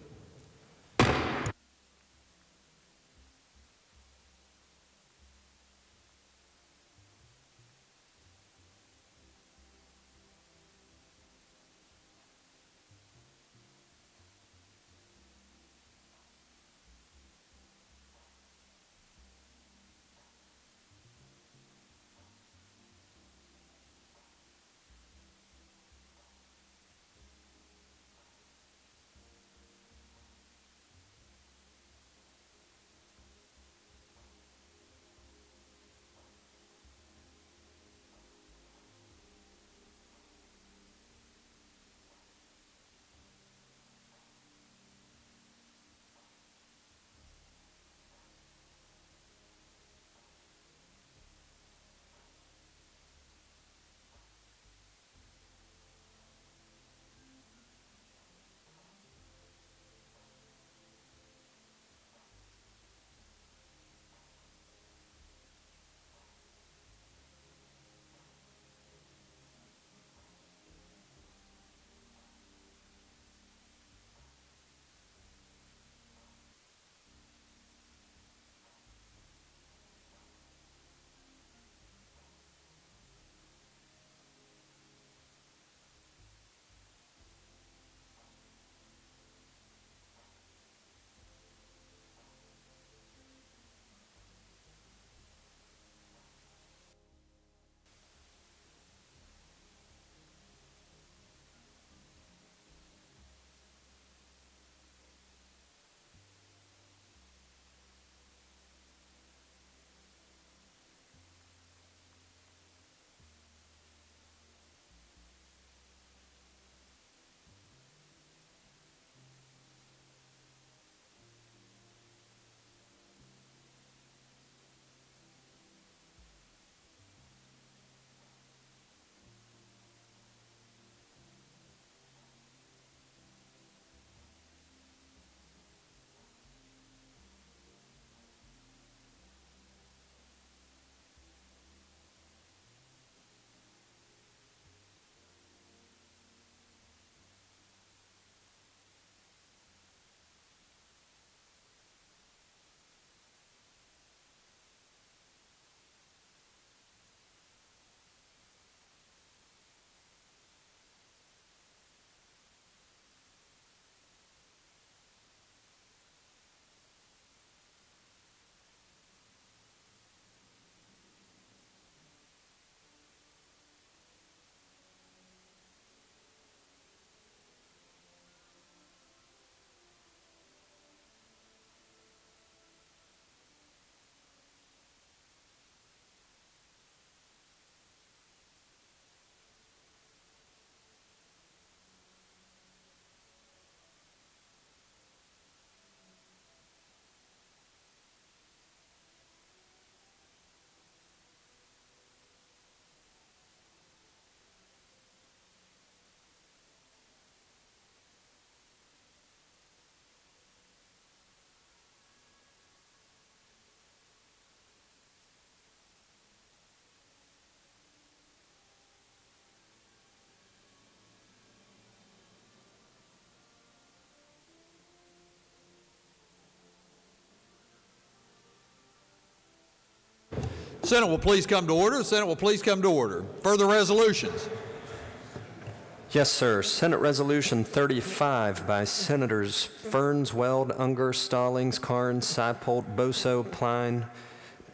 Senate will please come to order. The Senate will please come to order. Further resolutions. Yes, sir. Senate Resolution 35 by Senators Ferns, Weld, Unger, Stallings, Carnes, Seipolt, Boso,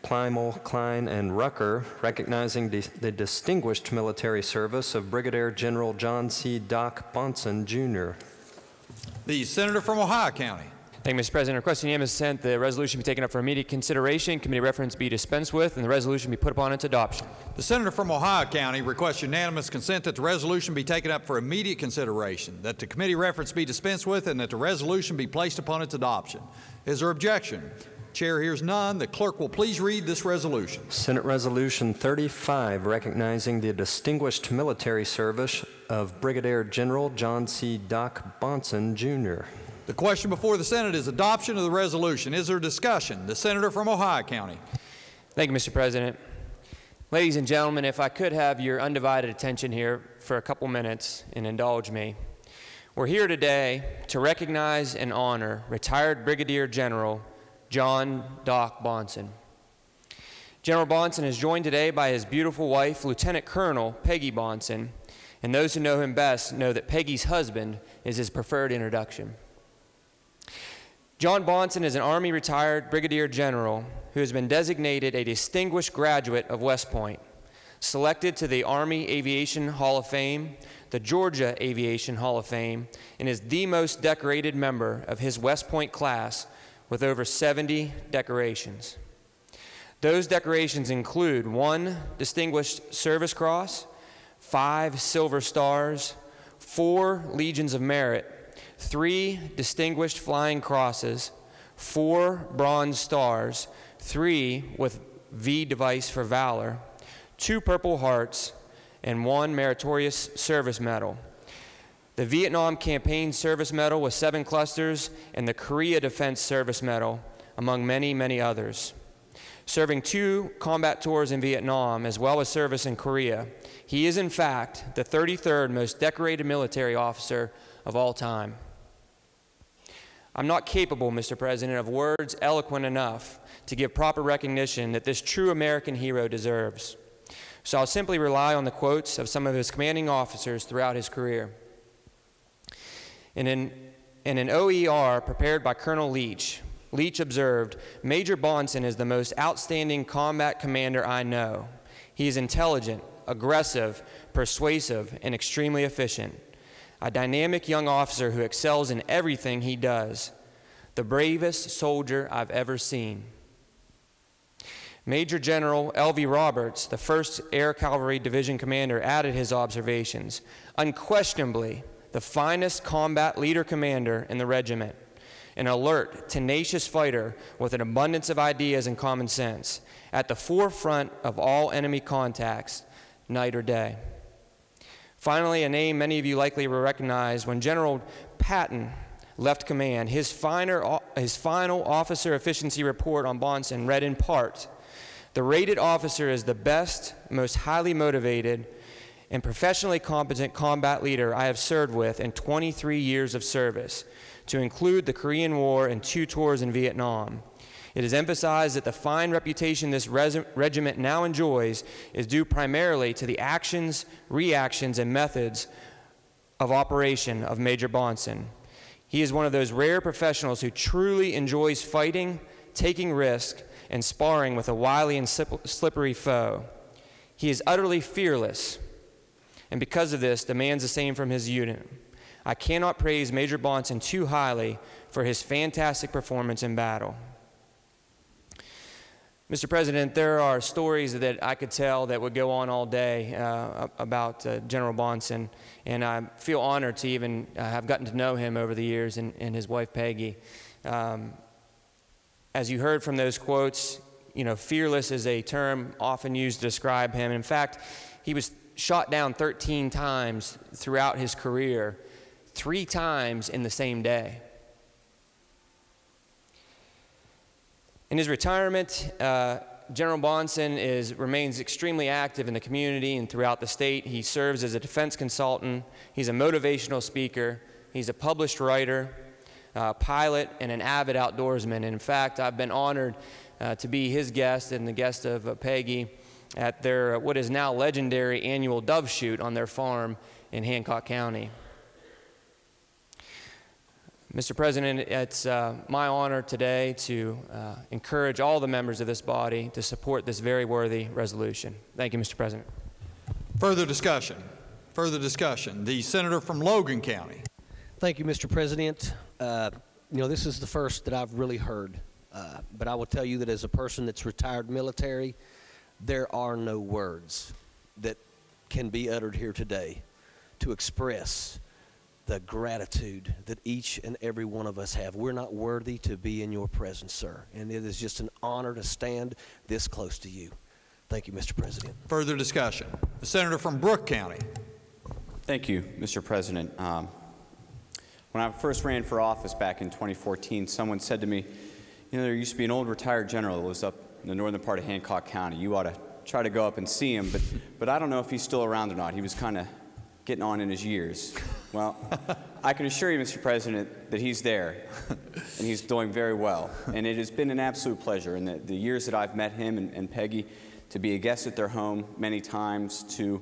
Plymel, Klein, and Rucker, recognizing the distinguished military service of Brigadier General John C. Doc Bonson, Jr. The Senator from Ohio County. Thank you, Mr. President. Requesting unanimous consent, the resolution be taken up for immediate consideration, committee reference be dispensed with, and the resolution be put upon its adoption. The Senator from Ohio County requests unanimous consent that the resolution be taken up for immediate consideration, that the committee reference be dispensed with, and that the resolution be placed upon its adoption. Is there objection? Chair hears none. The clerk will please read this resolution. Senate Resolution 35, recognizing the distinguished military service of Brigadier General John C. Doc Bonson, Jr. The question before the Senate is adoption of the resolution. Is there discussion? The Senator from Ohio County. Thank you, Mr. President. Ladies and gentlemen, if I could have your undivided attention here for a couple minutes and indulge me. We're here today to recognize and honor retired Brigadier General John Doc Bonson. General Bonson is joined today by his beautiful wife, Lieutenant Colonel Peggy Bonson, and those who know him best know that Peggy's husband is his preferred introduction. John Bonson is an Army retired Brigadier General who has been designated a distinguished graduate of West Point, selected to the Army Aviation Hall of Fame, the Georgia Aviation Hall of Fame, and is the most decorated member of his West Point class with over 70 decorations. Those decorations include 1 Distinguished Service Cross, 5 Silver Stars, 4 Legions of Merit, 3 Distinguished Flying Crosses, 4 Bronze Stars, 3 with V device for valor, 2 Purple Hearts, and 1 Meritorious Service Medal. The Vietnam Campaign Service Medal with 7 clusters, and the Korea Defense Service Medal, among many, many others. Serving 2 combat tours in Vietnam, as well as service in Korea, he is in fact the 33rd most decorated military officer of all time. I'm not capable, Mr. President, of words eloquent enough to give proper recognition that this true American hero deserves. So I'll simply rely on the quotes of some of his commanding officers throughout his career. In an OER prepared by Colonel Leach, Leach observed, "Major Bonson is the most outstanding combat commander I know. He is intelligent, aggressive, persuasive, and extremely efficient. A dynamic young officer who excels in everything he does. The bravest soldier I've ever seen." Major General L.V. Roberts, the 1st Air Cavalry Division commander, added his observations. "Unquestionably, the finest combat leader commander in the regiment. An alert, tenacious fighter with an abundance of ideas and common sense, at the forefront of all enemy contacts, night or day." Finally, a name many of you likely will recognize: when General Patton left command, his final officer efficiency report on Bonson read in part, "The rated officer is the best, most highly motivated, and professionally competent combat leader I have served with in 23 years of service, to include the Korean War and 2 tours in Vietnam. It is emphasized that the fine reputation this regiment now enjoys is due primarily to the actions, reactions, and methods of operation of Major Bonson. He is one of those rare professionals who truly enjoys fighting, taking risk, and sparring with a wily and slippery foe. He is utterly fearless, and because of this, demands the same from his unit. I cannot praise Major Bonson too highly for his fantastic performance in battle." Mr. President, there are stories that I could tell that would go on all day about General Bonson, and I feel honored to even have gotten to know him over the years, and his wife Peggy. As you heard from those quotes, fearless is a term often used to describe him. In fact, he was shot down 13 times throughout his career, 3 times in the same day. In his retirement, General Bonson remains extremely active in the community and throughout the state. He serves as a defense consultant. He's a motivational speaker. He's a published writer, pilot, and an avid outdoorsman. And in fact, I've been honored to be his guest and the guest of Peggy at their what is now legendary annual dove shoot on their farm in Hancock County. Mr. President, it's my honor today to encourage all the members of this body to support this very worthy resolution. Thank you, Mr. President. Further discussion. Further discussion. The senator from Logan County. Thank you, Mr. President. This is the first that I've really heard, but I will tell you that as a person that's retired military, there are no words that can be uttered here today to express the gratitude that each and every one of us have. We're not worthy to be in your presence, sir, and it is just an honor to stand this close to you. Thank you, Mr. President. Further discussion. The senator from Brooke County. Thank you, Mr. President. When I first ran for office back in 2014, someone said to me, there used to be an old retired general that was up in the northern part of Hancock County. You ought to try to go up and see him, but I don't know if he's still around or not. He was kind of getting on in his years. Well, I can assure you, Mr. President, that he's there, and he's doing very well. And it has been an absolute pleasure in the years that I've met him and Peggy to be a guest at their home many times, to,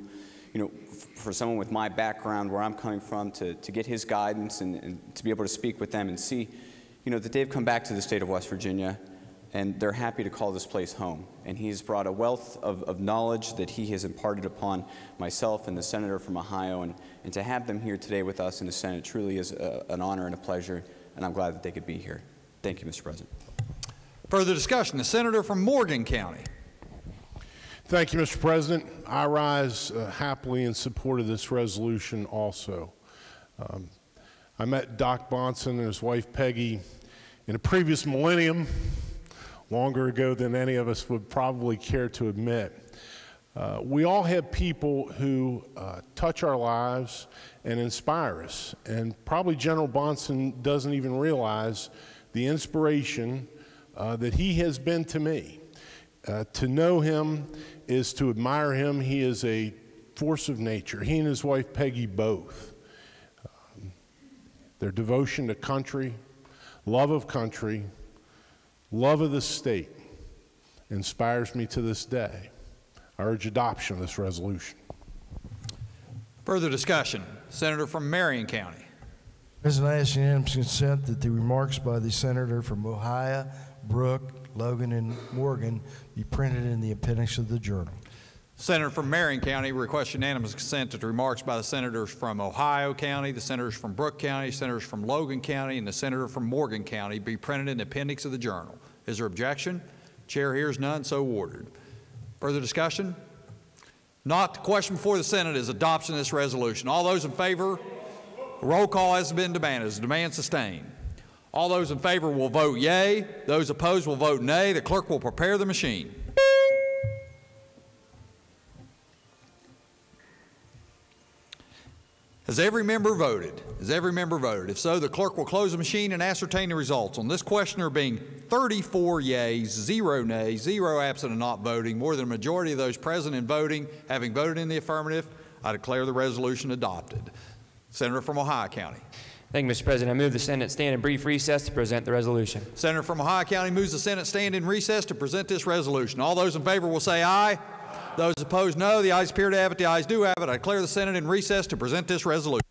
for someone with my background, where I'm coming from, to get his guidance and to be able to speak with them and see, that they've come back to the state of West Virginia and they're happy to call this place home. And he's brought a wealth of knowledge that he has imparted upon myself and the senator from Ohio, and to have them here today with us in the Senate truly is an honor and a pleasure, and I'm glad that they could be here. Thank you, Mr. President. Further discussion. The senator from Morgan County. Thank you, Mr. President. I rise happily in support of this resolution also. I met Doc Bonson and his wife Peggy in a previous millennium, longer ago than any of us would probably care to admit. We all have people who touch our lives and inspire us, and probably General Bonson doesn't even realize the inspiration that he has been to me. To know him is to admire him. He is a force of nature. He and his wife Peggy both. Their devotion to country, love of country, love of the state inspires me to this day. I urge adoption of this resolution. Further discussion. Senator from Marion County. President, I ask unanimous consent that the remarks by the senator from Ohio, Brooke, Logan, and Morgan be printed in the appendix of the journal. Senator from Marion County requests unanimous consent that the remarks by the senators from Ohio County, the senators from Brooke County, senators from Logan County, and the senator from Morgan County be printed in the appendix of the journal. Is there objection? Chair hears none, so ordered. Further discussion? Not. The question before the Senate is adoption of this resolution. All those in favor? Roll call has been demanded. Is the demand sustained? All those in favor will vote yea. Those opposed will vote nay. The clerk will prepare the machine. Has every member voted? Has every member voted? If so, the clerk will close the machine and ascertain the results. On this question, there being 34 yeas, 0 nays, 0 absent and not voting, more than a majority of those present and voting having voted in the affirmative, I declare the resolution adopted. Senator from Ohio County. Thank you, Mr. President. I move the Senate stand in brief recess to present the resolution. Senator from Ohio County moves the Senate stand in recess to present this resolution. All those in favor will say aye. Those opposed, no. The ayes appear to have it. The ayes do have it. I declare the Senate in recess to present this resolution.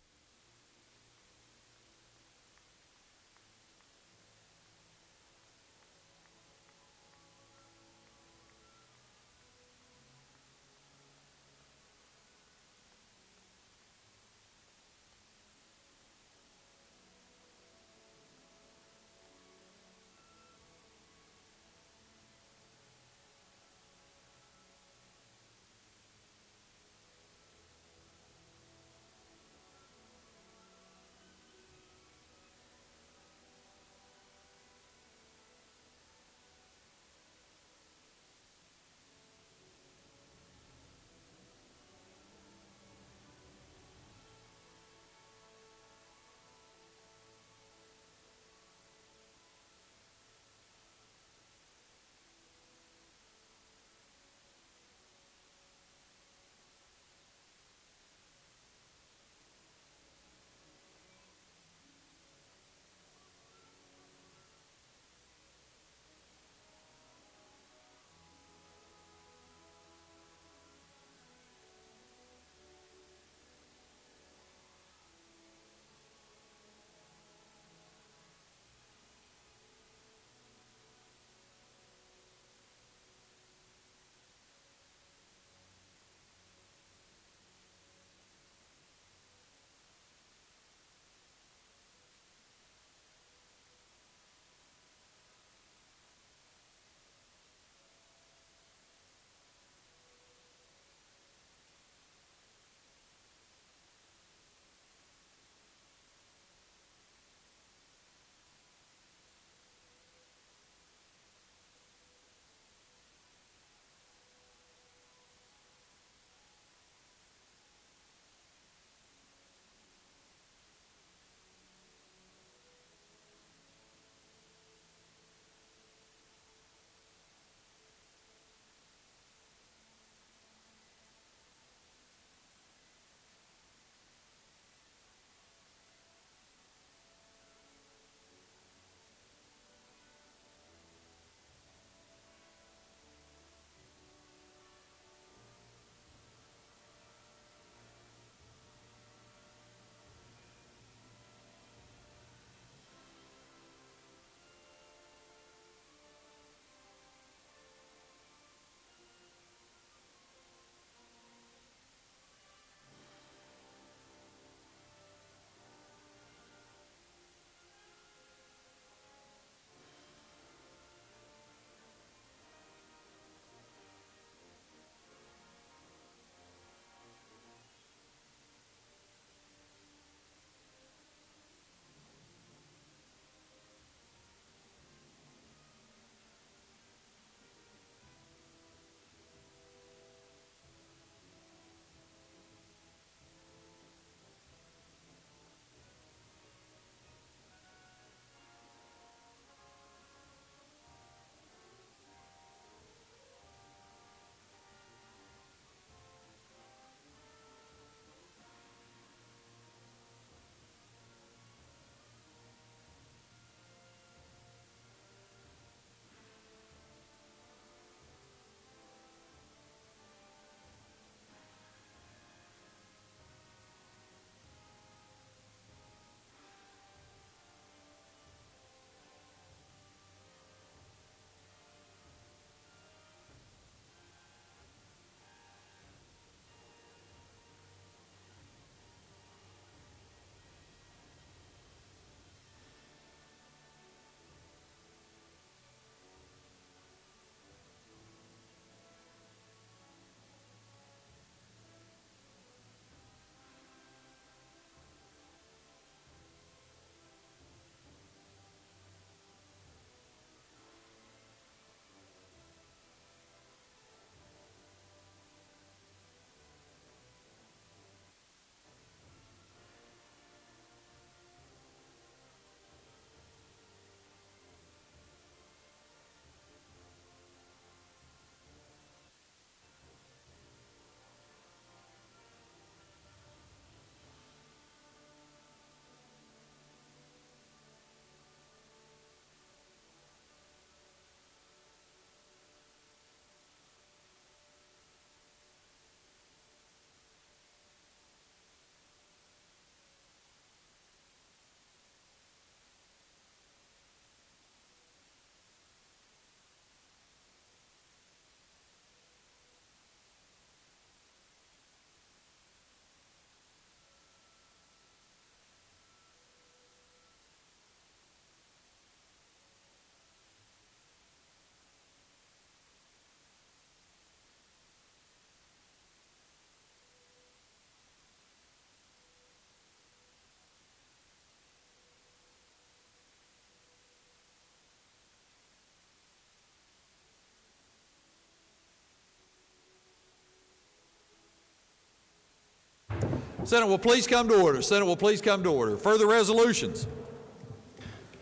Senate will please come to order. Senate will please come to order. Further resolutions?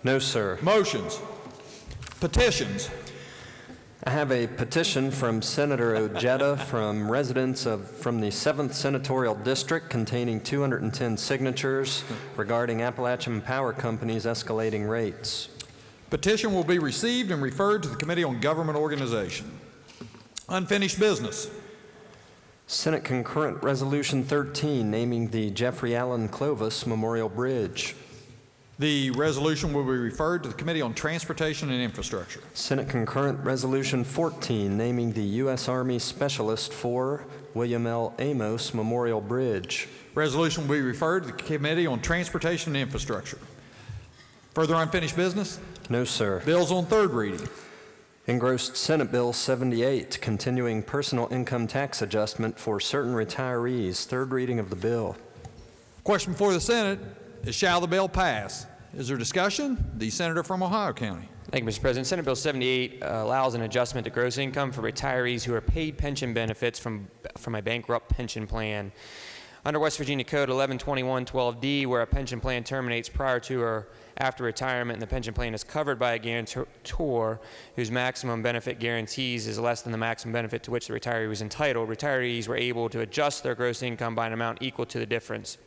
No, sir. Motions? Petitions? I have a petition from Senator Ojeda from residents from the 7th Senatorial District containing 210 signatures regarding Appalachian Power Company's escalating rates. Petition will be received and referred to the Committee on Government Organization. Unfinished business. Senate Concurrent Resolution 13 naming the Jeffrey Allen Clovis Memorial Bridge. The resolution will be referred to the Committee on Transportation and Infrastructure. Senate Concurrent Resolution 14 naming the U.S. Army Specialist for William L. Amos Memorial Bridge. Resolution will be referred to the Committee on Transportation and Infrastructure. Further unfinished business? No, sir. Bills on third reading. Engrossed Senate Bill 78, continuing personal income tax adjustment for certain retirees. Third reading of the bill. Question before the Senate is, shall the bill pass? Is there discussion? The Senator from Ohio County. Thank you, Mr. President. Senate Bill 78 allows an adjustment to gross income for retirees who are paid pension benefits from a bankrupt pension plan. Under West Virginia Code 1121-12D, where a pension plan terminates prior to or after retirement and the pension plan is covered by a guarantor whose maximum benefit guarantees is less than the maximum benefit to which the retiree was entitled, retirees were able to adjust their gross income by an amount equal to the difference.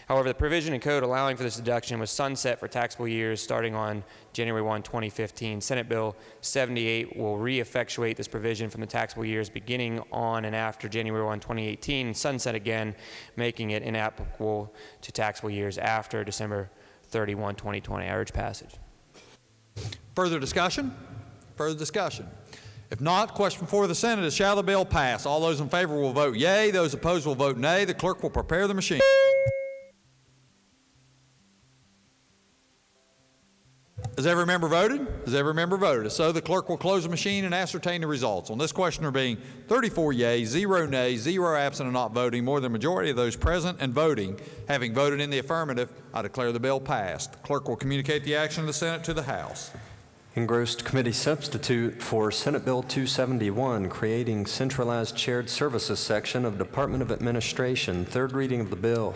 However, the provision in code allowing for this deduction was sunset for taxable years starting on January 1, 2015. Senate Bill 78 will re-effectuate this provision from the taxable years beginning on and after January 1, 2018, and sunset again, making it inapplicable to taxable years after December 31, 2020. I urge passage. Further discussion? Further discussion? If not, question before the Senate is, shall the bill pass? All those in favor will vote yea. Those opposed will vote nay. The clerk will prepare the machine. Has every member voted? Has every member voted? If so, the clerk will close the machine and ascertain the results. On this question there being 34 yeas, 0 nays, 0 absent and not voting, more than a majority of those present and voting having voted in the affirmative, I declare the bill passed. The clerk will communicate the action of the Senate to the House. Engrossed committee substitute for Senate Bill 271, creating centralized shared services section of Department of Administration. Third reading of the bill.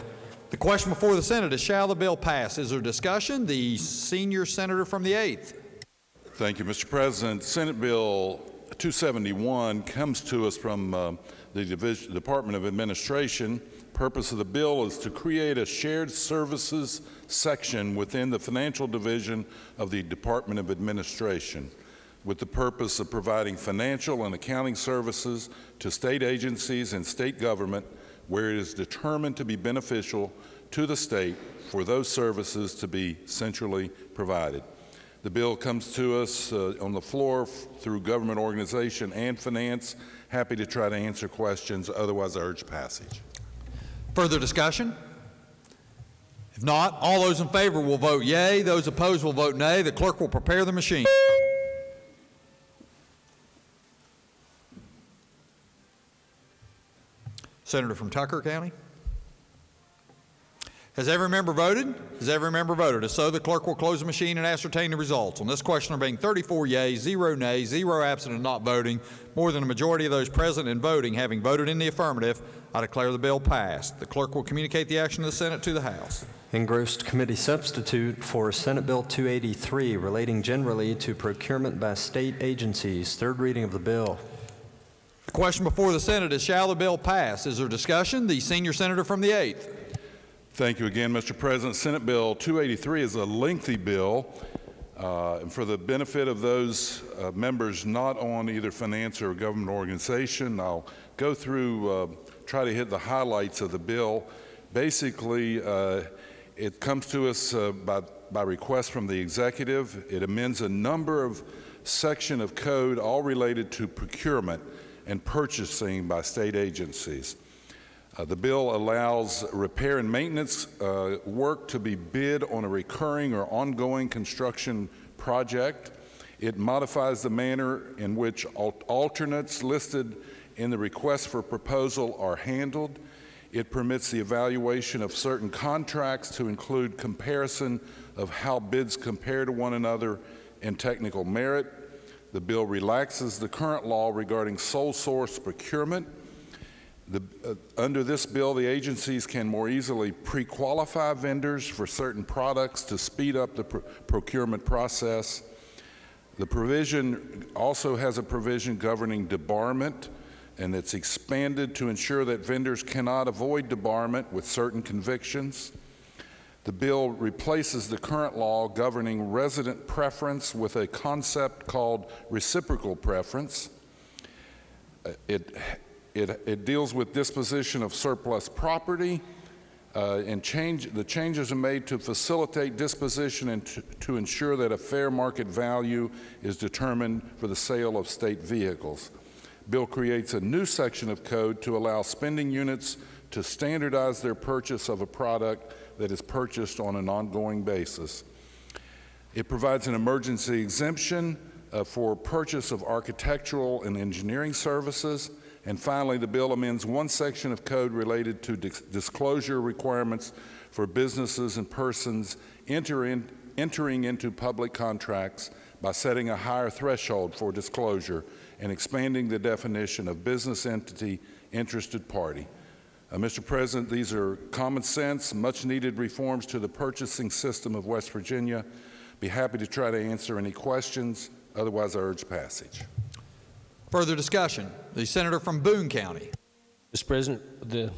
The question before the Senate is, shall the bill pass? Is there discussion? The senior senator from the 8th. Thank you, Mr. President. Senate Bill 271 comes to us from the Department of Administration. Purpose of the bill is to create a shared services section within the financial division of the Department of Administration with the purpose of providing financial and accounting services to state agencies and state government where it is determined to be beneficial to the state for those services to be centrally provided. The bill comes to us on the floor through Government Organization and Finance. Happy to try to answer questions. Otherwise, I urge passage. Further discussion? If not, all those in favor will vote yea. Those opposed will vote nay. The clerk will prepare the machine. Senator from Tucker County. Has every member voted? Has every member voted? If so, the clerk will close the machine and ascertain the results. On this question there being 34 yeas, 0 nays, 0 absent and not voting, more than a majority of those present and voting having voted in the affirmative, I declare the bill passed. The clerk will communicate the action of the Senate to the House. Engrossed committee substitute for Senate Bill 283, relating generally to procurement by state agencies. Third reading of the bill. The question before the Senate is, shall the bill pass? Is there discussion? The senior senator from the 8th. Thank you again, Mr. President. Senate Bill 283 is a lengthy bill. And for the benefit of those members not on either finance or government organization, I'll go through, try to hit the highlights of the bill. Basically, it comes to us by request from the executive. It amends a number of sections of code, all related to procurement and purchasing by state agencies. The bill allows repair and maintenance work to be bid on a recurring or ongoing construction project. It modifies the manner in which alternates listed in the request for proposal are handled. It permits the evaluation of certain contracts to include comparison of how bids compare to one another in technical merit. The bill relaxes the current law regarding sole source procurement. Under this bill, the agencies can more easily pre-qualify vendors for certain products to speed up the procurement process. The provision also has a provision governing debarment, and it's expanded to ensure that vendors cannot avoid debarment with certain convictions. The bill replaces the current law governing resident preference with a concept called reciprocal preference. It deals with disposition of surplus property, and the changes are made to facilitate disposition and to ensure that a fair market value is determined for the sale of state vehicles. Bill creates a new section of code to allow spending units to standardize their purchase of a product that is purchased on an ongoing basis. It provides an emergency exemption for purchase of architectural and engineering services. And finally, the bill amends one section of code related to disclosure requirements for businesses and persons entering into public contracts by setting a higher threshold for disclosure and expanding the definition of business entity interested party. Mr. President, these are common sense, much needed reforms to the purchasing system of West Virginia. Be happy to try to answer any questions. Otherwise, I urge passage. Further discussion. The senator from Boone County. Mr. President, the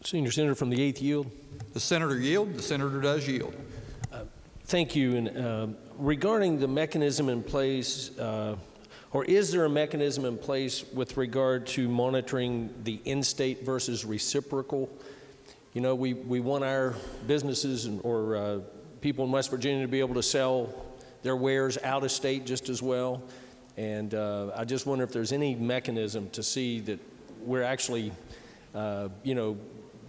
senior senator from the 8th yield. The senator yield. The senator does yield. Thank you. And regarding the mechanism in place, or is there a mechanism in place with regard to monitoring the in-state versus reciprocal? You know, we want our businesses or people in West Virginia to be able to sell their wares out of state just as well. And I just wonder if there's any mechanism to see that we're actually, you know,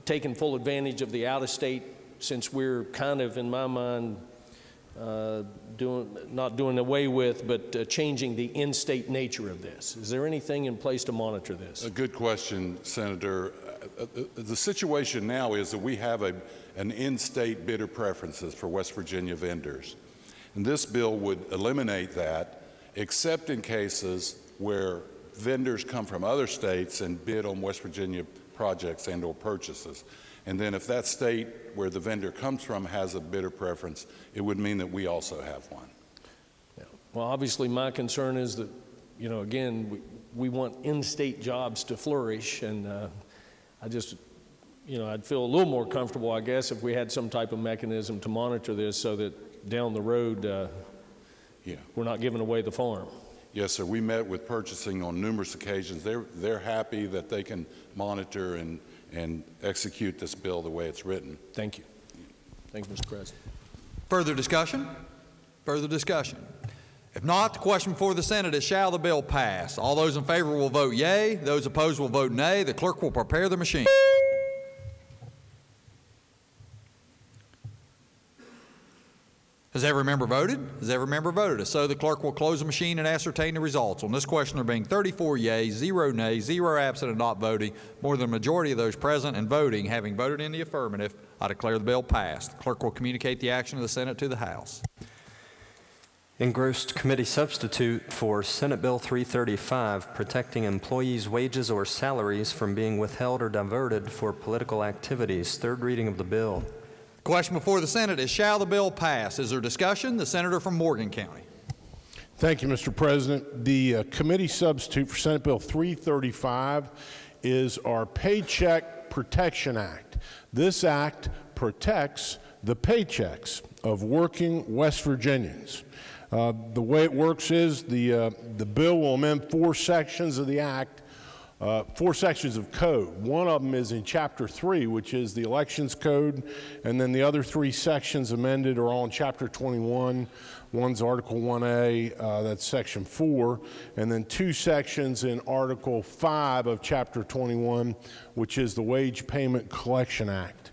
taking full advantage of the out-of-state, since we're kind of, in my mind, not doing away with, but changing the in-state nature of this. Is there anything in place to monitor this? A good question, Senator. The situation now is that we have an in-state bidder preferences for West Virginia vendors. And this bill would eliminate that, except in cases where vendors come from other states and bid on West Virginia projects and or purchases. And then if that state where the vendor comes from has a bidder preference, it would mean that we also have one. Yeah. Well, obviously my concern is that, you know, again, we want in-state jobs to flourish, and I just, you know, I'd feel a little more comfortable, I guess, if we had some type of mechanism to monitor this so that down the road, we're not giving away the farm. Yes, sir. We met with purchasing on numerous occasions. They're happy that they can monitor and execute this bill the way it's written. Thank you. Thank you, Mr. President. Further discussion? Further discussion? If not, the question before the Senate is, shall the bill pass? All those in favor will vote yea. Those opposed will vote nay. The clerk will prepare the machine. Has every member voted? Has every member voted? If so, the clerk will close the machine and ascertain the results. On this question, there being 34 yeas, 0 nays, 0 absent and not voting, more than a majority of those present and voting having voted in the affirmative, I declare the bill passed. The clerk will communicate the action of the Senate to the House. Engrossed committee substitute for Senate Bill 335, protecting employees' wages or salaries from being withheld or diverted for political activities. Third reading of the bill. Question before the Senate is, shall the bill pass? Is there discussion? The senator from Morgan County. Thank you, Mr. President. The committee substitute for Senate Bill 335 is our Paycheck Protection Act. This act protects the paychecks of working West Virginians. The way it works is the bill will amend 4 sections of the act, 4 sections of code. One of them is in Chapter 3, which is the Elections Code, and then the other 3 sections amended are all in Chapter 21. One's Article 1A, that's Section 4, and then 2 sections in Article 5 of Chapter 21, which is the Wage Payment Collection Act.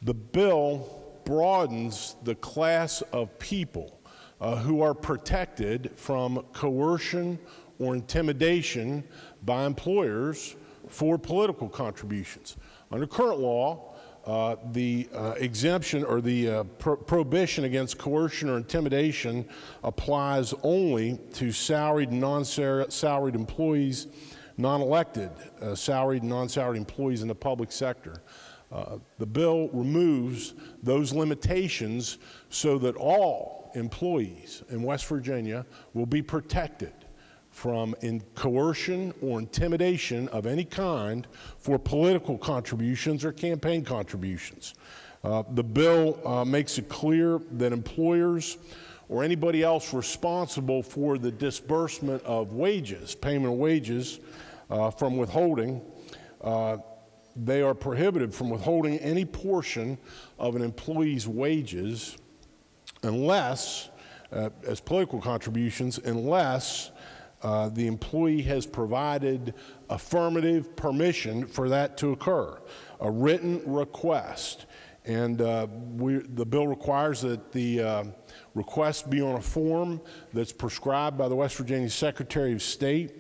The bill broadens the class of people who are protected from coercion or intimidation by employers for political contributions. Under current law, the exemption or the prohibition against coercion or intimidation applies only to salaried and non-salaried employees non-elected, salaried and non-salaried employees in the public sector. The bill removes those limitations so that all employees in West Virginia will be protected from coercion or intimidation of any kind for political contributions or campaign contributions. The bill makes it clear that employers or anybody else responsible for the disbursement of wages, payment of wages from withholding, they are prohibited from withholding any portion of an employee's wages unless, as political contributions, unless the employee has provided affirmative permission for that to occur, a written request. And the bill requires that the request be on a form that's prescribed by the West Virginia Secretary of State.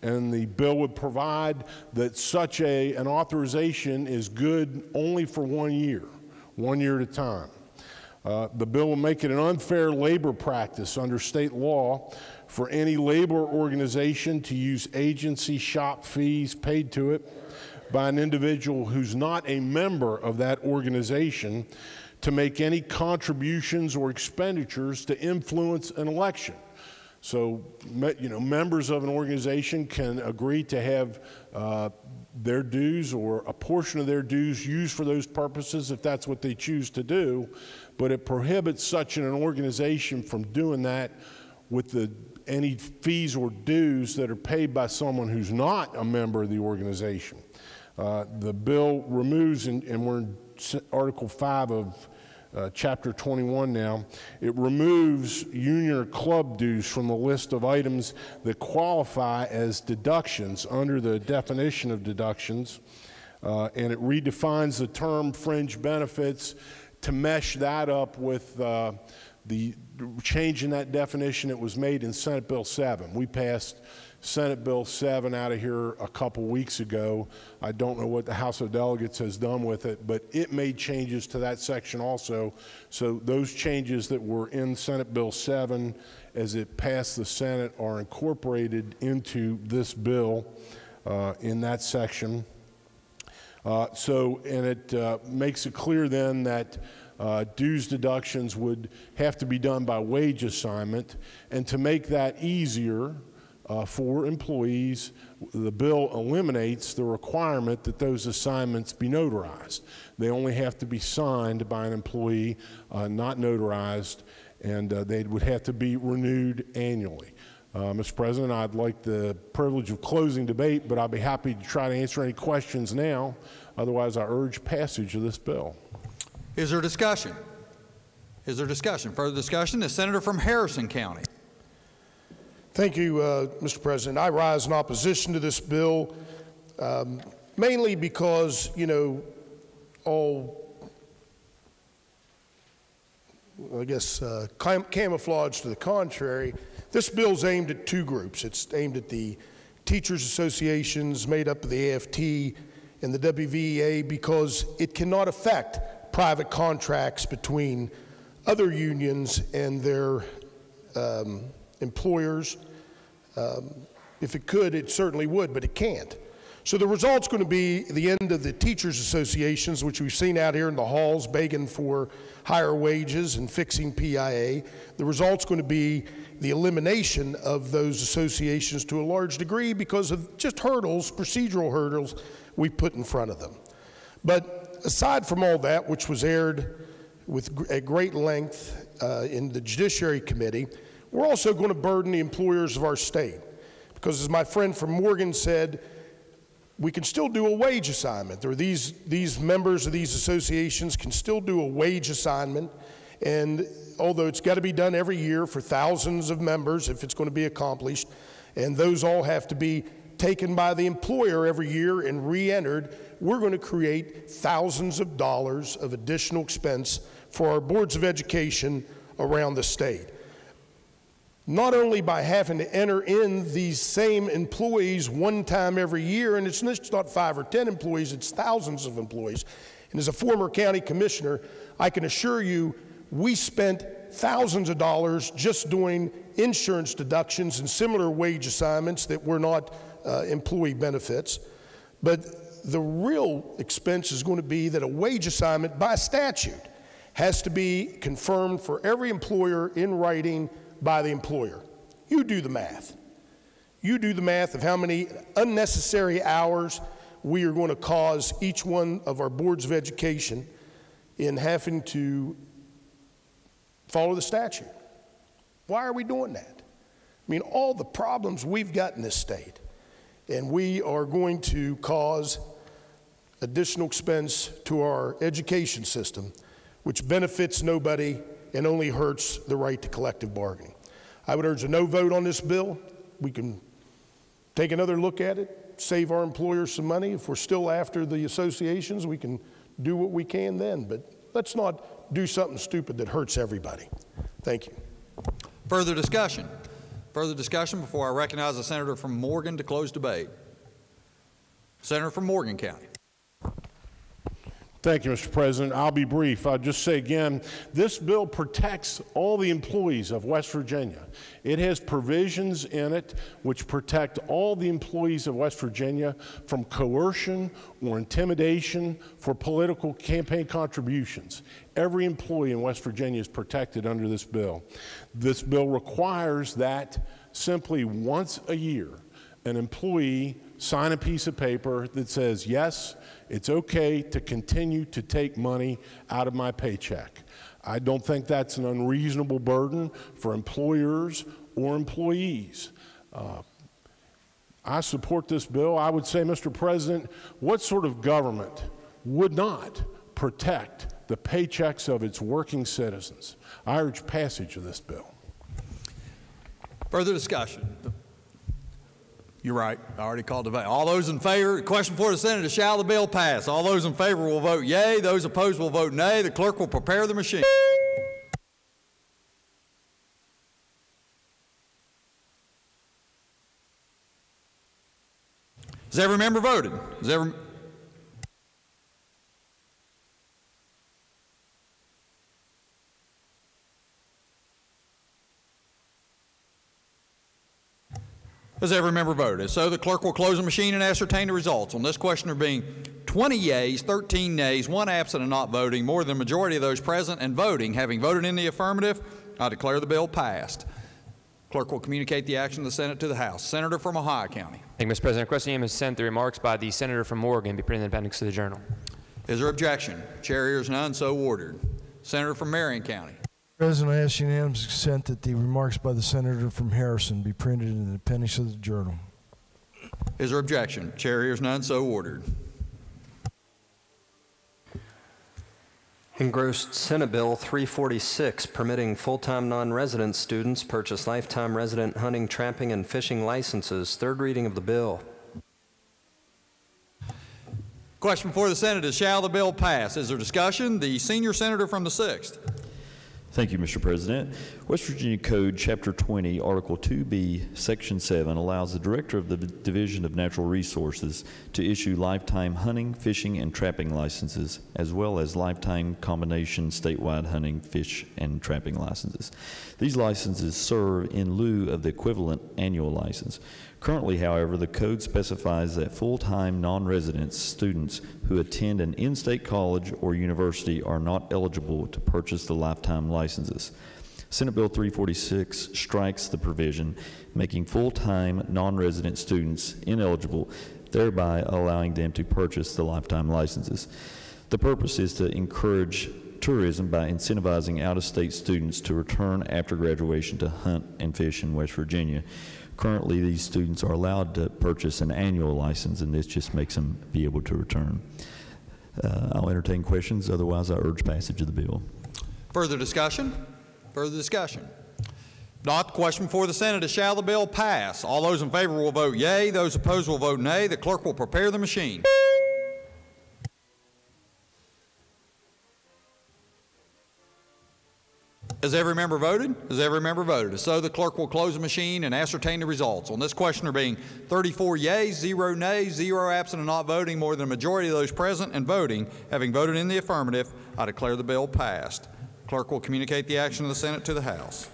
And the bill would provide that such an authorization is good only for 1 year at a time. The bill will make it an unfair labor practice under state law for any labor organization to use agency shop fees paid to it by an individual who's not a member of that organization to make any contributions or expenditures to influence an election. So, members of an organization can agree to have their dues or a portion of their dues used for those purposes if that's what they choose to do, but it prohibits such an organization from doing that with any fees or dues that are paid by someone who's not a member of the organization. The bill removes, and we're in Article 5 of Chapter 21 now, it removes union or club dues from the list of items that qualify as deductions under the definition of deductions, and it redefines the term fringe benefits to mesh that up with the change in that definition that was made in Senate Bill 7. We passed Senate Bill 7 out of here a couple weeks ago. I don't know what the House of Delegates has done with it, but it made changes to that section also. So those changes that were in Senate Bill 7 as it passed the Senate are incorporated into this bill in that section. And it makes it clear then that dues deductions would have to be done by wage assignment, and to make that easier for employees, the bill eliminates the requirement that those assignments be notarized. They only have to be signed by an employee, not notarized, and they would have to be renewed annually. Mr. President, I'd like the privilege of closing debate, but I'll be happy to try to answer any questions now. Otherwise, I urge passage of this bill. Is there discussion? Is there discussion? Further discussion? The senator from Harrison County. Thank you, Mr. President. I rise in opposition to this bill, mainly because, camouflage to the contrary. This bill's aimed at two groups. It's aimed at the teachers' associations made up of the AFT and the WVEA because it cannot affect private contracts between other unions and their employers. If it could, it certainly would, but it can't. So the result's going to be the end of the teachers' associations, which we've seen out here in the halls begging for higher wages and fixing PIA. The result's going to be the elimination of those associations to a large degree because of just procedural hurdles we put in front of them. But aside from all that, which was aired at great length in the Judiciary Committee, we're also going to burden the employers of our state. Because as my friend from Morgan said, we can still do a wage assignment. These members of these associations can still do a wage assignment, and although it's got to be done every year for thousands of members if it's going to be accomplished, and those all have to be taken by the employer every year and re-entered, we're going to create thousands of dollars of additional expense for our boards of education around the state. Not only by having to enter in these same employees one time every year, and it's not 5 or 10 employees, it's thousands of employees. And as a former county commissioner, I can assure you we spent thousands of dollars just doing insurance deductions and similar wage assignments that were not employee benefits. But the real expense is going to be that a wage assignment by statute has to be confirmed for every employer in writing by the employer. You do the math. You do the math of how many unnecessary hours we are going to cause each one of our boards of education in having to follow the statute. Why are we doing that? I mean, all the problems we've got in this state, and we are going to cause additional expense to our education system, which benefits nobody and only hurts the right to collective bargaining. I would urge a no vote on this bill. We can take another look at it, save our employers some money. If we're still after the associations, we can do what we can then, but let's not do something stupid that hurts everybody. Thank you. Further discussion? Further discussion before I recognize the senator from Morgan to close debate. Senator from Morgan County. Thank you, Mr. President. I'll be brief. I'll just say again, this bill protects all the employees of West Virginia. It has provisions in it which protect all the employees of West Virginia from coercion or intimidation for political campaign contributions. Every employee in West Virginia is protected under this bill. This bill requires that simply once a year, an employee sign a piece of paper that says, yes, it's okay to continue to take money out of my paycheck. I don't think that's an unreasonable burden for employers or employees. I support this bill. I would say, Mr. President, what sort of government would not protect the paychecks of its working citizens? I urge passage of this bill. Further discussion? You're right. I already called the vote. All those in favor, the question for the Senate is, shall the bill pass? All those in favor will vote yea. Those opposed will vote nay. The clerk will prepare the machine. Has every member voted? Has every... Has every member voted? So the clerk will close the machine and ascertain the results. On this question, there being 20 yeas, 13 nays, 1 absent and not voting, more than a majority of those present and voting, having voted in the affirmative, I declare the bill passed. Clerk will communicate the action of the Senate to the House. Senator from Ohio County. Thank you, Mr. President. Requesting him to send the remarks by the senator from Morgan be printed in the appendix to the journal. Is there objection? Chair hears none, so ordered. Senator from Marion County. President, I ask unanimous consent that the remarks by the senator from Harrison be printed in the appendix of the journal. Is there objection? Chair hears none, so ordered. Engrossed Senate Bill 346, permitting full-time non-resident students purchase lifetime resident hunting, trapping, and fishing licenses. Third reading of the bill. Question before the Senate is, shall the bill pass? Is there discussion? The senior senator from the 6th. Thank you, Mr. President. West Virginia Code, Chapter 20, Article 2B, Section 7 allows the Director of the Division of Natural Resources to issue lifetime hunting, fishing, and trapping licenses, as well as lifetime combination statewide hunting, fish, and trapping licenses. These licenses serve in lieu of the equivalent annual license. Currently, however, the code specifies that full-time non-resident students who attend an in-state college or university are not eligible to purchase the lifetime licenses. Senate Bill 346 strikes the provision, making full-time non-resident students ineligible, thereby allowing them to purchase the lifetime licenses. The purpose is to encourage tourism by incentivizing out-of-state students to return after graduation to hunt and fish in West Virginia. Currently, these students are allowed to purchase an annual license, and this just makes them be able to return. I'll entertain questions. Otherwise, I urge passage of the bill. Further discussion? Further discussion? Not the question before the Senate is, shall the bill pass? All those in favor will vote yea. Those opposed will vote nay. The clerk will prepare the machine. Has every member voted? Has every member voted? So the clerk will close the machine and ascertain the results. On this question, there being 34 yeas, 0 nays, 0 absent and not voting, more than a majority of those present and voting, having voted in the affirmative, I declare the bill passed. Clerk will communicate the action of the Senate to the House.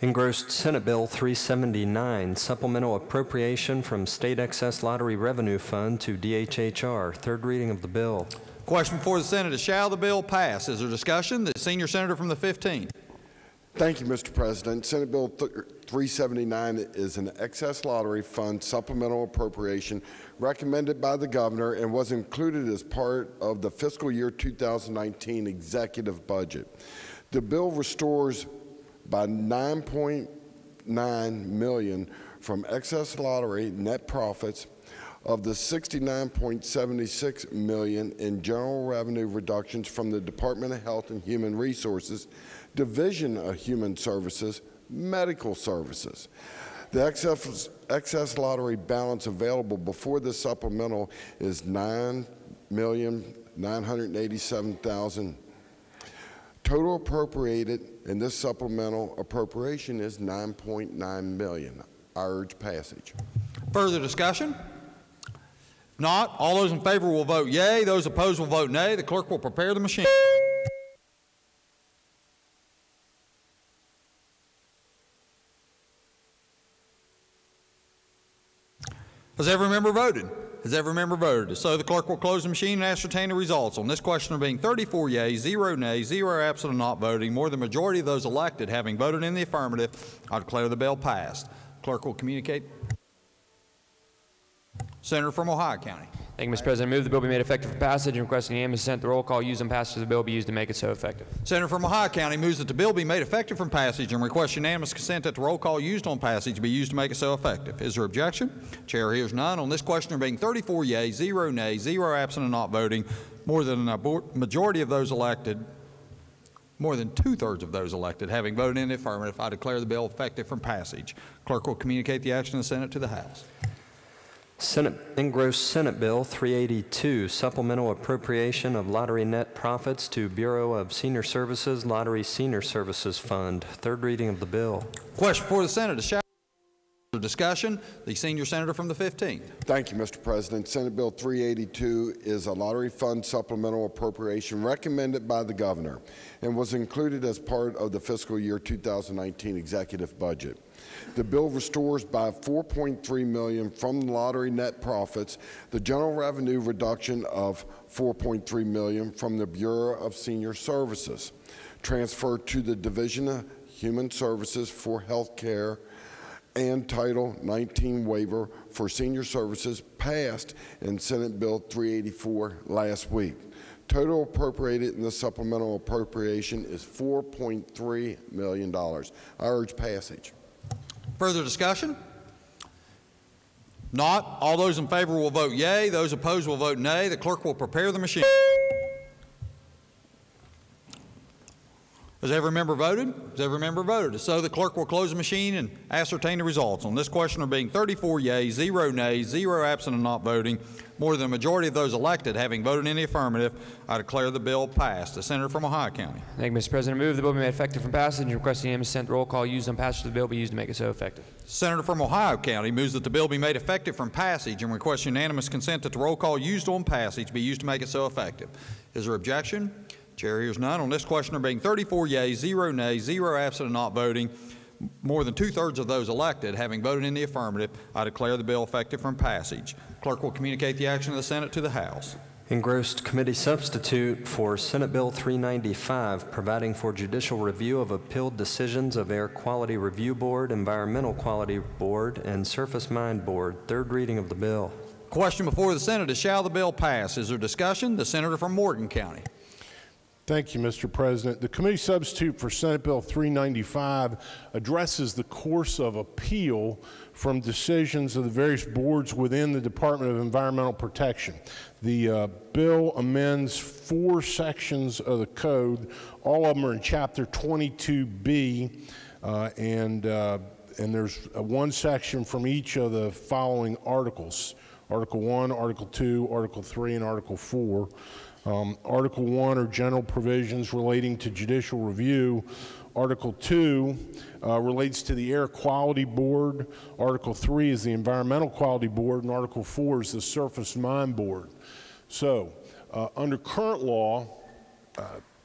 Engrossed Senate Bill 379, supplemental appropriation from State Excess Lottery Revenue Fund to DHHR. Third reading of the bill. Question before the Senate is, shall the bill pass? Is there discussion? The senior senator from the 15th. Thank you, Mr. President. Senate Bill 379 is an excess lottery fund supplemental appropriation recommended by the governor and was included as part of the fiscal year 2019 executive budget. The bill restores by $9.9 million from excess lottery net profits of the $69.76 million in general revenue reductions from the Department of Health and Human Resources, Division of Human Services, Medical Services. The excess lottery balance available before the supplemental is $9,987,000. Total appropriated in this supplemental appropriation is $9.9 million. I urge passage. Further discussion? If not, all those in favor will vote yea. Those opposed will vote nay. The clerk will prepare the machine. Has every member voted? Has every member voted? So the clerk will close the machine and ascertain the results. On this question, there being 34 yeas, 0 nays, 0 absent and not voting, more than the majority of those elected having voted in the affirmative, I declare the bill passed. Clerk will communicate. Senator from Ohio County. Thank you, Mr. President. I move the bill be made effective for passage and request unanimous consent. The roll call used on passage of the bill be used to make it so effective. Senator from Ohio County moves that the bill be made effective from passage and requests unanimous consent that the roll call used on passage be used to make it so effective. Is there objection? Chair hears none. On this question, there being 34 yeas, 0 nays, 0 absent and not voting, more than a majority of those elected, more than two-thirds of those elected having voted in the affirmative, I declare the bill effective from passage. Clerk will communicate the action of the Senate to the House. Engrossed Senate Bill 382, supplemental appropriation of lottery net profits to Bureau of Senior Services Lottery Senior Services Fund. Third reading of the bill. Question before the Senate is discussion. The senior senator from the 15th. Thank you, Mr. President. Senate Bill 382 is a lottery fund supplemental appropriation recommended by the governor and was included as part of the fiscal year 2019 executive budget. The bill restores by $4.3 million from lottery net profits the general revenue reduction of $4.3 million from the Bureau of Senior Services, transferred to the Division of Human Services for Health Care, and Title 19 waiver for senior services passed in Senate Bill 384 last week. Total appropriated in the supplemental appropriation is $4.3 million. I urge passage. Further discussion? Not. All those in favor will vote yea. Those opposed will vote nay. The clerk will prepare the machine. Has every member voted? Has every member voted? So the clerk will close the machine and ascertain the results. On this question, there being 34 yeas, 0 nays, 0 absent and not voting, more than a majority of those elected having voted in the affirmative, I declare the bill passed. The senator from Ohio County. Thank you, Mr. President. I move the bill be made effective from passage and request unanimous consent. The roll call used on passage of the bill be used to make it so effective. Senator from Ohio County moves that the bill be made effective from passage and requests unanimous consent that the roll call used on passage be used to make it so effective. Is there objection? Chair hears none. On this question, there being 34 yeas, 0 nays, 0 absent and not voting, more than two-thirds of those elected having voted in the affirmative, I declare the bill effective from passage. Clerk will communicate the action of the Senate to the House. Engrossed committee substitute for Senate Bill 395, providing for judicial review of appealed decisions of Air Quality Review Board, Environmental Quality Board, and Surface Mine Board. Third reading of the bill. Question before the Senate is, shall the bill pass? Is there discussion? The senator from Morgan County. Thank you, Mr. President. The committee substitute for Senate Bill 395 addresses the course of appeal from decisions of the various boards within the Department of Environmental Protection. The bill amends 4 sections of the code. All of them are in Chapter 22B, and there's one section from each of the following articles: Article 1, Article 2, Article 3, and Article 4. Article 1 are general provisions relating to judicial review. Article 2 relates to the Air Quality Board. Article 3 is the Environmental Quality Board, and Article 4 is the Surface Mine Board. So, under current law,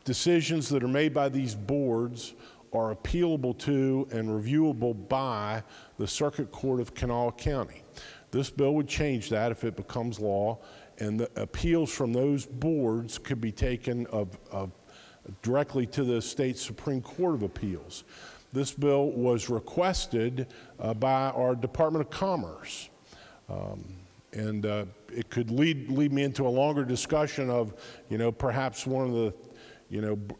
decisions that are made by these boards are appealable to and reviewable by the Circuit Court of Kanawha County. This bill would change that if it becomes law, and the appeals from those boards could be taken directly to the state Supreme Court of Appeals. This bill was requested by our Department of Commerce. And it could lead me into a longer discussion of, perhaps one of the,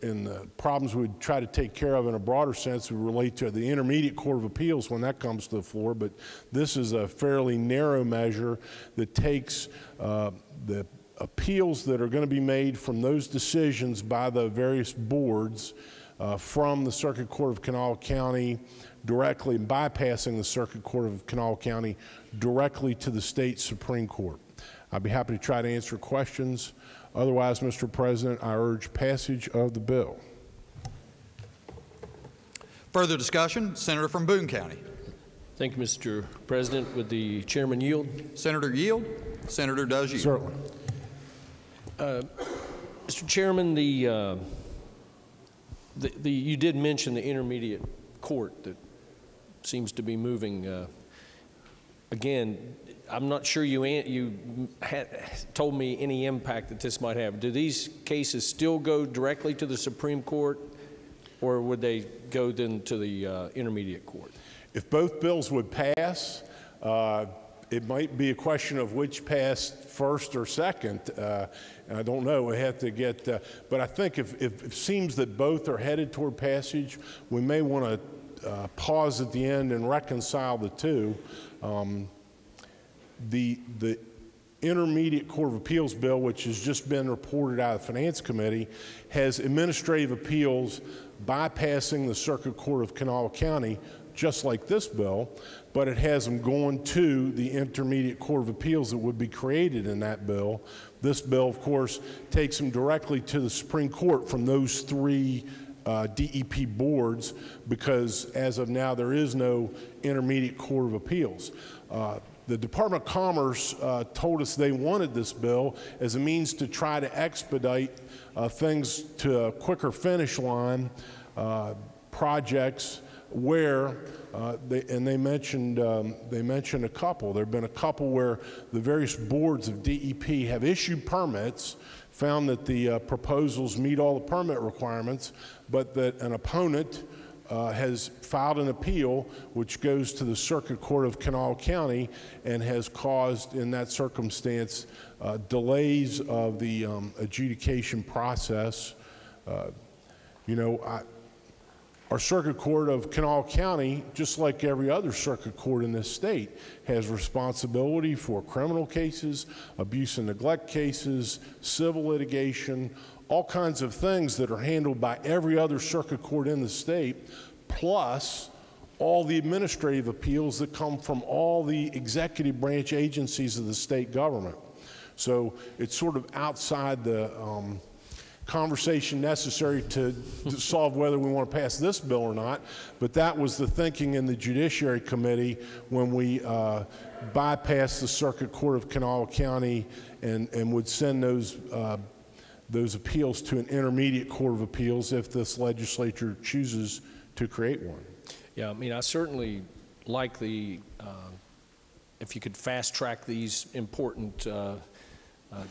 in the problems we'd try to take care of in a broader sense would relate to the Intermediate Court of Appeals when that comes to the floor. But this is a fairly narrow measure that takes the appeals that are going to be made from those decisions by the various boards from the Circuit Court of Kanawha County, directly bypassing the Circuit Court of Kanawha County, directly to the state Supreme Court. I'd be happy to try to answer questions. Otherwise, Mr. President, I urge passage of the bill. Further discussion? Senator from Boone County. Thank you, Mr. President. Would the chairman yield? Senator yield. Senator does yield. Certainly. Mr. Chairman, you did mention the intermediate court that seems to be moving. Again, I'm not sure you had told me any impact that this might have. Do these cases still go directly to the Supreme Court, or would they go then to the intermediate court? If both bills would pass, it might be a question of which passed first or second. And I don't know. We have to get, but I think if it seems that both are headed toward passage, we may want to pause at the end and reconcile the two. The Intermediate Court of Appeals bill, which has just been reported out of the Finance Committee, has administrative appeals bypassing the Circuit Court of Kanawha County, just like this bill, but it has them going to the Intermediate Court of Appeals that would be created in that bill. This bill, of course, takes them directly to the Supreme Court from those three DEP boards, because as of now there is no Intermediate Court of Appeals. The Department of Commerce told us they wanted this bill as a means to try to expedite things to a quicker finish line, projects where they mentioned a couple. There have been a couple where the various boards of DEP have issued permits, found that the proposals meet all the permit requirements, but that an opponent has filed an appeal which goes to the Circuit Court of Kanawha County and has caused, in that circumstance, delays of the adjudication process. Our Circuit Court of Kanawha County, just like every other circuit court in this state, has responsibility for criminal cases, abuse and neglect cases, civil litigation, all kinds of things that are handled by every other circuit court in the state, plus all the administrative appeals that come from all the executive branch agencies of the state government. So it's sort of outside the conversation necessary to solve whether we want to pass this bill or not, but that was the thinking in the Judiciary Committee when we bypassed the Circuit Court of Kanawha County and would send those appeals to an Intermediate Court of Appeals if this legislature chooses to create one. Yeah, I mean, I certainly like if you could fast track these important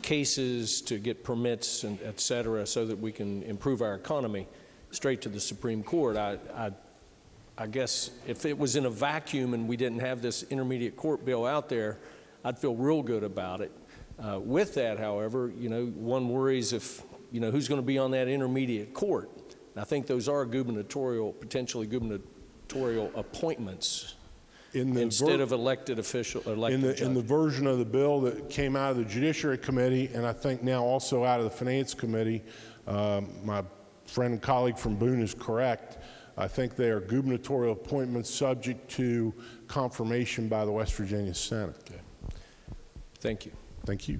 cases to get permits and et cetera, so that we can improve our economy straight to the Supreme Court. I guess if it was in a vacuum and we didn't have this intermediate court bill out there, I'd feel real good about it. With that, however, one worries if, who's going to be on that intermediate court. And I think those are potentially gubernatorial appointments instead of elected official. In the version of the bill that came out of the Judiciary Committee, and I think now also out of the Finance Committee, my friend and colleague from Boone is correct. I think they are gubernatorial appointments subject to confirmation by the West Virginia Senate. Okay. Thank you. Thank you.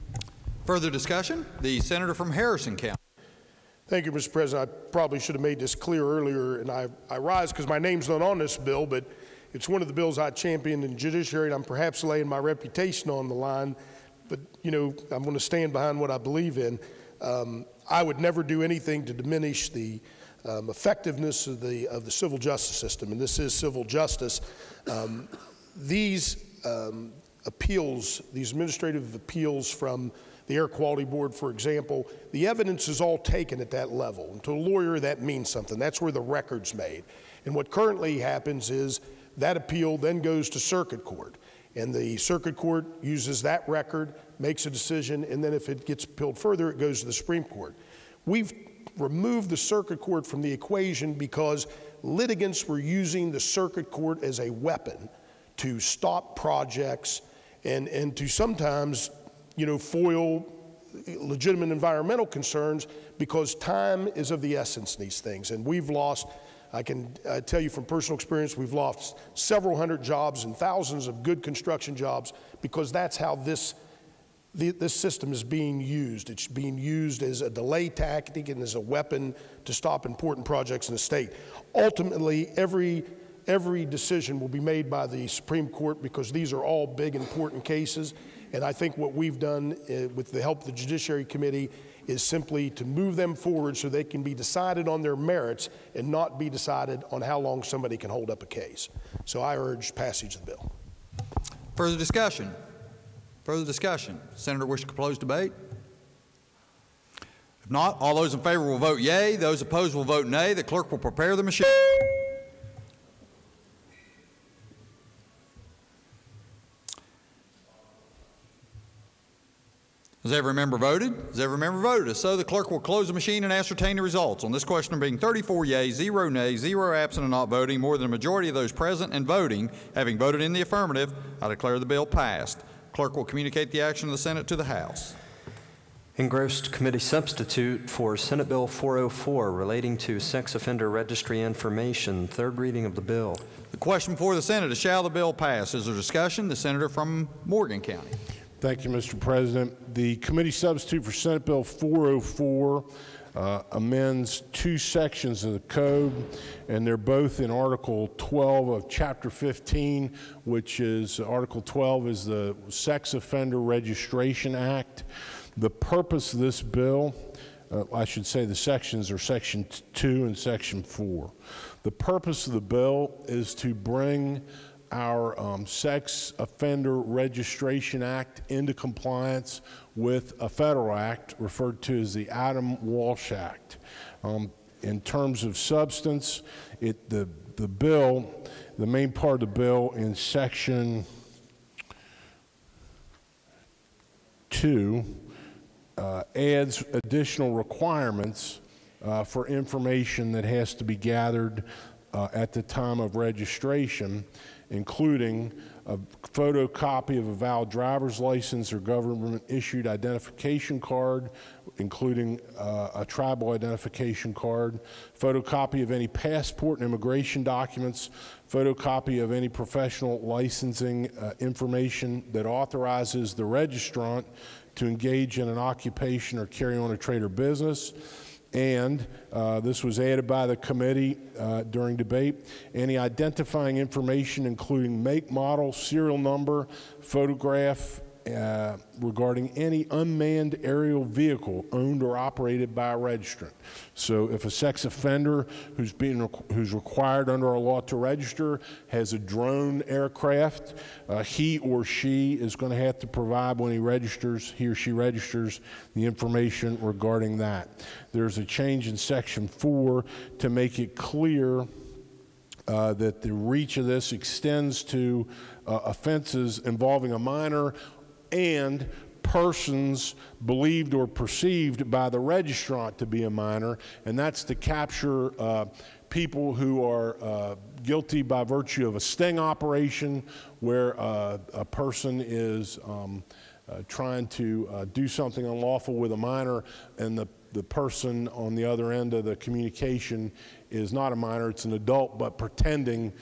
Further discussion? The senator from Harrison County. Thank you, Mr. President. I probably should have made this clear earlier, and I rise because my name's not on this bill, but it's one of the bills I championed in the judiciary, and I'm perhaps laying my reputation on the line, but, I'm going to stand behind what I believe in. I would never do anything to diminish the effectiveness of the civil justice system, and this is civil justice. These appeals, these administrative appeals from the Air Quality Board, for example, the evidence is all taken at that level. And to a lawyer, that means something. That's where the record's made. And what currently happens is that appeal then goes to circuit court. And the circuit court uses that record, makes a decision, and then if it gets appealed further, it goes to the Supreme Court. We've removed the circuit court from the equation because litigants were using the circuit court as a weapon to stop projects and to sometimes, foil legitimate environmental concerns because time is of the essence in these things. And we've lost, I can tell you from personal experience, we've lost several hundred jobs and thousands of good construction jobs because that's how this system is being used. It's being used as a delay tactic and as a weapon to stop important projects in the state. Ultimately, every decision will be made by the Supreme Court because these are all big, important cases. And I think what we've done with the help of the Judiciary Committee is simply to move them forward so they can be decided on their merits and not be decided on how long somebody can hold up a case. So I urge passage of the bill. Further discussion? Further discussion? Senator wish to close debate? If not, all those in favor will vote yea. Those opposed will vote nay. The clerk will prepare the machine. Has every member voted? Has every member voted? If so, the clerk will close the machine and ascertain the results. On this question being 34 yeas, 0 nays, 0 absent and not voting, more than a majority of those present and voting, having voted in the affirmative, I declare the bill passed. Clerk will communicate the action of the Senate to the House. Engrossed committee substitute for Senate Bill 404 relating to sex offender registry information. Third reading of the bill. The question before the Senate is, shall the bill pass? Is there discussion? The senator from Morgan County. Thank you, Mr. President. The committee substitute for Senate Bill 404 amends two sections of the code, and they're both in Article 12 of Chapter 15, which is Article 12 is the Sex Offender Registration Act. The purpose of this bill, I should say the sections are Section 2 and Section 4. The purpose of the bill is to bring our Sex Offender Registration Act into compliance with a federal act referred to as the Adam Walsh Act. In terms of substance, the bill, the main part of the bill in Section 2 adds additional requirements for information that has to be gathered at the time of registration, including a photocopy of a valid driver's license or government-issued identification card, including a tribal identification card, photocopy of any passport and immigration documents, photocopy of any professional licensing information that authorizes the registrant to engage in an occupation or carry on a trade or business. And this was added by the committee during debate, any identifying information including make, model, serial number, photograph regarding any unmanned aerial vehicle owned or operated by a registrant. So if a sex offender who's required under our law to register has a drone aircraft, he or she is going to have to provide when he or she registers the information regarding that. There's a change in Section 4 to make it clear that the reach of this extends to offenses involving a minor and persons believed or perceived by the registrant to be a minor, and that's to capture people who are guilty by virtue of a sting operation where a person is trying to do something unlawful with a minor, and the person on the other end of the communication is not a minor, it's an adult, but pretending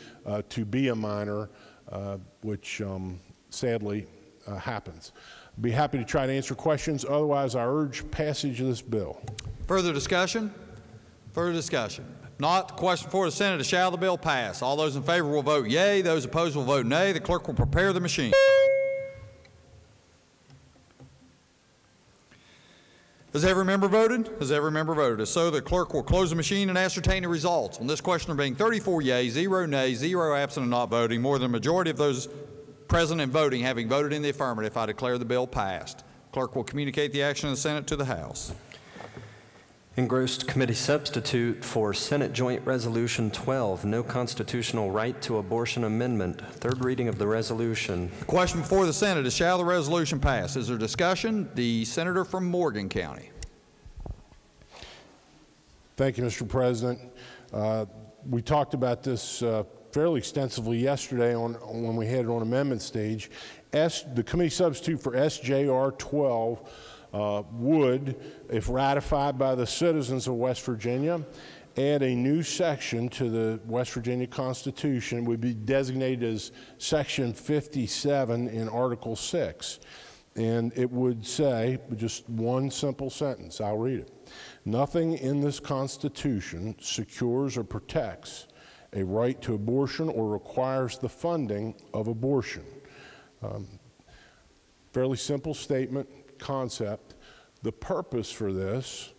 to be a minor, which sadly happens. I'd be happy to try to answer questions. Otherwise, I urge passage of this bill. Further discussion? Further discussion? If not, the question before the Senate is, shall the bill pass? All those in favor will vote yea. Those opposed will vote nay. The clerk will prepare the machine. Has every member voted? Has every member voted? If so, the clerk will close the machine and ascertain the results. On this question, there being 34 yeas, 0 nays, 0 absent and not voting, more than a majority of those present and voting having voted in the affirmative, I declare the bill passed. Clerk will communicate the action of the Senate to the House. Engrossed committee substitute for Senate Joint Resolution 12, no constitutional right to abortion amendment. Third reading of the resolution. The question before the Senate is, shall the resolution pass? Is there discussion? The senator from Morgan County. Thank you, Mr. President. We talked about this fairly extensively yesterday when we had it on amendment stage. The committee substitute for SJR 12 would, if ratified by the citizens of West Virginia, add a new section to the West Virginia Constitution. It would be designated as Section 57 in Article 6. And it would say, just one simple sentence, I'll read it. Nothing in this Constitution secures or protects a right to abortion or requires the funding of abortion. Fairly simple statement, concept. The purpose for this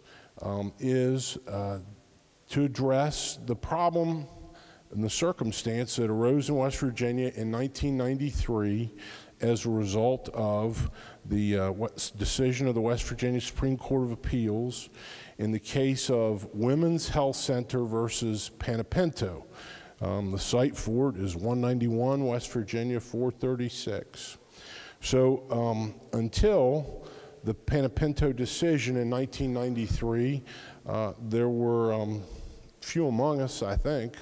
is to address the problem and the circumstance that arose in West Virginia in 1993 as a result of the decision of the West Virginia Supreme Court of Appeals in the case of Women's Health Center versus Panepinto. The site for it is 191 West Virginia 436. So until the Panepinto decision in 1993, there were few among us, I think,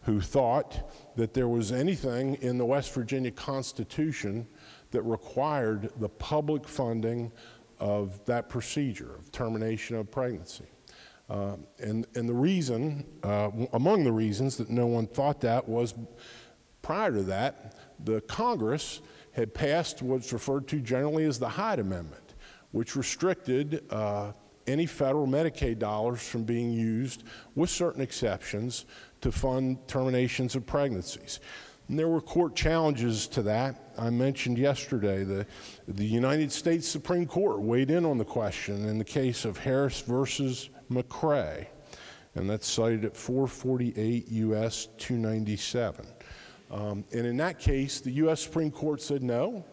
who thought that there was anything in the West Virginia Constitution that required the public funding of that procedure of termination of pregnancy. And the reason, among the reasons that no one thought that was, prior to that, the Congress had passed what's referred to generally as the Hyde Amendment, which restricted any federal Medicaid dollars from being used, with certain exceptions, to fund terminations of pregnancies. And there were court challenges to that. I mentioned yesterday the United States Supreme Court weighed in on the question in the case of Harris versus McCrae, and that's cited at 448 U.S. 297. And in that case, the U.S. Supreme Court said no.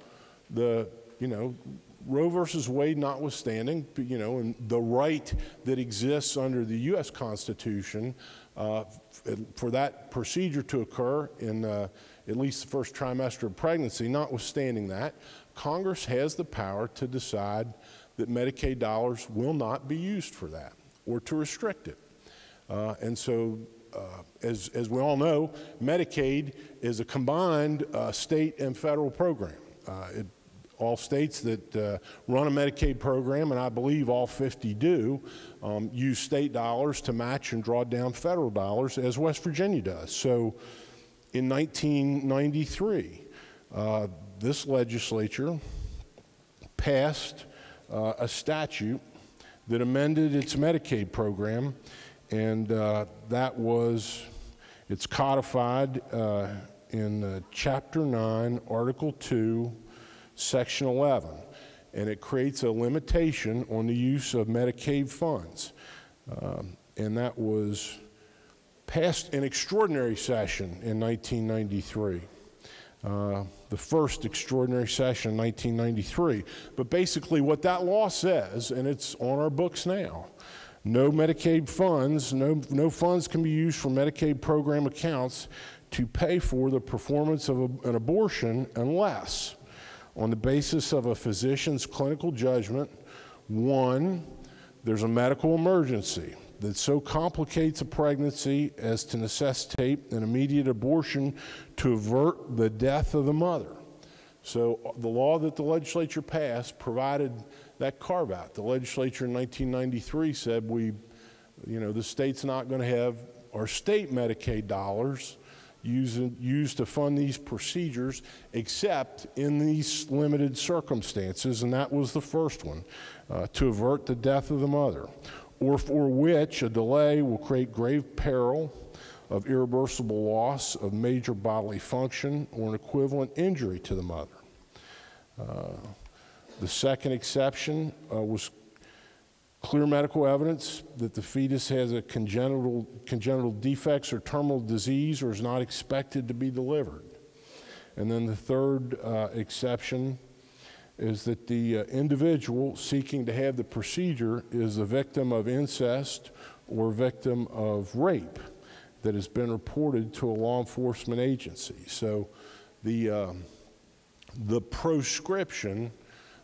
Roe versus Wade notwithstanding, and the right that exists under the U.S. Constitution for that procedure to occur in at least the first trimester of pregnancy, notwithstanding that, Congress has the power to decide that Medicaid dollars will not be used for that or to restrict it. And so, as we all know, Medicaid is a combined state and federal program. All states that run a Medicaid program, and I believe all 50 do, use state dollars to match and draw down federal dollars, as West Virginia does. So in 1993, this legislature passed a statute that amended its Medicaid program, and it's codified in Chapter 9, Article 2, Section 11, and it creates a limitation on the use of Medicaid funds. And that was passed in extraordinary session in 1993, the first extraordinary session in 1993. But basically what that law says, and it's on our books now, no Medicaid funds, no funds can be used for Medicaid program accounts to pay for the performance of an abortion unless, on the basis of a physician's clinical judgment, 1, there's a medical emergency that so complicates a pregnancy as to necessitate an immediate abortion to avert the death of the mother. So the law that the legislature passed provided that carve-out. The legislature in 1993 said the state's not going to have our state Medicaid dollars used to fund these procedures except in these limited circumstances, and that was the first one, to avert the death of the mother, or for which a delay will create grave peril of irreversible loss of major bodily function or an equivalent injury to the mother. The second exception was clear medical evidence that the fetus has a congenital defects or terminal disease or is not expected to be delivered. And then the third exception is that the individual seeking to have the procedure is a victim of incest or victim of rape that has been reported to a law enforcement agency. So the proscription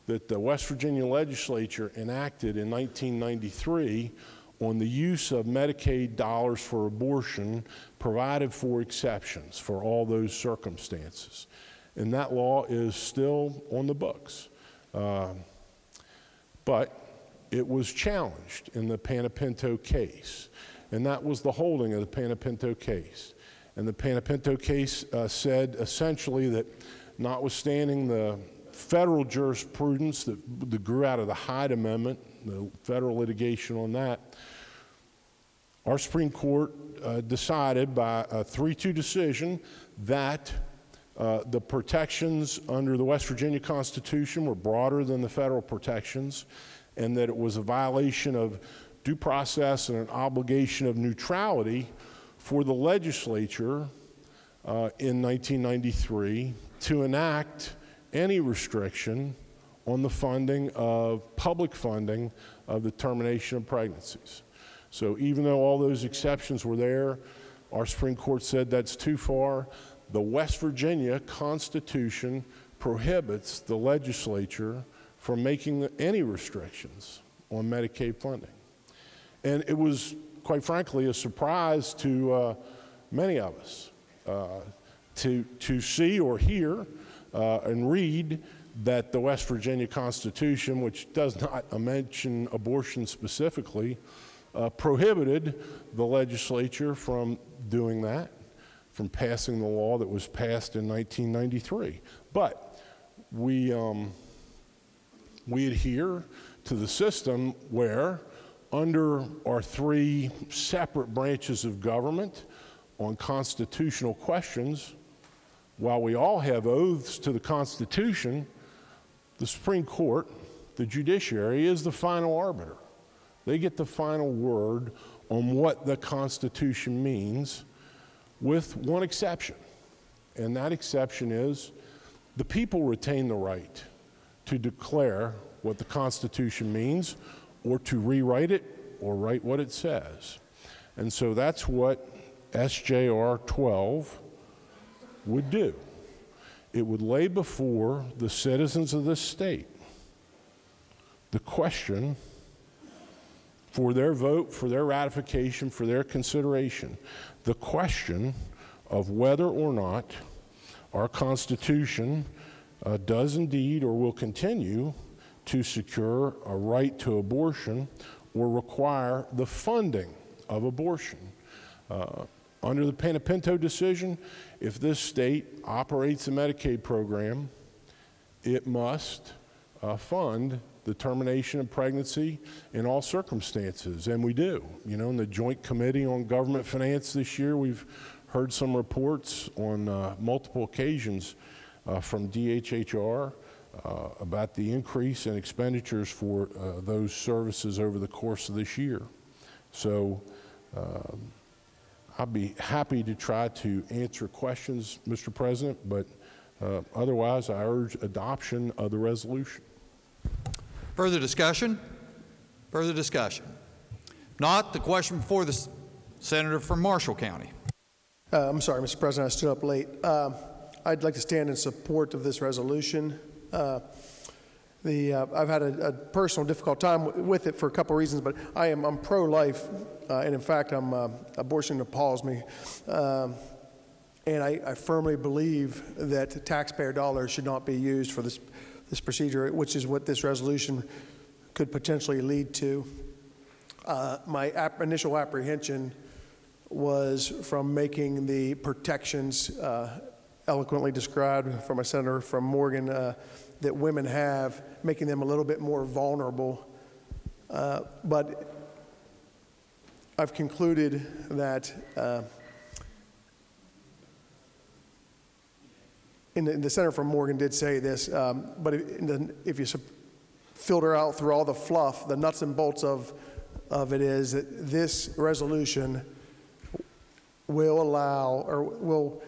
that the West Virginia legislature enacted in 1993 on the use of Medicaid dollars for abortion provided for exceptions for all those circumstances. And that law is still on the books. But it was challenged in the Panepinto case. And that was the holding of the Panepinto case. And the Panepinto case said essentially that notwithstanding the federal jurisprudence that grew out of the Hyde Amendment, the federal litigation on that, our Supreme Court decided by a 3-2 decision that the protections under the West Virginia Constitution were broader than the federal protections, and that it was a violation of due process and an obligation of neutrality for the legislature in 1993 to enact any restriction on the funding of public funding of the termination of pregnancies. So even though all those exceptions were there, our Supreme Court said that's too far. The West Virginia Constitution prohibits the legislature from making any restrictions on Medicaid funding. And it was, quite frankly, a surprise to many of us to see or hear and read that the West Virginia Constitution, which does not mention abortion specifically, prohibited the legislature from doing that, from passing the law that was passed in 1993. But we adhere to the system where, under our 3 separate branches of government on constitutional questions, while we all have oaths to the Constitution, the Supreme Court, the judiciary, is the final arbiter. They get the final word on what the Constitution means, with one exception. And that exception is the people retain the right to declare what the Constitution means, or to rewrite it or write what it says. And so that's what SJR 12 would do. It would lay before the citizens of this state the question for their vote, for their ratification, for their consideration, the question of whether or not our Constitution does indeed or will continue to secure a right to abortion or require the funding of abortion. Under the Panepinto decision, if this state operates a Medicaid program, it must fund the termination of pregnancy in all circumstances, and we do. You know, in the Joint Committee on Government Finance this year, we've heard some reports on multiple occasions from DHHR about the increase in expenditures for those services over the course of this year. So I'll be happy to try to answer questions, Mr. President, but otherwise I urge adoption of the resolution. Further discussion? Further discussion? Not the question before the senator from Marshall County. I'm sorry, Mr. President, I stood up late. I'd like to stand in support of this resolution. I've had a personal difficult time with it for a couple of reasons, but I'm pro-life, and in fact, abortion appalls me. And I firmly believe that taxpayer dollars should not be used for this procedure, which is what this resolution could potentially lead to. My initial apprehension was from making the protections eloquently described from a senator from Morgan that women have, making them a little bit more vulnerable. But I've concluded that and the senator from Morgan did say this, but if you filter out through all the fluff, the nuts and bolts of it is that this resolution will allow, or will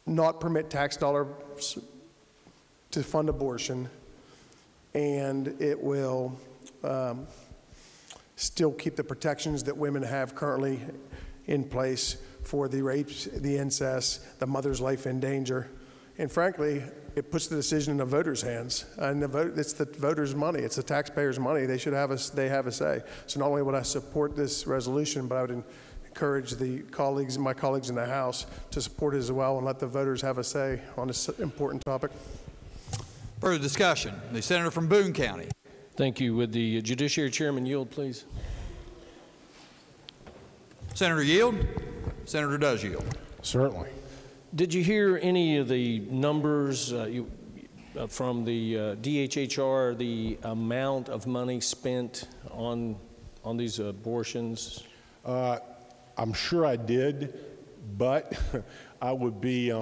not permit tax dollars to fund abortion, and it will still keep the protections that women have currently in place for the rapes, the incest, the mother's life in danger. And frankly, it puts the decision in the voters' hands. And it's the voters' money. It's the taxpayers' money. They should have they have a say. So not only would I support this resolution, but I would encourage my colleagues in the House to support it as well and let the voters have a say on this important topic. Further discussion. The senator from Boone County. Thank you. Would the Judiciary Chairman yield, please? Senator yield? Senator does yield. Certainly. Did you hear any of the numbers from the DHHR, the amount of money spent on these abortions? I'm sure I did, but I would be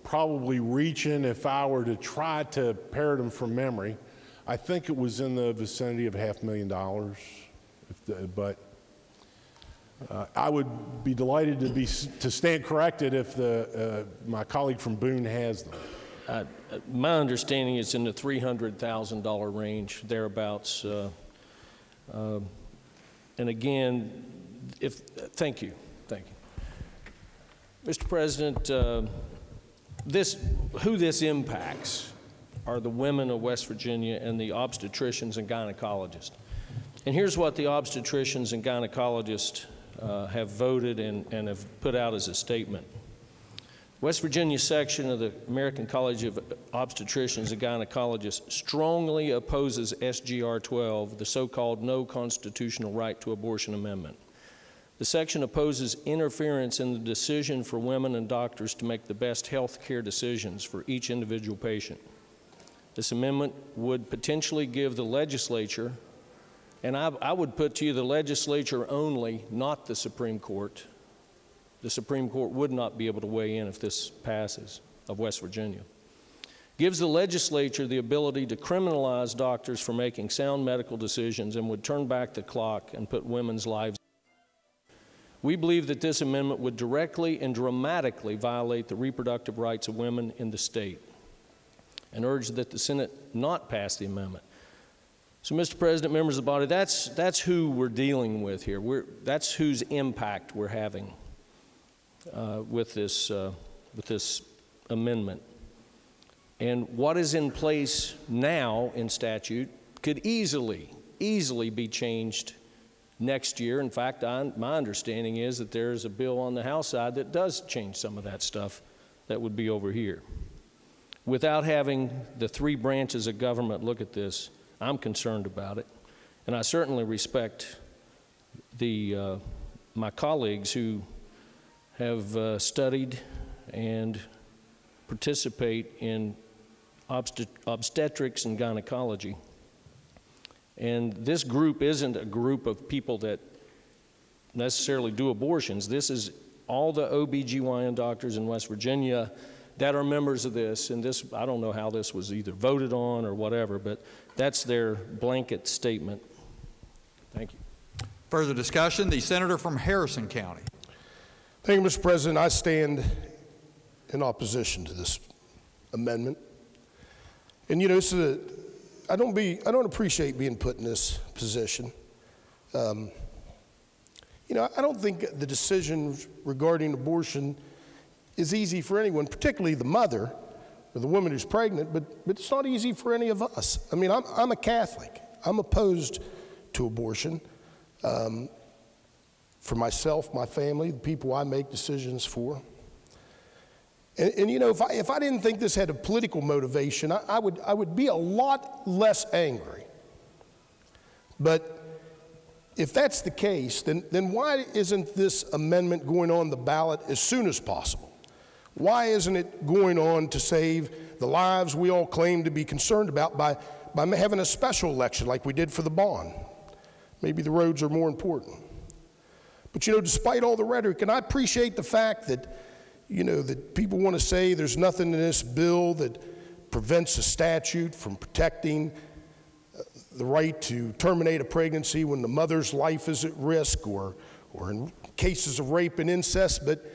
probably reaching if I were to try to parrot them from memory. I think it was in the vicinity of $500,000, but I would be delighted to stand corrected if my colleague from Boone has them. My understanding is in the $300,000 range, thereabouts. And again, thank you. Mr. President, who this impacts are the women of West Virginia and the obstetricians and gynecologists. And here's what the obstetricians and gynecologists have voted and have put out as a statement. West Virginia section of the American College of Obstetricians and Gynecologists strongly opposes SGR 12, the so-called no constitutional right to abortion amendment. The section opposes interference in the decision for women and doctors to make the best health care decisions for each individual patient. This amendment would potentially give the legislature, and I would put to you the legislature only, not the Supreme Court. The Supreme Court would not be able to weigh in if this passes, of West Virginia. Gives the legislature the ability to criminalize doctors for making sound medical decisions and would turn back the clock and put women's lives. We believe that this amendment would directly and dramatically violate the reproductive rights of women in the state and urge that the Senate not pass the amendment. So, Mr. President, members of the body, that's who we're dealing with here. That's whose impact we're having with this amendment. And what is in place now in statute could easily be changed next year. In fact, my understanding is that there's a bill on the House side that does change some of that stuff that would be over here. Without having the three branches of government look at this, I'm concerned about it. And I certainly respect my colleagues who have studied and participate in obstetrics and gynecology. And this group isn't a group of people that necessarily do abortions. This is all the OBGYN doctors in West Virginia that are members of this. And this, I don't know how this was either voted on or whatever, but that's their blanket statement. Thank you. Further discussion, the senator from Harrison County. Thank you, Mr. President. I stand in opposition to this amendment. And you know, I don't appreciate being put in this position. You know, I don't think the decision regarding abortion is easy for anyone, particularly the mother or the woman who's pregnant, but it's not easy for any of us. I mean, I'm a Catholic. I'm opposed to abortion for myself, my family, the people I make decisions for. And you know, if I didn't think this had a political motivation, I would be a lot less angry. But if that's the case, then why isn't this amendment going on the ballot as soon as possible? Why isn't it going on to save the lives we all claim to be concerned about by having a special election like we did for the bond? Maybe the roads are more important. But you know, despite all the rhetoric, and I appreciate the fact that, you know, that people want to say there's nothing in this bill that prevents a statute from protecting the right to terminate a pregnancy when the mother's life is at risk, or in cases of rape and incest. But,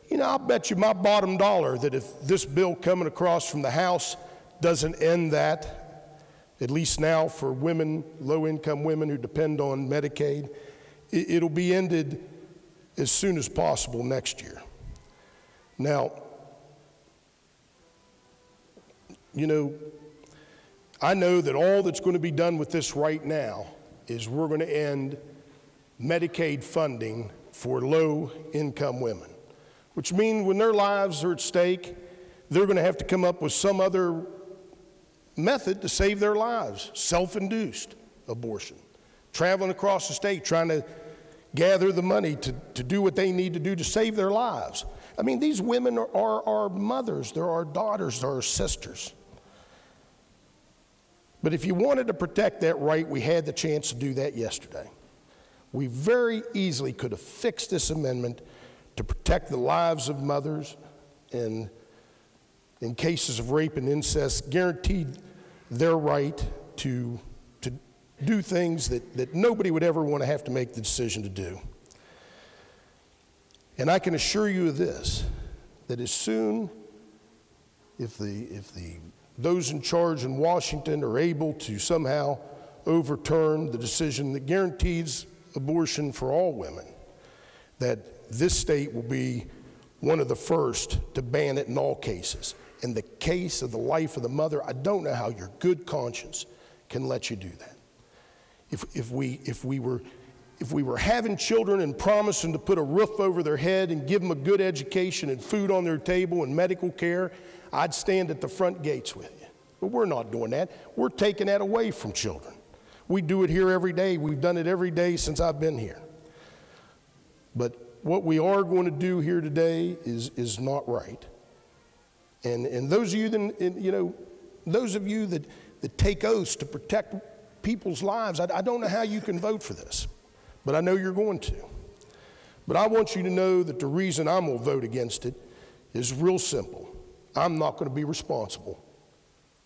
you know, I'll bet you my bottom dollar that if this bill coming across from the House doesn't end that, at least now for women, low-income women who depend on Medicaid, it'll be ended as soon as possible next year. Now, you know, I know that all that's going to be done with this right now is we're going to end Medicaid funding for low-income women, which means when their lives are at stake, they're going to have to come up with some other method to save their lives. Self-induced abortion, traveling across the state trying to gather the money to do what they need to do to save their lives. I mean, these women are our mothers, they're our daughters, they're our sisters. But if you wanted to protect that right, we had the chance to do that yesterday. We very easily could have fixed this amendment to protect the lives of mothers and, in cases of rape and incest, guaranteed their right to do things that nobody would ever want to have to make the decision to do. And I can assure you of this, that as soon, if those in charge in Washington are able to somehow overturn the decision that guarantees abortion for all women, that this state will be one of the first to ban it in all cases. In the case of the life of the mother, I don't know how your good conscience can let you do that. If we were having children and promising to put a roof over their head and give them a good education and food on their table and medical care, I'd stand at the front gates with you. But we're not doing that. We're taking that away from children. We do it here every day. We've done it every day since I've been here. But what we are going to do here today is not right. And those of you that, you know, those of you that take oaths to protect people's lives, I don't know how you can vote for this, but I know you're going to. But I want you to know that the reason I'm going to vote against it is real simple. I'm not going to be responsible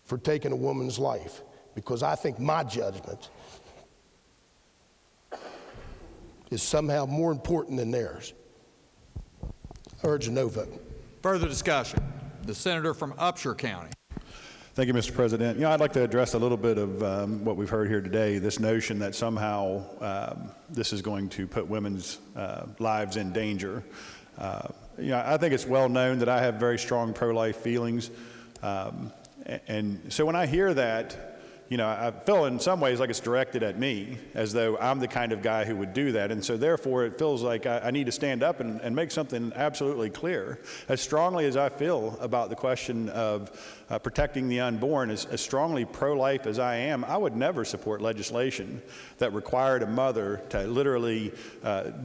for taking a woman's life because I think my judgment is somehow more important than theirs. I urge a no vote. Further discussion. The senator from Upshur County. Thank you, Mr. President. You know, I'd like to address a little bit of what we've heard here today, this notion that somehow this is going to put women's lives in danger. You know, I think it's well known that I have very strong pro-life feelings. And so when I hear that, you know, I feel in some ways like it's directed at me, as though I'm the kind of guy who would do that. And so therefore it feels like I need to stand up and make something absolutely clear. As strongly as I feel about the question of protecting the unborn, as strongly pro-life as I am, I would never support legislation that required a mother to literally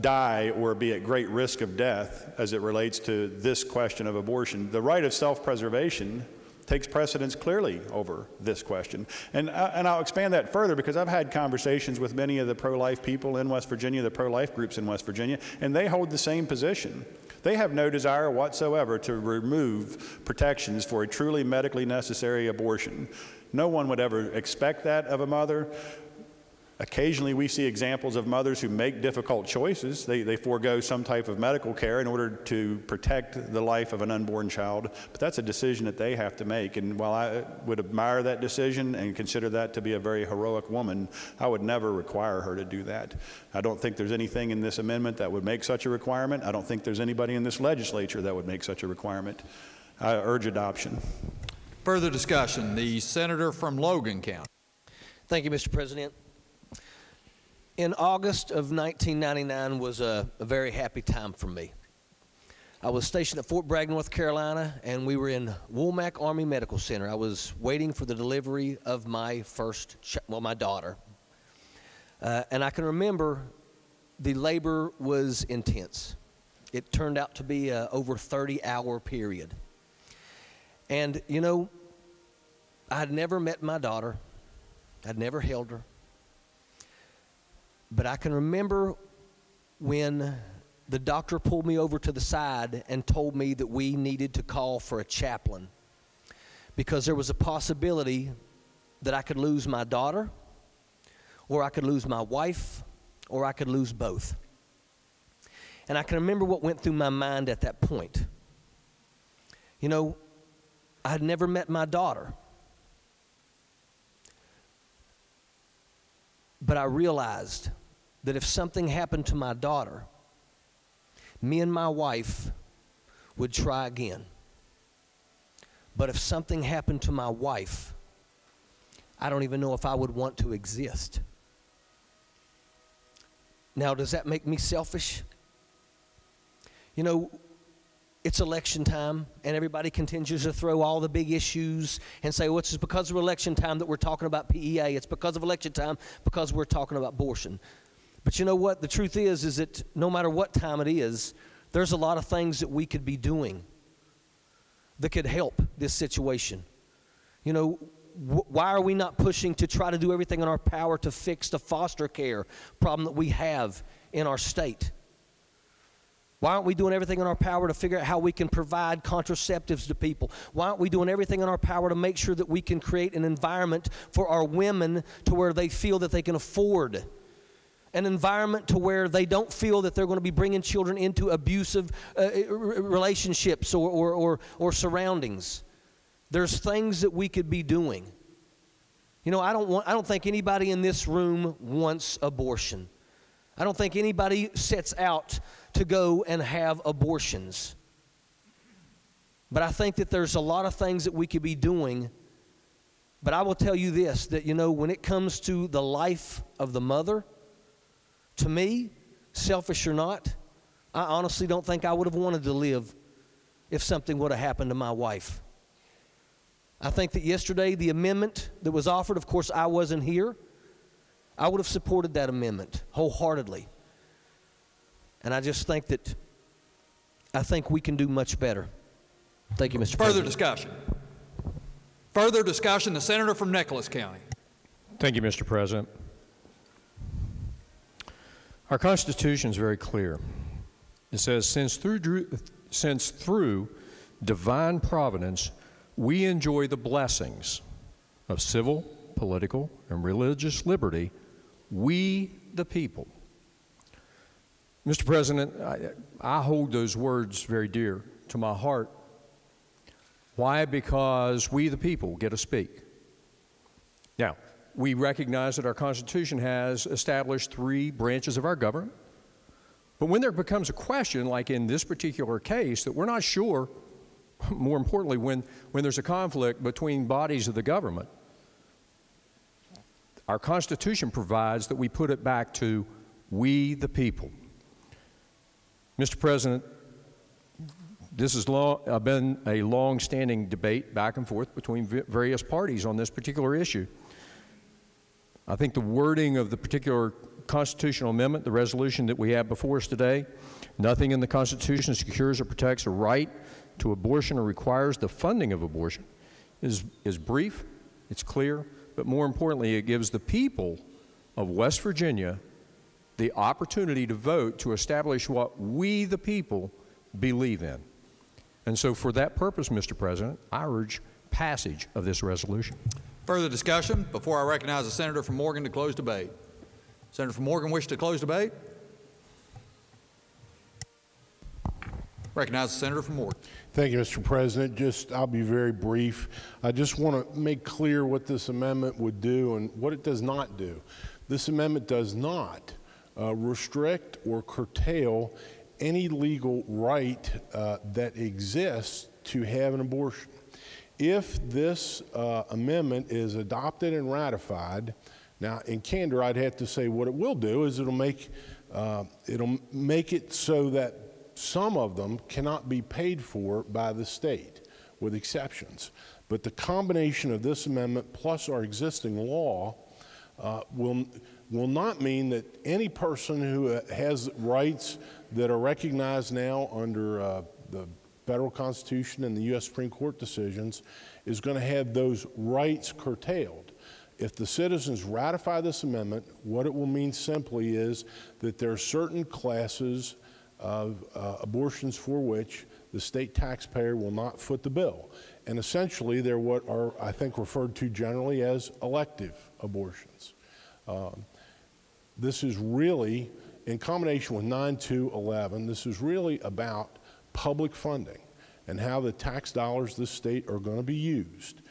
die or be at great risk of death as it relates to this question of abortion. The right of self-preservation takes precedence clearly over this question. And I'll expand that further because I've had conversations with many of the pro-life people in West Virginia, the pro-life groups in West Virginia, and they hold the same position. They have no desire whatsoever to remove protections for a truly medically necessary abortion. No one would ever expect that of a mother. Occasionally we see examples of mothers who make difficult choices. They forego some type of medical care in order to protect the life of an unborn child, but that's a decision that they have to make. And while I would admire that decision and consider that to be a very heroic woman, I would never require her to do that. I don't think there's anything in this amendment that would make such a requirement. I don't think there's anybody in this legislature that would make such a requirement. I urge adoption. Further discussion. The senator from Logan County. Thank you, Mr. President. In August of 1999 was a very happy time for me. I was stationed at Fort Bragg, North Carolina, and we were in Woolmack Army Medical Center. I was waiting for the delivery of my my daughter. And I can remember the labor was intense. It turned out to be an over 30-hour period. And, you know, I'd never met my daughter. I'd never held her. But I can remember when the doctor pulled me over to the side and told me that we needed to call for a chaplain because there was a possibility that I could lose my daughter or I could lose my wife, or I could lose both. And I can remember what went through my mind at that point. You know, I had never met my daughter. But I realized that if something happened to my daughter, me and my wife would try again. But if something happened to my wife, I don't even know if I would want to exist. Now, does that make me selfish? You know, it's election time, and everybody continues to throw all the big issues and say, well, it's just because of election time that we're talking about PEA. It's because of election time because we're talking about abortion. But you know what? The truth is that no matter what time it is, there's a lot of things that we could be doing that could help this situation. You know, why are we not pushing to try to do everything in our power to fix the foster care problem that we have in our state? Why aren't we doing everything in our power to figure out how we can provide contraceptives to people? Why aren't we doing everything in our power to make sure that we can create an environment for our women to where they feel that they can afford an environment to where they don't feel that they're going to be bringing children into abusive relationships or surroundings? There's things that we could be doing. You know, I don't think anybody in this room wants abortion. I don't think anybody sets out to go and have abortions. But I think that there's a lot of things that we could be doing. But I will tell you this, that, you know, when it comes to the life of the mother, to me, selfish or not, I honestly don't think I would have wanted to live if something would have happened to my wife. I think that yesterday, the amendment that was offered, of course, I wasn't here. I would have supported that amendment wholeheartedly. And I just think that, I think we can do much better. Thank you, Mr. Further President. discussion. Further discussion, the senator from Nicholas County. Thank you, Mr. President. Our Constitution is very clear. It says, since through divine providence, we enjoy the blessings of civil, political, and religious liberty, we the people. Mr. President, I hold those words very dear to my heart. Why? Because we the people get to speak. Now, we recognize that our Constitution has established 3 branches of our government, but when there becomes a question, like in this particular case, that we're not sure, more importantly, when there's a conflict between bodies of the government, our Constitution provides that we put it back to we the people. Mr. President, this has been a long-standing debate back and forth between various parties on this particular issue. I think the wording of the particular constitutional amendment, the resolution that we have before us today, nothing in the Constitution secures or protects a right to abortion or requires the funding of abortion, is brief, it's clear, but more importantly, it gives the people of West Virginia the opportunity to vote to establish what we, the people, believe in. And so for that purpose, Mr. President, I urge passage of this resolution. Further discussion before I recognize the senator from Morgan to close debate. Senator from Morgan wish to close debate? Recognize the senator from Morgan. Thank you, Mr. President. I'll be very brief. I just want to make clear what this amendment would do and what it does not do. This amendment does not restrict or curtail any legal right that exists to have an abortion. If this amendment is adopted and ratified, now in candor, I'd have to say what it will do is it'll make it so that some of them cannot be paid for by the state, with exceptions. But the combination of this amendment plus our existing law will not mean that any person who has rights that are recognized now under the federal Constitution and the U.S. Supreme Court decisions is going to have those rights curtailed. If the citizens ratify this amendment, what it will mean simply is that there are certain classes of abortions for which the state taxpayer will not foot the bill. And essentially, they're what are, I think, referred to generally as elective abortions. This is really, in combination with 9211, this is really about public funding and how the tax dollars of the state are going to be used.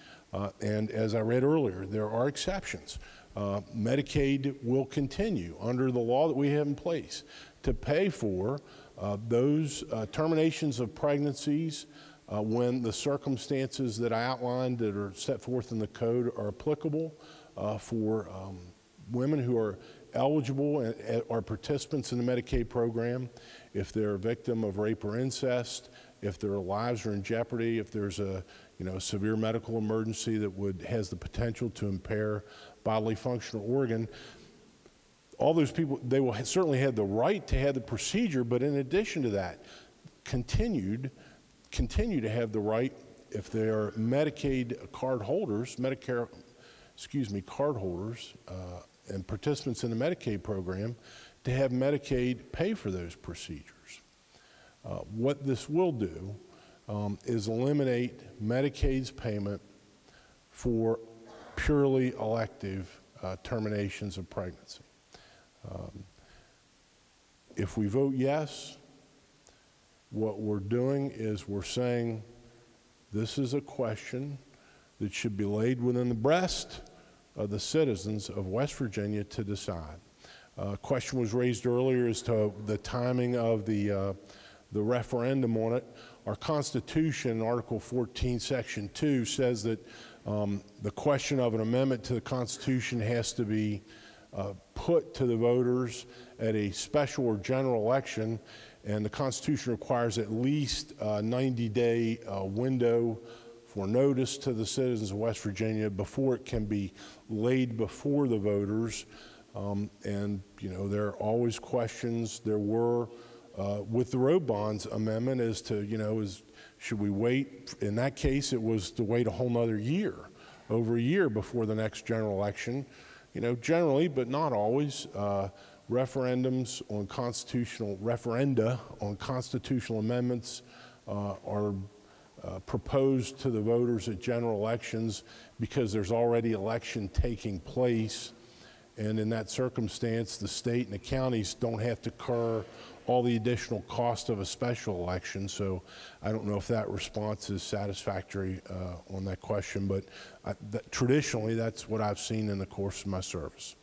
And as I read earlier, there are exceptions. Medicaid will continue under the law that we have in place to pay for those terminations of pregnancies when the circumstances that I outlined that are set forth in the code are applicable for women who are eligible and are participants in the Medicaid program, if they're a victim of rape or incest, if their lives are in jeopardy, if there's a severe medical emergency that has the potential to impair bodily function or organ. All those people, they will certainly have the right to have the procedure, but in addition to that, continue to have the right, if they are Medicaid card holders, card holders, and participants in the Medicaid program, to have Medicaid pay for those procedures. What this will do is eliminate Medicaid's payment for purely elective terminations of pregnancy. If we vote yes, what we're doing is we're saying this is a question that should be laid within the breast of the citizens of West Virginia to decide. A question was raised earlier as to the timing of the referendum on it. Our Constitution, Article 14, Section 2, says that the question of an amendment to the Constitution has to be put to the voters at a special or general election, and the Constitution requires at least a 90-day window for notice to the citizens of West Virginia before it can be laid before the voters. And there are always questions. There were with the road bonds amendment as to should we wait? In that case, it was to wait a whole nother year, over a year before the next general election. Generally, but not always, referenda on constitutional amendments are proposed to the voters at general elections because there's already election taking place, and in that circumstance, the state and the counties don't have to incur all the additional cost of a special election. So I don't know if that response is satisfactory on that question, but traditionally that's what I've seen in the course of my service.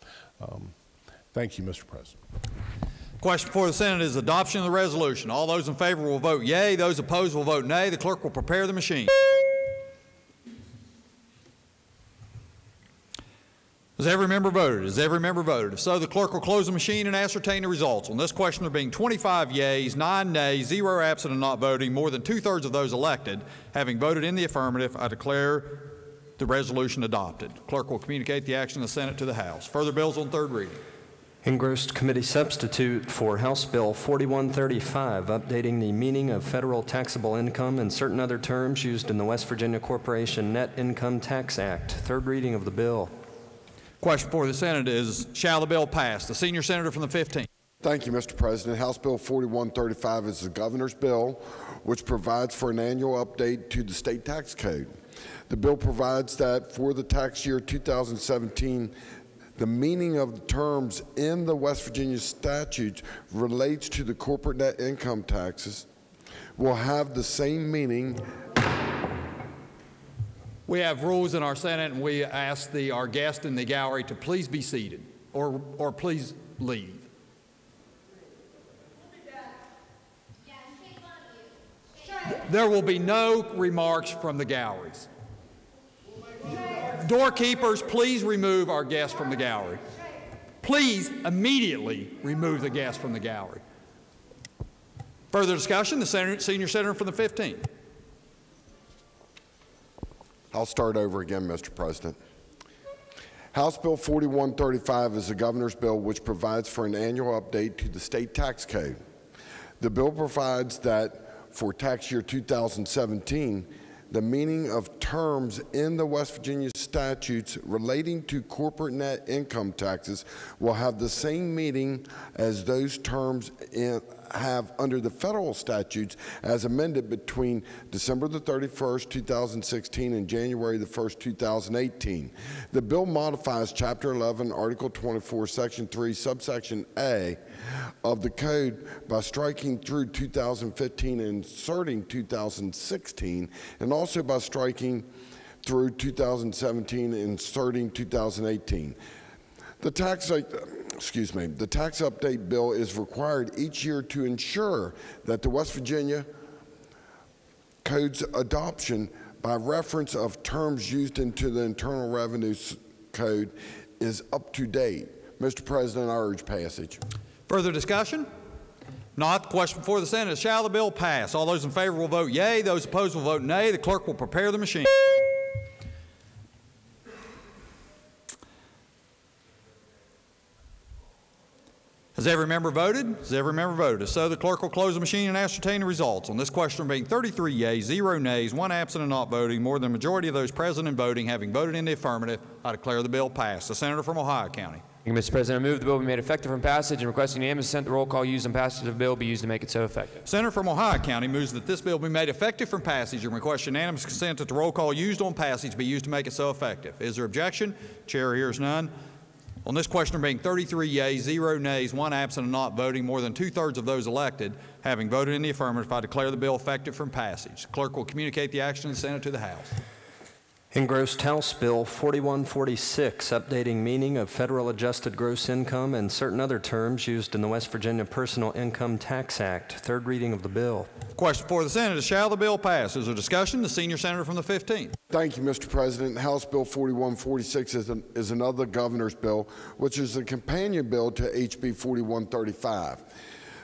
Thank you, Mr. President. Question before the Senate is adoption of the resolution. All those in favor will vote yea. Those opposed will vote nay. The clerk will prepare the machine. Has every member voted? Has every member voted? If so, the clerk will close the machine and ascertain the results. On this question, there being 25 yeas, 9 nays, 0 absent and not voting, more than 2/3 of those elected having voted in the affirmative, I declare the resolution adopted. The clerk will communicate the action of the Senate to the House. Further bills on third reading. Engrossed committee substitute for House Bill 4135, updating the meaning of federal taxable income and certain other terms used in the West Virginia Corporation Net Income Tax Act. Third reading of the bill. Question before the Senate is, shall the bill pass? The senior senator from the 15th. Thank you, Mr. President. House Bill 4135 is the governor's bill, which provides for an annual update to the state tax code. The bill provides that for the tax year 2017, the meaning of the terms in the West Virginia statutes relates to the corporate net income taxes will have the same meaning. We have rules in our Senate, and we ask our guest in the gallery to please be seated or please leave. There will be no remarks from the galleries. Doorkeepers, please remove our guests from the gallery. Please immediately remove the guests from the gallery. Further discussion, the senior senator from the 15th. I'll start over again, Mr. President. House Bill 4135 is the governor's bill which provides for an annual update to the state tax code. The bill provides that for tax year 2017, the meaning of terms in the West Virginia statutes relating to corporate net income taxes will have the same meaning as those terms have under the federal statutes as amended between December the 31st, 2016 and January the 1st, 2018. The bill modifies Chapter 11, Article 24, Section 3, Subsection A of the Code by striking through 2015 and inserting 2016, and also by striking through 2017 and inserting 2018. The tax update bill is required each year to ensure that the West Virginia Code's adoption by reference of terms used into the Internal Revenue Code is up to date. Mr. President, I urge passage. Further discussion? Not. The question before the Senate is, shall the bill pass? All those in favor will vote yea. Those opposed will vote nay. The clerk will prepare the machine. Has every member voted? Has every member voted? If so, the clerk will close the machine and ascertain the results. On this question being 33 yeas, 0 nays, 1 absent and not voting, more than a majority of those present and voting having voted in the affirmative, I declare the bill passed. The senator from Ohio County. Thank you, Mr. President. I move the bill be made effective from passage and request unanimous consent the roll call used on passage of the bill be used to make it so effective. Senator from Ohio County moves that this bill be made effective from passage and request unanimous consent that the roll call used on passage be used to make it so effective. Is there objection? Chair hears none. On this question being 33 yeas, 0 nays, 1 absent and not voting, more than 2/3 of those elected having voted in the affirmative, I declare the bill effective from passage. The clerk will communicate the action of the Senate to the House. Engrossed House Bill 4146, updating meaning of federal adjusted gross income and certain other terms used in the West Virginia Personal Income Tax Act. Third reading of the bill. Question before the Senate is, shall the bill pass? Is there discussion? The senior senator from the 15th. Thank you, Mr. President. House Bill 4146 is another governor's bill, which is a companion bill to HB 4135.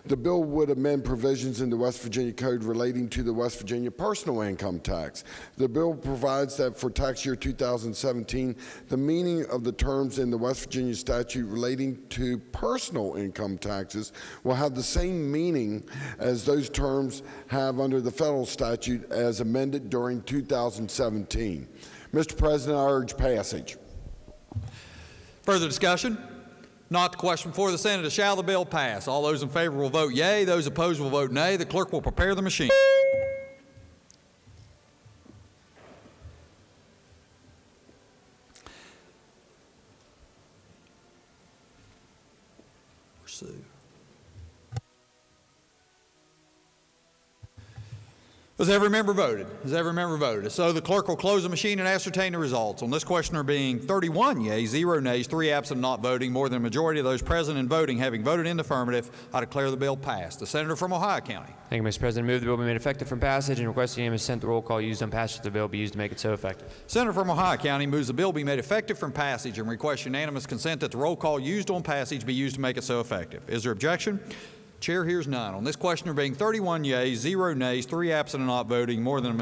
The bill would amend provisions in the West Virginia Code relating to the West Virginia personal income tax. The bill provides that for tax year 2017, the meaning of the terms in the West Virginia statute relating to personal income taxes will have the same meaning as those terms have under the federal statute as amended during 2017. Mr. President, I urge passage. Further discussion? Not. The question before the Senate is, shall the bill pass? All those in favor will vote yea. Those opposed will vote nay. The clerk will prepare the machine. Pursue. Has every member voted? Has every member voted? So the clerk will close the machine and ascertain the results. On this question there being 31 yeas, 0 nays, 3 absent not voting, more than a majority of those present and voting having voted in the affirmative, I declare the bill passed. The senator from Ohio County. Thank you, Mr. President. I move the bill be made effective from passage and request unanimous consent the roll call used on passage of the bill be used to make it so effective. Senator from Ohio County moves the bill be made effective from passage and request unanimous consent that the roll call used on passage be used to make it so effective. Is there objection? Chair hears none. On this question there being 31 yeas, 0 nays, 3 absent and not voting, more than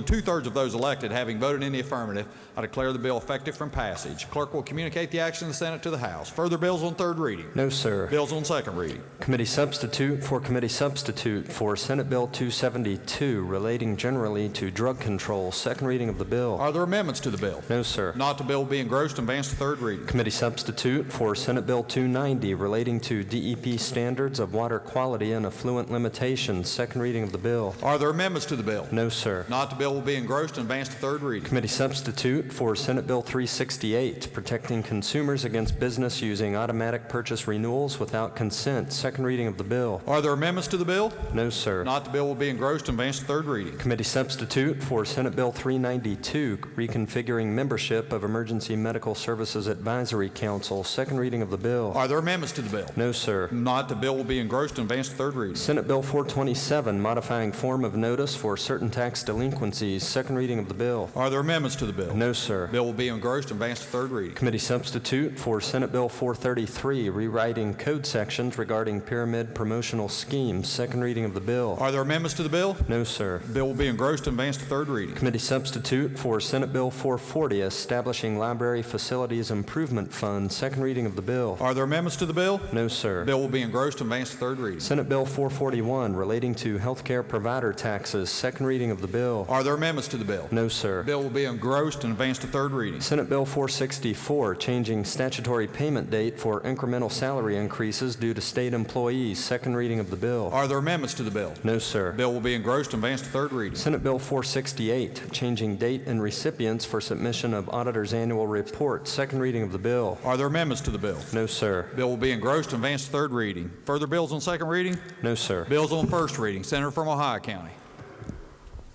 2/3 of those elected having voted in the affirmative, I declare the bill effective from passage. Clerk will communicate the action of the Senate to the House. Further bills on third reading? No, sir. Bills on second reading? Committee substitute for Senate Bill 272, relating generally to drug control. Second reading of the bill. Are there amendments to the bill? No, sir. Not the bill be engrossed and advanced to third reading. Committee substitute for Senate Bill 290, relating to DEP standards of water quality and effluent limitations. Second reading of the bill. Are there amendments to the bill? No, sir. Not the bill will be engrossed and advanced to third reading. Committee substitute for Senate Bill 368, protecting consumers against business using automatic purchase renewals without consent. Second reading of the bill. Are there amendments to the bill? No, sir. Not the bill will be engrossed and advanced to third reading. Committee substitute for Senate Bill 392, reconfiguring membership of Emergency Medical Services Advisory Council. Second reading of the bill. Are there amendments to the bill? No, sir. Not the bill will be engrossed and advanced to third reading. Senate Bill 427, modifying form of notice for certain tax delinquencies. Second reading of the bill. Are there amendments to the bill? No, sir. Bill will be engrossed and advanced to third reading. Committee substitute for Senate Bill 433, rewriting code sections regarding pyramid promotional schemes. Second reading of the bill. Are there amendments to the bill? No, sir. Bill will be engrossed and advanced to third reading. Committee substitute for Senate Bill 440, establishing Library Facilities Improvement Fund. Second reading of the bill. Are there amendments to the bill? No, sir. Bill will be engrossed and advanced to third reading. Senate Bill 441, relating to healthcare provider taxes. Second reading of the bill. bill? Are there amendments to the bill? No, sir. The bill will be engrossed and advanced to third reading. Senate Bill 464, changing statutory payment date for incremental salary increases due to state employees. Second reading of the bill. Are there amendments to the bill? No, sir. The bill will be engrossed and advanced to third reading. Senate Bill 468, changing date and recipients for submission of auditor's annual report. Second reading of the bill. Are there amendments to the bill? No, sir. The bill will be engrossed and advanced to third reading. Further bills on second reading? No, sir. Bills on first reading. Senator from Ohio County.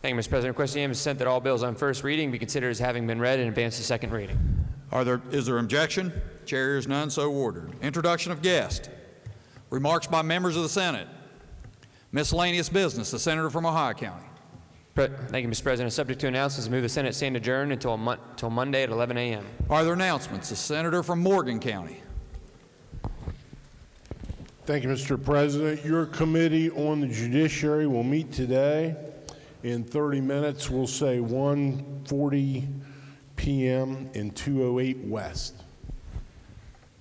Thank you, Mr. President. Request unanimous consent that all bills on first reading be considered as having been read and advanced to second reading. Is there objection? Chair hears none, so ordered. Introduction of guest. Remarks by members of the Senate. Miscellaneous business. The Senator from Ohio County. Thank you, Mr. President. Subject to announcements, move the Senate stand adjourned until Monday at 11 a.m. Are there announcements? The Senator from Morgan County. Thank you, Mr. President. Your committee on the judiciary will meet today. In 30 minutes, we'll say 1:40 p.m. in 208 West.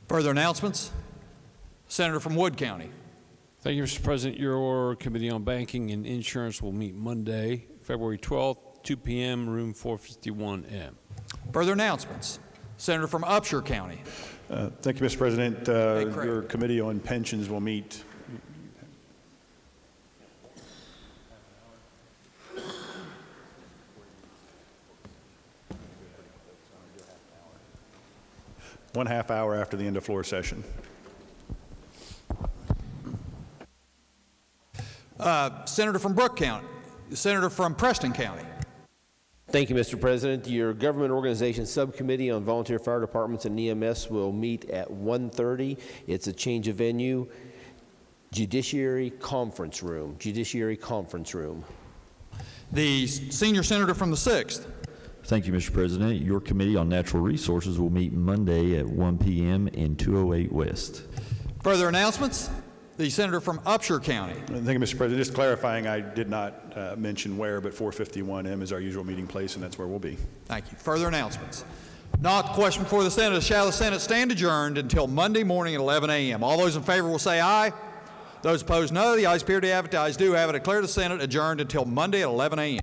Further announcements? Senator from Wood County. Thank you, Mr. President. Your Committee on Banking and Insurance will meet Monday, February 12th, 2 p.m., room 451M. Further announcements? Senator from Upshur County. Thank you, Mr. President. Your Committee on Pensions will meet. One half hour after the end of floor session. Senator from Brooke County. Senator from Preston County. Thank you, Mr. President. Your Government Organization Subcommittee on Volunteer Fire Departments and EMS will meet at 1:30. It's a change of venue. Judiciary Conference Room. Judiciary Conference Room. The Senior Senator from the 6th. Thank you, Mr. President. Your Committee on Natural Resources will meet Monday at 1 p.m. in 208 West. Further announcements? The Senator from Upshur County. Thank you, Mr. President. Just clarifying, I did not mention where, but 451M is our usual meeting place, and that's where we'll be. Thank you. Further announcements? Not the question before the Senate. Shall the Senate stand adjourned until Monday morning at 11 a.m.? All those in favor will say aye. Those opposed, no. The ayes appear to have it. The ayes do have it. I declare the Senate adjourned until Monday at 11 a.m.